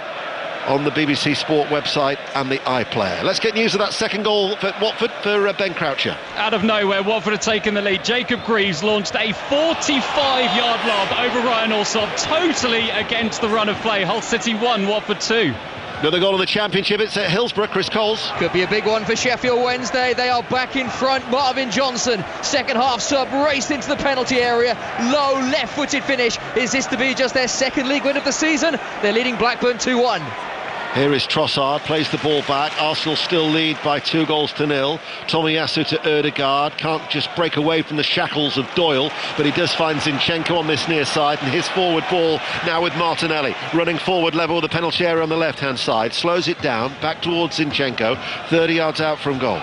Speaker 4: on the BBC Sport website and the iPlayer. Let's get news of that second goal for Watford for Ben Croucher.
Speaker 11: Out of nowhere, Watford had taken the lead. Jacob Greaves launched a 45-yard lob over Ryan Alsop, totally against the run of play. Hull City 1, Watford 2.
Speaker 4: Another goal in the Championship, it's at Hillsborough. Chris Coles.
Speaker 7: Could be a big one for Sheffield Wednesday. They are back in front. Marvin Johnson, second half sub, raced into the penalty area. Low left-footed finish. Is this to be just their second league win of the season? They're leading Blackburn 2-1.
Speaker 4: Here is Trossard, plays the ball back. Arsenal still lead by 2-0. Tomiyasu to Ødegaard. Can't just break away from the shackles of Doyle, but he does find Zinchenko on this near side, and his forward ball now with Martinelli. Running forward level with the penalty area on the left-hand side. Slows it down, back towards Zinchenko. 30 yards out from goal.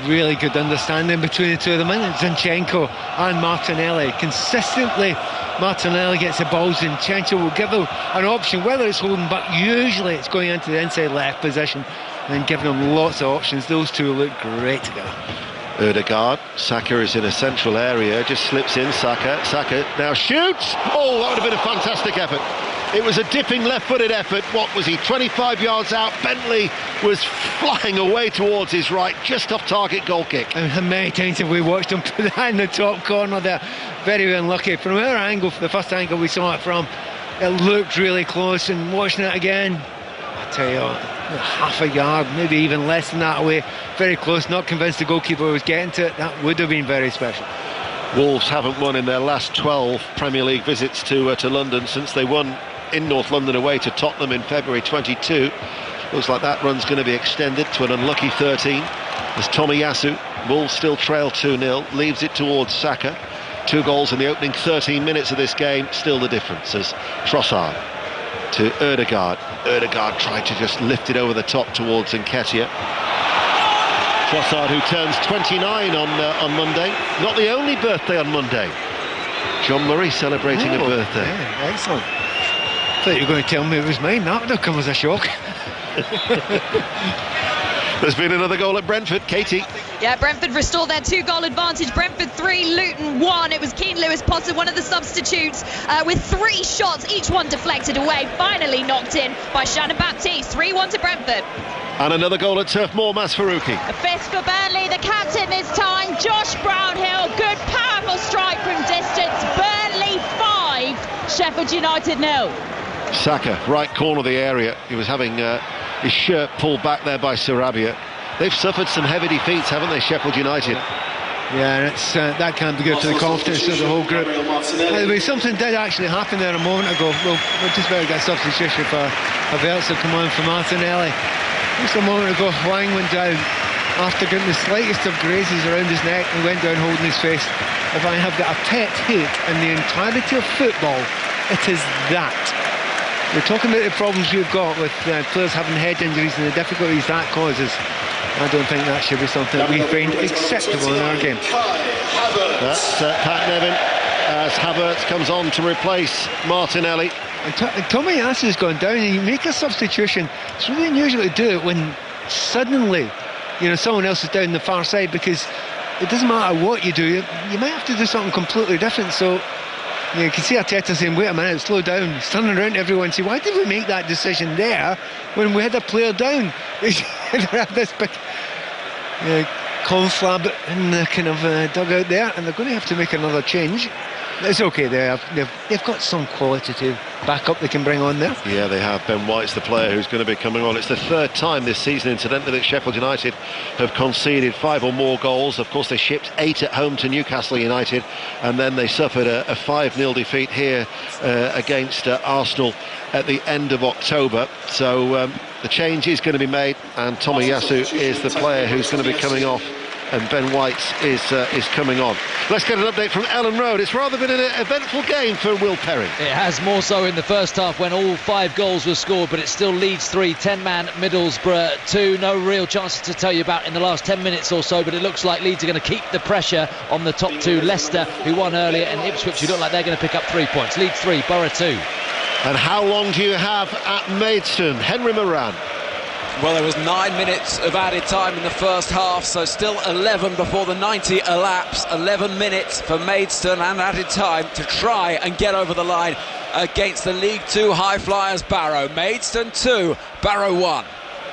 Speaker 6: Really good understanding between the two of them, and Zinchenko and Martinelli. Consistently, Martinelli gets the balls, Zinchenko will give them an option, whether it's holding, but usually it's going into the inside left position and giving them lots of options. Those two look great together.
Speaker 4: Ødegaard, Saka is in a central area, just slips in. Saka now shoots. Oh, that would have been a fantastic effort. It was a dipping left-footed effort. What was he, 25 yards out? Bentley was flying away towards his right, just off target, goal kick.
Speaker 6: And how many times have we watched him put that in the top corner there? Very unlucky. From our angle, the first angle we saw it from, it looked really close, and watching it again, I tell you what, half a yard, maybe even less than that away, very close. Not convinced the goalkeeper was getting to it. That would have been very special.
Speaker 4: Wolves haven't won in their last 12 Premier League visits to London since they won in North London away to Tottenham in February 22. Looks like that run's going to be extended to an unlucky 13 as Tomiyasu, Wolves still trail 2-0, leaves it towards Saka. 2 goals in the opening 13 minutes of this game, still the difference as Trossard to Ødegaard. Ødegaard tried to just lift it over the top towards Nketiah. Trossard, who turns 29 on Monday, not the only birthday on Monday. John Murray celebrating a birthday.
Speaker 6: Yeah, excellent. I thought you were going to tell me it was mine. That would have come as a shock.
Speaker 4: There's been another goal at Brentford. Katie.
Speaker 16: Yeah, Brentford restore their 2-goal advantage. Brentford 3, Luton 1. It was Keane Lewis-Potter, one of the substitutes, with 3 shots, each one deflected away. Finally knocked in by Shannon Baptiste. 3-1 to Brentford.
Speaker 4: And another goal at Turf Moor, Mas Faruqi.
Speaker 3: A 5th for Burnley, the captain this time, Josh Brownhill. Good, powerful strike from distance. Burnley 5, Sheffield United 0.
Speaker 4: Saka, right corner of the area. He was having his shirt pulled back there by Sarabia. They've suffered some heavy defeats, haven't they, Sheffield United?
Speaker 6: Yeah, and it's, that can't be good for the confidence of the whole group. By the way, something did actually happen there a moment ago. We'll just better get a substitution for Havertz to come on for Martinelli. Just a moment ago, Wang went down after getting the slightest of grazes around his neck and went down holding his face. If I have got a pet hate in the entirety of football, it is that. We're talking about the problems we've got with players having head injuries and the difficulties that causes. I don't think that should be something that we find acceptable in our game.
Speaker 4: That's Pat Nevin as Havertz comes on to replace Martinelli.
Speaker 6: And Tomiyasu's gone down, and you make a substitution. It's really unusual to do it when suddenly, someone else is down the far side, because it doesn't matter what you do, you might have to do something completely different. So you can see Arteta saying, wait a minute, slow down. He's turning around to everyone and saying, why did we make that decision there when we had a player down? They have this big conflab in the kind of dugout there, and they're going to have to make another change. It's okay, they've got some qualitative backup they can bring on there.
Speaker 4: Yeah, they have. Ben White's the player who's going to be coming on. It's the 3rd time this season, incidentally, that Sheffield United have conceded 5 or more goals. Of course, they shipped 8 at home to Newcastle United, and then they suffered a 5-0 defeat here against Arsenal at the end of October. So the change is going to be made, and Tomiyasu is the player who's going to be coming off and Ben White is coming on. Let's get an update from Ellen Road. It's rather been an eventful game for Will Perry.
Speaker 7: It has, more so in the first half when all 5 goals were scored, but it still leads 3, 10-man Middlesbrough 2. No real chances to tell you about in the last 10 minutes or so, but it looks like Leeds are going to keep the pressure on the top 2. Leicester, who won earlier, and Ipswich, who look like they're going to pick up 3 points. Leeds 3, Borough 2.
Speaker 4: And how long do you have at Maidstone? Henry Moran.
Speaker 12: Well, there was 9 minutes of added time in the first half, so still 11 before the 90 elapse. 11 minutes for Maidstone and added time to try and get over the line against the League 2 high flyers Barrow. Maidstone 2, Barrow 1.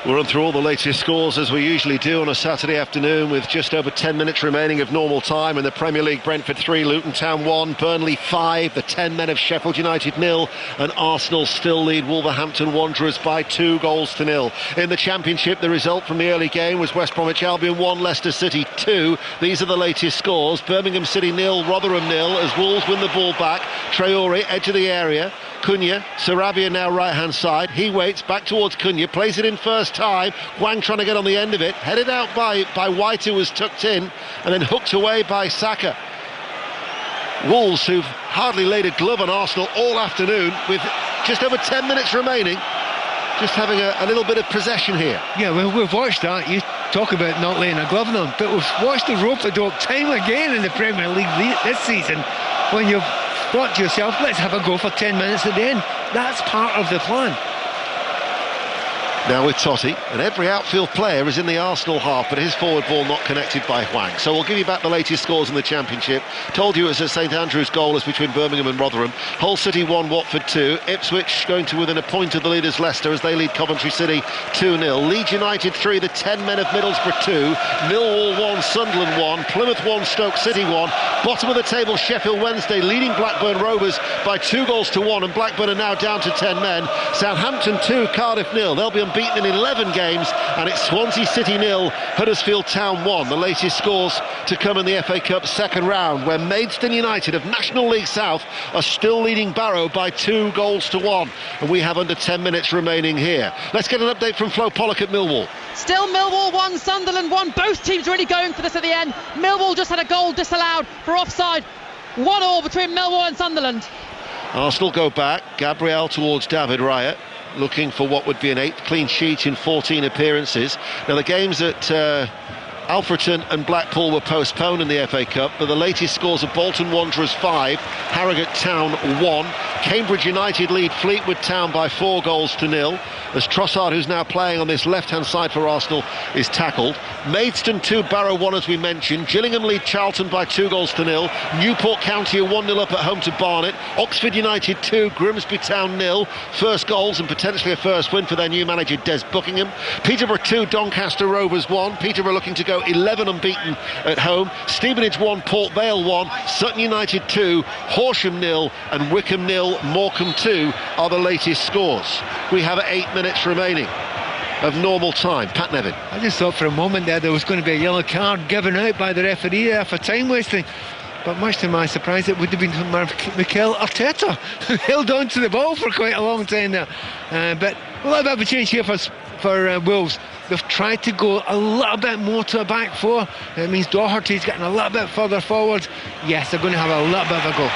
Speaker 4: We'll run through all the latest scores as we usually do on a Saturday afternoon with just over 10 minutes remaining of normal time in the Premier League. Brentford 3, Luton Town 1, Burnley 5, the 10 men of Sheffield United 0, and Arsenal still lead Wolverhampton Wanderers by 2-0. In the Championship, the result from the early game was West Bromwich Albion 1, Leicester City 2. These are the latest scores. Birmingham City 0, Rotherham 0 as Wolves win the ball back. Traore, edge of the area. Cunha, Sarabia now right-hand side. He waits back towards Cunha, plays it in first time. Hwang trying to get on the end of it. Headed out by White, who was tucked in, and then hooked away by Saka. Wolves, who've hardly laid a glove on Arsenal all afternoon, with just over 10 minutes remaining, just having a little bit of possession here.
Speaker 6: Yeah, well, we've watched that. You talk about not laying a glove on them, but we've watched the rope-a-dope time again in the Premier League this season, when you've thought to yourself, let's have a go for 10 minutes at the end. That's part of the plan.
Speaker 4: Now with Totti, and every outfield player is in the Arsenal half, but his forward ball not connected by Hwang. So we'll give you back the latest scores in the Championship. Told you it was a St Andrews goalless between Birmingham and Rotherham. Hull City 1, Watford 2. Ipswich going to within a point of the leaders Leicester as they lead Coventry City 2-0. Leeds United 3, the 10 men of Middlesbrough 2. Millwall 1, Sunderland 1. Plymouth 1, Stoke City 1. Bottom of the table, Sheffield Wednesday leading Blackburn Rovers by 2-1, and Blackburn are now down to 10 men. Southampton 2, Cardiff 0. They'll be unbeaten in 11 games, and it's Swansea City 0, Huddersfield Town 1. The latest scores to come in the FA Cup second round, where Maidstone United of National League South are still leading Barrow by 2-1, and we have under 10 minutes remaining here. Let's get an update from Flo Pollock at Millwall.
Speaker 9: Still Millwall 1, Sunderland 1. Both teams really going for this at the end. Millwall just had a goal disallowed for offside. 1-1 between Millwall and Sunderland.
Speaker 4: Arsenal go back. Gabriel towards David Raya, looking for what would be an 8th clean sheet in 14 appearances. Now the games at Alfreton and Blackpool were postponed in the FA Cup, but the latest scores are Bolton Wanderers 5, Harrogate Town 1. Cambridge United lead Fleetwood Town by 4-0, as Trossard, who's now playing on this left-hand side for Arsenal, is tackled. Maidstone 2, Barrow 1, as we mentioned. Gillingham lead Charlton by 2-0. Newport County are 1-0 up at home to Barnet. Oxford United 2, Grimsby Town 0. First goals and potentially a first win for their new manager Des Buckingham. Peterborough 2, Doncaster Rovers 1. Peterborough looking to go 11 unbeaten at home. Stevenage 1, Port Vale 1. Sutton United 2, Horsham 0, and Wickham 0, Morecambe 2 are the latest scores. We have 8 minutes remaining of normal time. Pat Nevin.
Speaker 6: I just thought for a moment there was going to be a yellow card given out by the referee there for time wasting, but much to my surprise it would have been Mikel Arteta, who held on to the ball for quite a long time there. But we'll have a bit of a change here for Wolves. They've tried to go a little bit more to a back four. It means Doherty's getting a little bit further forward. Yes, they're going to have a little bit of a go.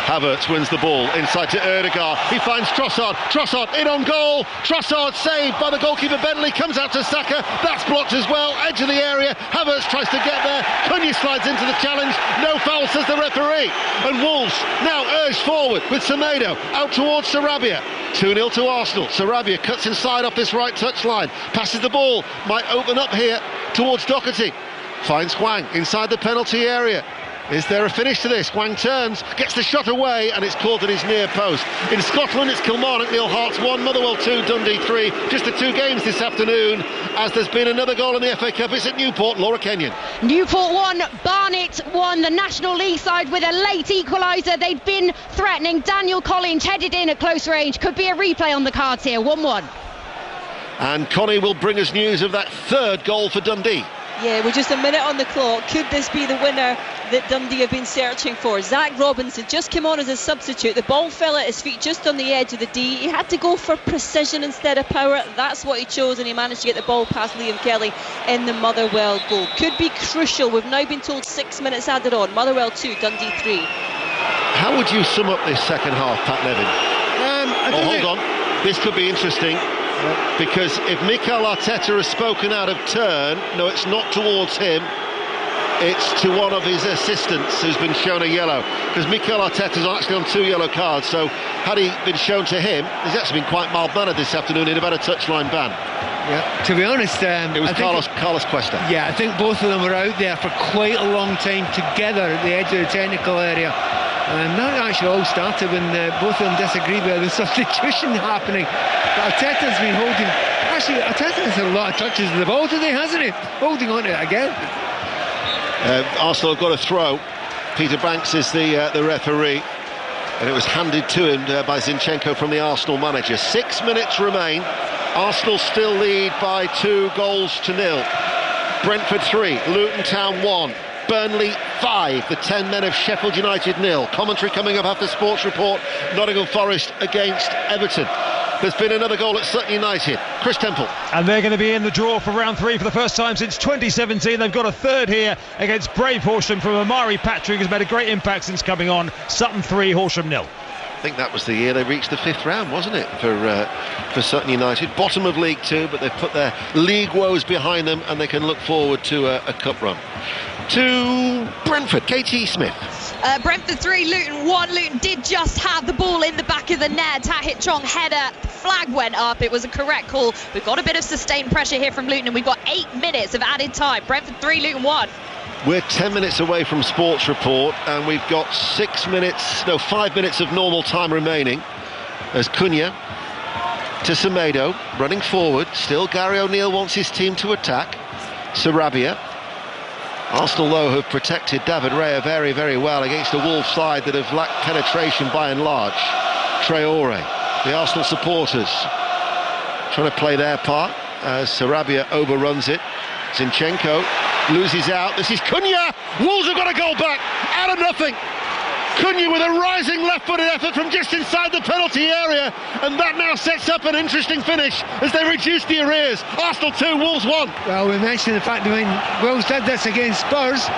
Speaker 4: Havertz wins the ball inside to Ødegaard. He finds Trossard. Trossard in on goal. Trossard saved by the goalkeeper Bentley. Comes out to Saka. That's blocked as well. Edge of the area. Havertz tries to get there. Cunha slides into the challenge. No foul, says the referee. And Wolves now urged forward with Semedo out towards Sarabia. 2-0 to Arsenal. Sarabia cuts inside off this right touchline. Passes the ball. Might open up here towards Doherty. Finds Hwang inside the penalty area. Is there a finish to this? Hwang turns, gets the shot away, and it's caught at his near post. In Scotland, it's Kilmarnock 0, Hearts 1, Motherwell 2, Dundee 3. Just the 2 games this afternoon, as there's been another goal in the FA Cup. It's at Newport. Laura Kenyon.
Speaker 3: Newport 1, Barnet 1. The National League side with a late equaliser. They'd been threatening. Daniel Collins headed in at close range. Could be a replay on the cards here. 1-1.
Speaker 4: And Connie will bring us news of that 3rd goal for Dundee.
Speaker 5: Yeah, with just a minute on the clock, could this be the winner that Dundee have been searching for? Zach Robinson just came on as a substitute. The ball fell at his feet just on the edge of the D. He had to go for precision instead of power. That's what he chose, and he managed to get the ball past Liam Kelly in the Motherwell goal. Could be crucial. We've now been told 6 minutes added on. Motherwell 2, Dundee 3.
Speaker 4: How would you sum up this second half, Pat Nevin? Hold on. This could be interesting. Because if Mikel Arteta has spoken out of turn, no, it's not towards him, it's to one of his assistants who's been shown a yellow. Because Mikel Arteta's actually on 2 yellow cards, so had he been shown to him, he's actually been quite mild-mannered this afternoon. He'd have had a touchline ban.
Speaker 6: Yeah, to be honest,
Speaker 4: it was Carlos Cuesta.
Speaker 6: Yeah, I think both of them were out there for quite a long time together at the edge of the technical area. And that actually all started when both of them disagreed with the substitution happening. But Arteta's been holding... Actually, Arteta's had a lot of touches of the ball today, hasn't he? Holding on to it again.
Speaker 4: Arsenal have got a throw. Peter Banks is the referee. And it was handed to him by Zinchenko from the Arsenal manager. 6 minutes remain. Arsenal still lead by 2-0. Brentford 3, Luton Town 1. Burnley 5, the 10 men of Sheffield United 0. Commentary coming up after Sports Report. Nottingham Forest against Everton. There's been another goal at Sutton United. Chris Temple.
Speaker 13: And they're going to be in the draw for round 3 for the first time since 2017. They've got a third here against Brave Horsham from Amari Patrick, who's made a great impact since coming on. Sutton 3, Horsham 0.
Speaker 4: I think that was the year they reached the 5th round, wasn't it, for Sutton United? Bottom of League 2, but they've put their league woes behind them and they can look forward to a cup run. To Brentford, Katie Smith.
Speaker 16: Brentford 3, Luton 1. Luton did just have the ball in the back of the net. Tahit Chong header, flag went up. It was a correct call. We've got a bit of sustained pressure here from Luton, and we've got 8 minutes of added time. Brentford 3, Luton 1.
Speaker 4: We're 10 minutes away from Sports Report, and we've got 5 minutes of normal time remaining. As Cunha to Semedo, running forward. Still Gary O'Neill wants his team to attack. Sarabia. Arsenal, though, have protected David Raya very, very well against a Wolves side that have lacked penetration by and large. Traore, the Arsenal supporters, trying to play their part as Sarabia overruns it. Zinchenko loses out. This is Cunha. Wolves have got a goal back out of nothing. Cunha with a rising left-footed effort from just inside the penalty area, and that now sets up an interesting finish as they reduce the arrears. Arsenal 2, Wolves 1.
Speaker 6: Well, we mentioned the fact that when Wolves did this against Spurs,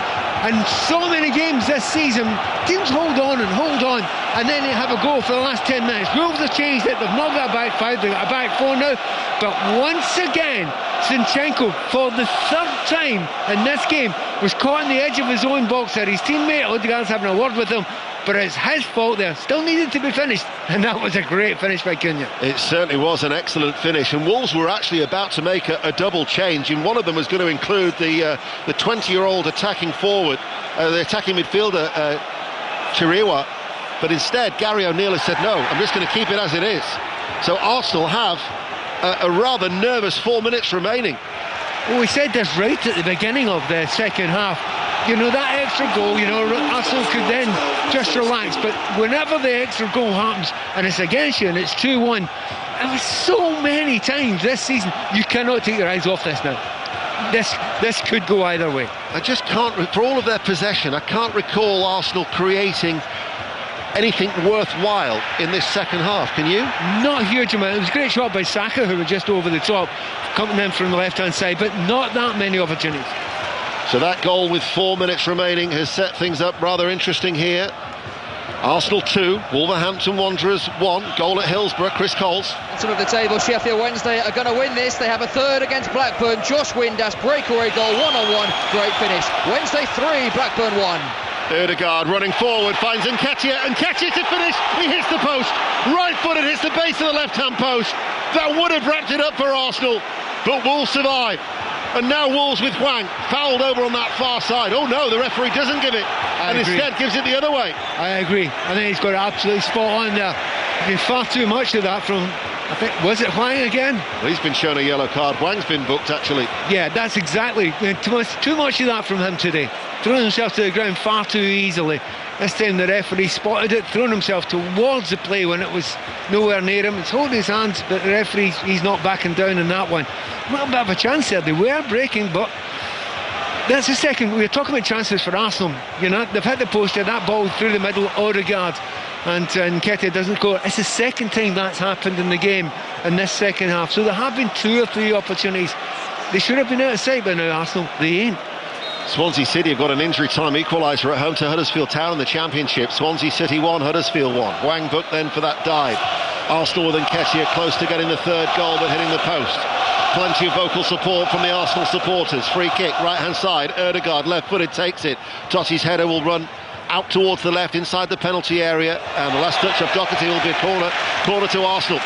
Speaker 6: and so many games this season, teams hold on, and then they have a goal for the last 10 minutes. Wolves have changed it. They've not got a back 5, they've got a back 4 now. But once again, Zinchenko, for the 3rd time in this game, was caught on the edge of his own box there. His teammate Odegaard's having a word with him, but it's his fault there. Still needed to be finished, and that was a great finish by Cunha.
Speaker 4: It certainly was an excellent finish, and Wolves were actually about to make a double change, and one of them was going to include the 20-year-old attacking forward, the attacking midfielder Chiriwa, but instead Gary O'Neill has said no, I'm just going to keep it as it is. So Arsenal have a rather nervous 4 minutes remaining.
Speaker 6: Well, we said this right at the beginning of the second half. You know, that extra goal, Arsenal could then just relax, but whenever the extra goal happens and it's against you and it's 2-1, it was so many times this season, you cannot take your eyes off this now. This could go either way.
Speaker 4: I just can't, for all of their possession, I can't recall Arsenal creating anything worthwhile in this second half, can you?
Speaker 6: Not a huge amount. It was a great shot by Saka, who was just over the top, coming in from the left-hand side, but not that many opportunities.
Speaker 4: So that goal with 4 minutes remaining has set things up rather interesting here. Arsenal 2, Wolverhampton Wanderers 1. Goal at Hillsborough, Chris Coles.
Speaker 7: Bottom of the table, Sheffield Wednesday are going to win this. They have a third against Blackburn. Josh Windass, breakaway goal, 1-on-1. Great finish. Wednesday 3, Blackburn 1.
Speaker 4: Odegaard running forward, finds Nketiah to finish. He hits the post. Right-footed, hits the base of the left-hand post. That would have wrapped it up for Arsenal, but Wolves survive. And now Wolves with Hwang, fouled over on that far side. Oh no, the referee doesn't give it, instead gives it the other way.
Speaker 6: I agree. I think he's got it absolutely spot on there. There's been far too much of that from, I think, was it Hwang again?
Speaker 4: Well, he's been shown a yellow card. Hwang's been booked, actually.
Speaker 6: Yeah, that's exactly. Too much of that from him today. Throwing himself to the ground far too easily. This time the referee spotted it, thrown himself towards the play when it was nowhere near him. It's holding his hands, but the referee, he's not backing down in that one. A little bit of a chance there. They were breaking, but That's the second. We're talking about chances for Arsenal. You know, they've hit the poster, that ball through the middle, Odegaard, and Nketiah doesn't score. It's the second time that's happened in the game in this second half. So there have been 2 or 3 opportunities. They should have been out of sight by now, Arsenal. They ain't.
Speaker 4: Swansea City have got an injury time equaliser at home to Huddersfield Town in the Championship. Swansea City 1, Huddersfield 1. Wang booked then for that dive. Arsenal with Nketiah close to getting the third goal but hitting the post. Plenty of vocal support from the Arsenal supporters. Free kick, right-hand side. Odegaard, left-footed, takes it. Totti's header will run out towards the left inside the penalty area. And the last touch of Doherty will be a corner to Arsenal.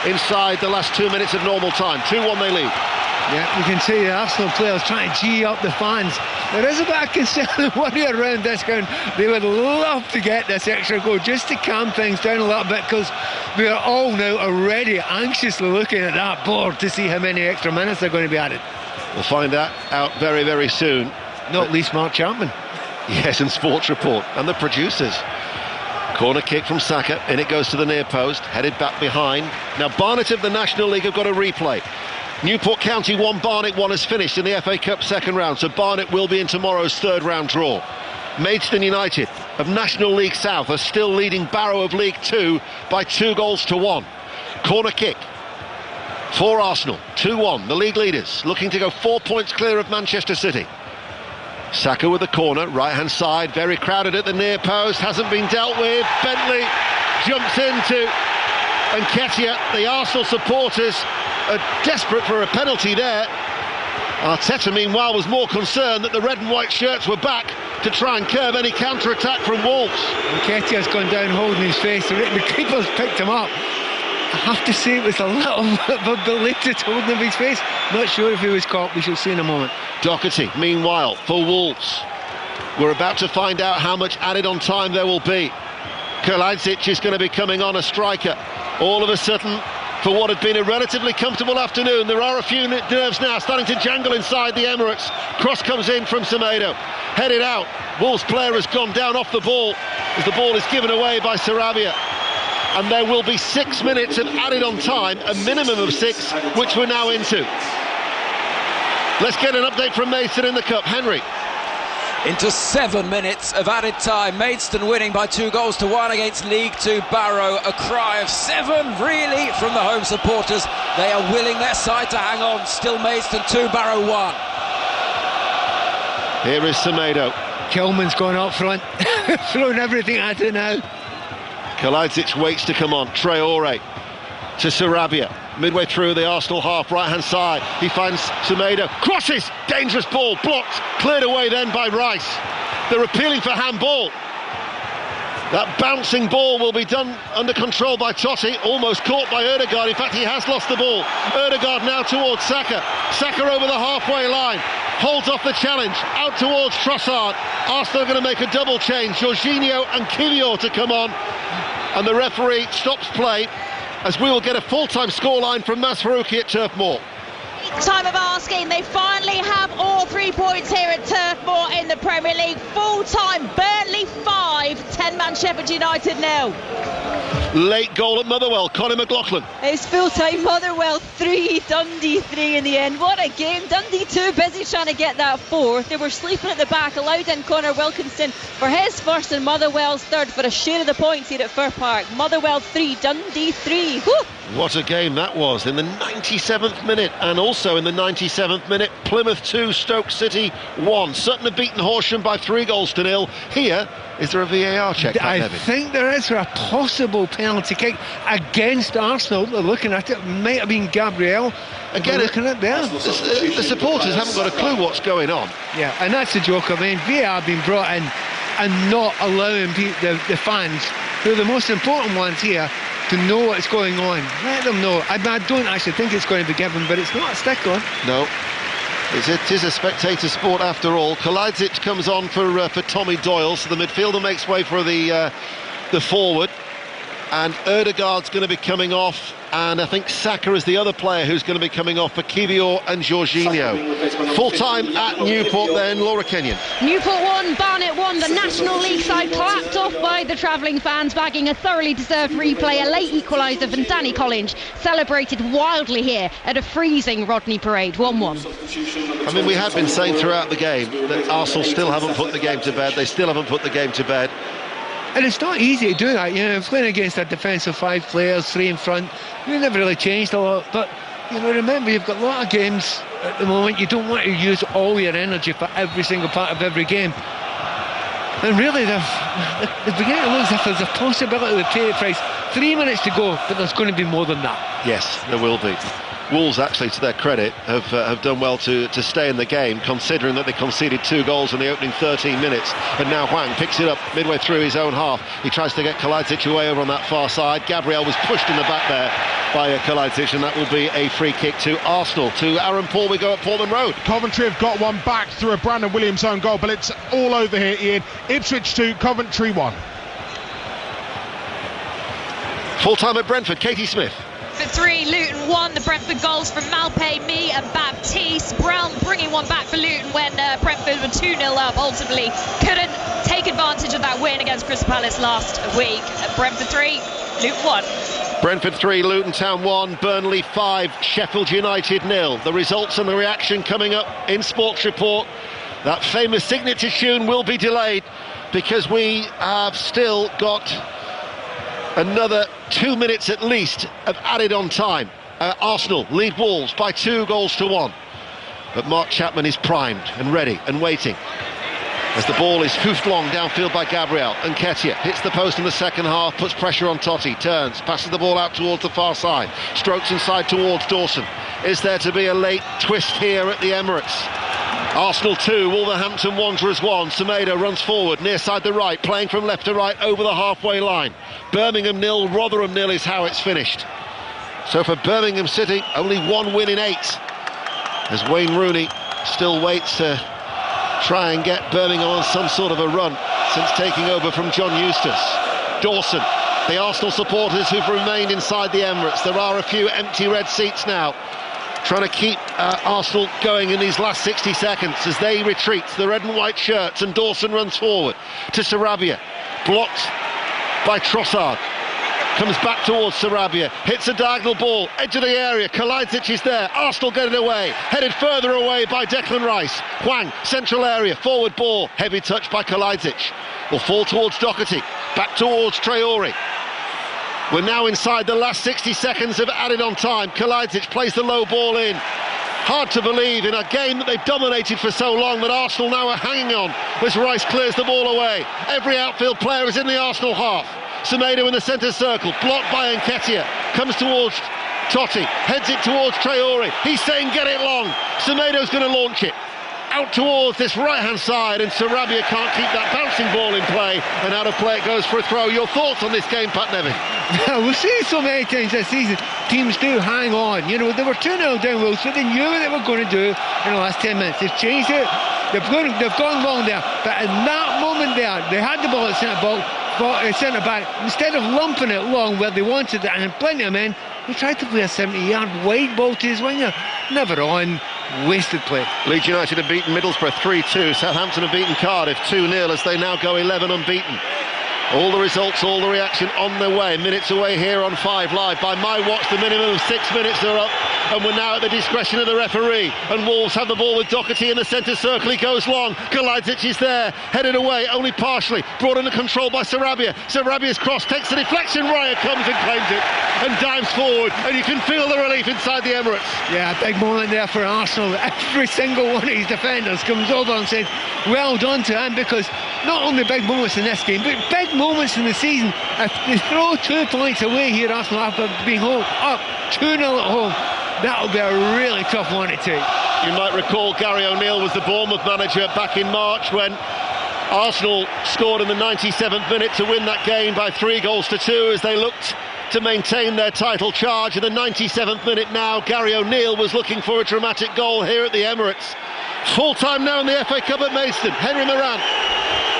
Speaker 4: Inside the last 2 minutes of normal time. 2-1 they lead.
Speaker 6: Yeah, you can see the Arsenal players trying to gee up the fans. There is a bit of concern and worry around this ground. They would love to get this extra goal just to calm things down a little bit, because we are all now already anxiously looking at that board to see how many extra minutes are going to be added.
Speaker 4: We'll find that out very, very soon.
Speaker 6: Not least Mark Chapman.
Speaker 4: Yes, and Sports Report and the producers. Corner kick from Saka, and it goes to the near post, headed back behind. Now Barnet of the National League have got a replay. Newport County 1, Barnet 1 has finished in the FA Cup second round, so Barnet will be in tomorrow's third round draw. Maidstone United of National League South are still leading Barrow of League 2 by 2-1. Corner kick for Arsenal, 2-1, the league leaders, looking to go 4 points clear of Manchester City. Saka with the corner, right-hand side, very crowded at the near post, hasn't been dealt with. Bentley jumps into Nketiah. The Arsenal supporters are desperate for a penalty there. Arteta, meanwhile, was more concerned that the red and white shirts were back to try and curb any counter-attack from Wolves.
Speaker 6: Nketiah's gone down holding his face. The keeper's picked him up. I have to say it was a little bit of a belated holding of his face. Not sure if he was caught. We shall see in a moment.
Speaker 4: Doherty, meanwhile, for Wolves. We're about to find out how much added on time there will be. Kolajic is going to be coming on, a striker. All of a sudden, for what had been a relatively comfortable afternoon, there are a few nerves now starting to jangle inside the Emirates. Cross comes in from Semedo, headed out. Wolves player has gone down off the ball as the ball is given away by Sarabia. And there will be 6 minutes of added on time, a minimum of 6, which we're now into. Let's get an update from Maidstone in the Cup. Henry.
Speaker 12: Into 7 minutes of added time. Maidstone winning by 2-1 against League 2 Barrow. A cry of 7 really from the home supporters. They are willing their side to hang on. Still Maidstone 2, Barrow 1.
Speaker 4: Here is Semedo.
Speaker 6: Kilman's gone up front, throwing everything at it now.
Speaker 4: Kolajic waits to come on. Traore to Sarabia. Midway through the Arsenal half, right-hand side. He finds Semedo. Crosses! Dangerous ball. Blocked. Cleared away then by Rice. They're appealing for handball. That bouncing ball will be done under control by Totti. Almost caught by Odegaard. In fact, he has lost the ball. Odegaard now towards Saka. Saka over the halfway line. Holds off the challenge. Out towards Trossard. Arsenal are going to make a double change. Jorginho and Kiwior to come on. And the referee stops play, as we will get a full-time scoreline from Mas Farouki at Turf Moor.
Speaker 3: Time of asking, they finally have all 3 points here at Turf Moor in the Premier League. Full-time, Burnley 5, 10-man Sheffield United 0.
Speaker 4: Late goal at Motherwell, Conor McLaughlin.
Speaker 5: It's full-time, Motherwell 3, Dundee 3 in the end. What a game. Dundee 2 busy trying to get that 4th. They were sleeping at the back, allowed in Connor Wilkinson for his first and Motherwell's third for a share of the points here at Fir Park. Motherwell 3, Dundee 3. Whew.
Speaker 4: What a game that was in the 97th minute, and also in the 97th minute, Plymouth 2, Stoke City 1. Sutton have beaten Horsham by 3-0. Here, is there a VAR check?
Speaker 6: I think there is, for a possible penalty kick against Arsenal. They're looking at it. Might have been Gabriel.
Speaker 4: Again,
Speaker 6: looking at there.
Speaker 4: The supporters haven't got a clue what's going on.
Speaker 6: Yeah, and that's the joke. I mean, VAR being brought in and not allowing the fans, who are the most important ones here, to know what's going on. Let them know. I don't actually think it's going to be given, but it's not a stick on.
Speaker 4: No. It is a spectator sport after all. Kolajic comes on for Tommy Doyle, so the midfielder makes way for the forward, and Odegaard's going to be coming off and I think Saka is the other player who's going to be coming off for Kivior and Jorginho. Full-time at Newport then, Laura Kenyon.
Speaker 3: Newport 1, Barnet 1. The National League side clapped off by the travelling fans, bagging a thoroughly deserved replay. A late equaliser from Danny Collins, celebrated wildly here at a freezing Rodney Parade. 1-1.
Speaker 4: I mean, we had been saying throughout the game that Arsenal still haven't put the game to bed. They still haven't put the game to bed.
Speaker 6: And it's not easy to do that, playing against a defensive 5 players, 3 in front. We've never really changed a lot, but remember, you've got a lot of games at the moment. You don't want to use all your energy for every single part of every game. And really, they're beginning to look as if there's a possibility to pay the price. 3 minutes to go, but there's going to be more than that.
Speaker 4: Yes, there will be. Wolves, actually, to their credit, have done well to stay in the game, considering that they conceded 2 goals in the opening 13 minutes. And now Hwang picks it up midway through his own half. He tries to get Kalajdzic away over on that far side. Gabriel was pushed in the back there by Kalajdzic, and that will be a free kick to Arsenal. To Aaron Paul, we go at Portman Road.
Speaker 8: Coventry have got one back through a Brandon Williams own goal, but it's all over here, Ian. Ipswich 2, Coventry 1.
Speaker 4: Full-time at Brentford, Katie Smith.
Speaker 10: For 3, Luton 1. The Brentford goals from Malpé, Mee and Baptiste. Brown bringing one back for Luton when Brentford were 2-0 up. Ultimately couldn't take advantage of that win against Crystal Palace last week. Brentford 3, Luton 1.
Speaker 4: Brentford 3, Luton Town 1, Burnley 5, Sheffield United 0. The results and the reaction coming up in Sports Report. That famous signature tune will be delayed because we have still got another 2 minutes at least of added on time. Arsenal lead Wolves by 2-1. But Mark Chapman is primed and ready and waiting as the ball is hoofed long downfield by Gabriel. And Nketiah hits the post in the second half, puts pressure on Totti, turns, passes the ball out towards the far side, strokes inside towards Dawson. Is there to be a late twist here at the Emirates? Arsenal 2, Wolverhampton Wanderers 1. Semedo runs forward, near side the right, playing from left to right over the halfway line. Birmingham 0, Rotherham 0 is how it's finished. So for Birmingham City, only 1 win in 8. As Wayne Rooney still waits to try and get Birmingham on some sort of a run since taking over from John Eustace. Dawson, the Arsenal supporters who've remained inside the Emirates. There are a few empty red seats now, trying to keep Arsenal going in these last 60 seconds as they retreat, the red and white shirts, and Dawson runs forward to Sarabia, blocked by Trossard, comes back towards Sarabia, hits a diagonal ball, edge of the area, Kalajdzic is there, Arsenal get it away, headed further away by Declan Rice. Hwang, central area, forward ball, heavy touch by Kalajdzic, will fall towards Doherty, back towards Traore. We're now inside the last 60 seconds of added on time. Kalajdzic plays the low ball in. Hard to believe in a game that they've dominated for so long that Arsenal now are hanging on as Rice clears the ball away. Every outfield player is in the Arsenal half. Semedo in the centre circle, blocked by Nketiah, comes towards Totti, heads it towards Traore. He's saying get it long. Semedo's going to launch it out towards this right-hand side, and Sarabia can't keep that bouncing ball in play, and out of play it goes for a throw. Your thoughts on this game, Pat Nevin?
Speaker 6: We've seen it so many times this season. Teams do hang on. They were 2-0 down, Will, so they knew what they were going to do in the last 10 minutes. They've changed it. They've gone long there, but in that moment there, they had the ball at centre back. Instead of lumping it long where they wanted it, and plenty of men, they tried to play a 70-yard wide ball to his winger. Never on. Wasted play.
Speaker 4: Leeds United have beaten Middlesbrough 3-2. Southampton have beaten Cardiff 2-0 as they now go 11 unbeaten. All the results, all the reaction on their way. Minutes away here on 5 Live. By my watch, the minimum of 6 minutes are up, and we're now at the discretion of the referee. And Wolves have the ball with Doherty in the centre circle. He goes long. Kalajdzic is there, headed away, only partially. Brought under control by Sarabia. Sarabia's cross takes the deflection. Raya comes and claims it and dives forward, and you can feel the relief inside the Emirates.
Speaker 6: Yeah, a big moment there for Arsenal. Every single one of his defenders comes over and says, well done to him, because not only big moments in this game, but big moments in the season. If they throw 2 points away here, Arsenal after being up 2-0 at home, that'll be a really tough one to take.
Speaker 4: You might recall Gary O'Neill was the Bournemouth manager back in March when Arsenal scored in the 97th minute to win that game by 3-2 as they looked to maintain their title charge. In the 97th minute now, Gary O'Neill was looking for a dramatic goal here at the Emirates. Full time now in the FA Cup at Maidstone. Henry Moran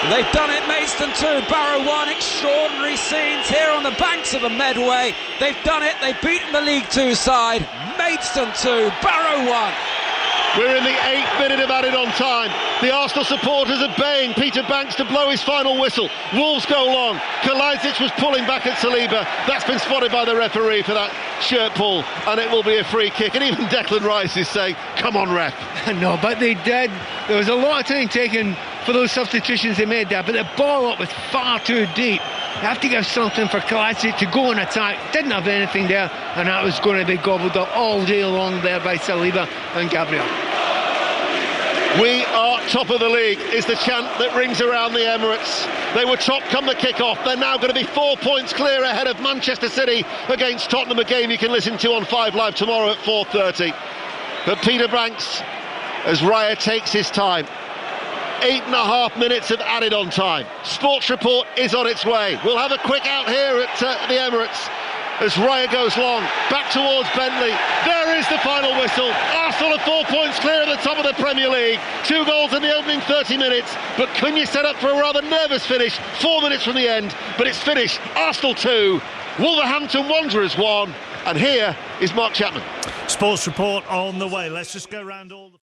Speaker 12: They've done it, Maidstone 2, Barrow 1, extraordinary scenes here on the banks of the Medway. They've done it, they've beaten the League 2 side, Maidstone 2, Barrow 1.
Speaker 4: We're in the 8th minute of added on time. The Arsenal supporters are baying Peter Banks to blow his final whistle. Wolves go long. Kalajdzic was pulling back at Saliba. That's been spotted by the referee for that shirt pull, and it will be a free kick. And even Declan Rice is saying, come on, ref.
Speaker 6: No, but they did. There was a lot of time taken for those substitutions they made there, but the ball up was far too deep. You have to give something for Kalajdzic to go and attack. Didn't have anything there, and that was going to be gobbled up all day long there by Saliba and Gabriel.
Speaker 4: We are top of the league is the chant that rings around the Emirates. They were top come the kick-off. They're now going to be 4 points clear ahead of Manchester City against Tottenham, a game you can listen to on 5 Live tomorrow at 4:30. But Peter Banks, as Raya takes his time, 8.5 minutes of added on time. Sports Report is on its way. We'll have a quick out here at the Emirates as Raya goes long, back towards Bentley. There is the final whistle. Arsenal are 4 points clear at the top of the Premier League. 2 goals in the opening 30 minutes, but Cunha set up for a rather nervous finish 4 minutes from the end, but it's finished. Arsenal 2, Wolverhampton Wanderers 1, and here is Mark Chapman.
Speaker 1: Sports Report on the way. Let's just go round all the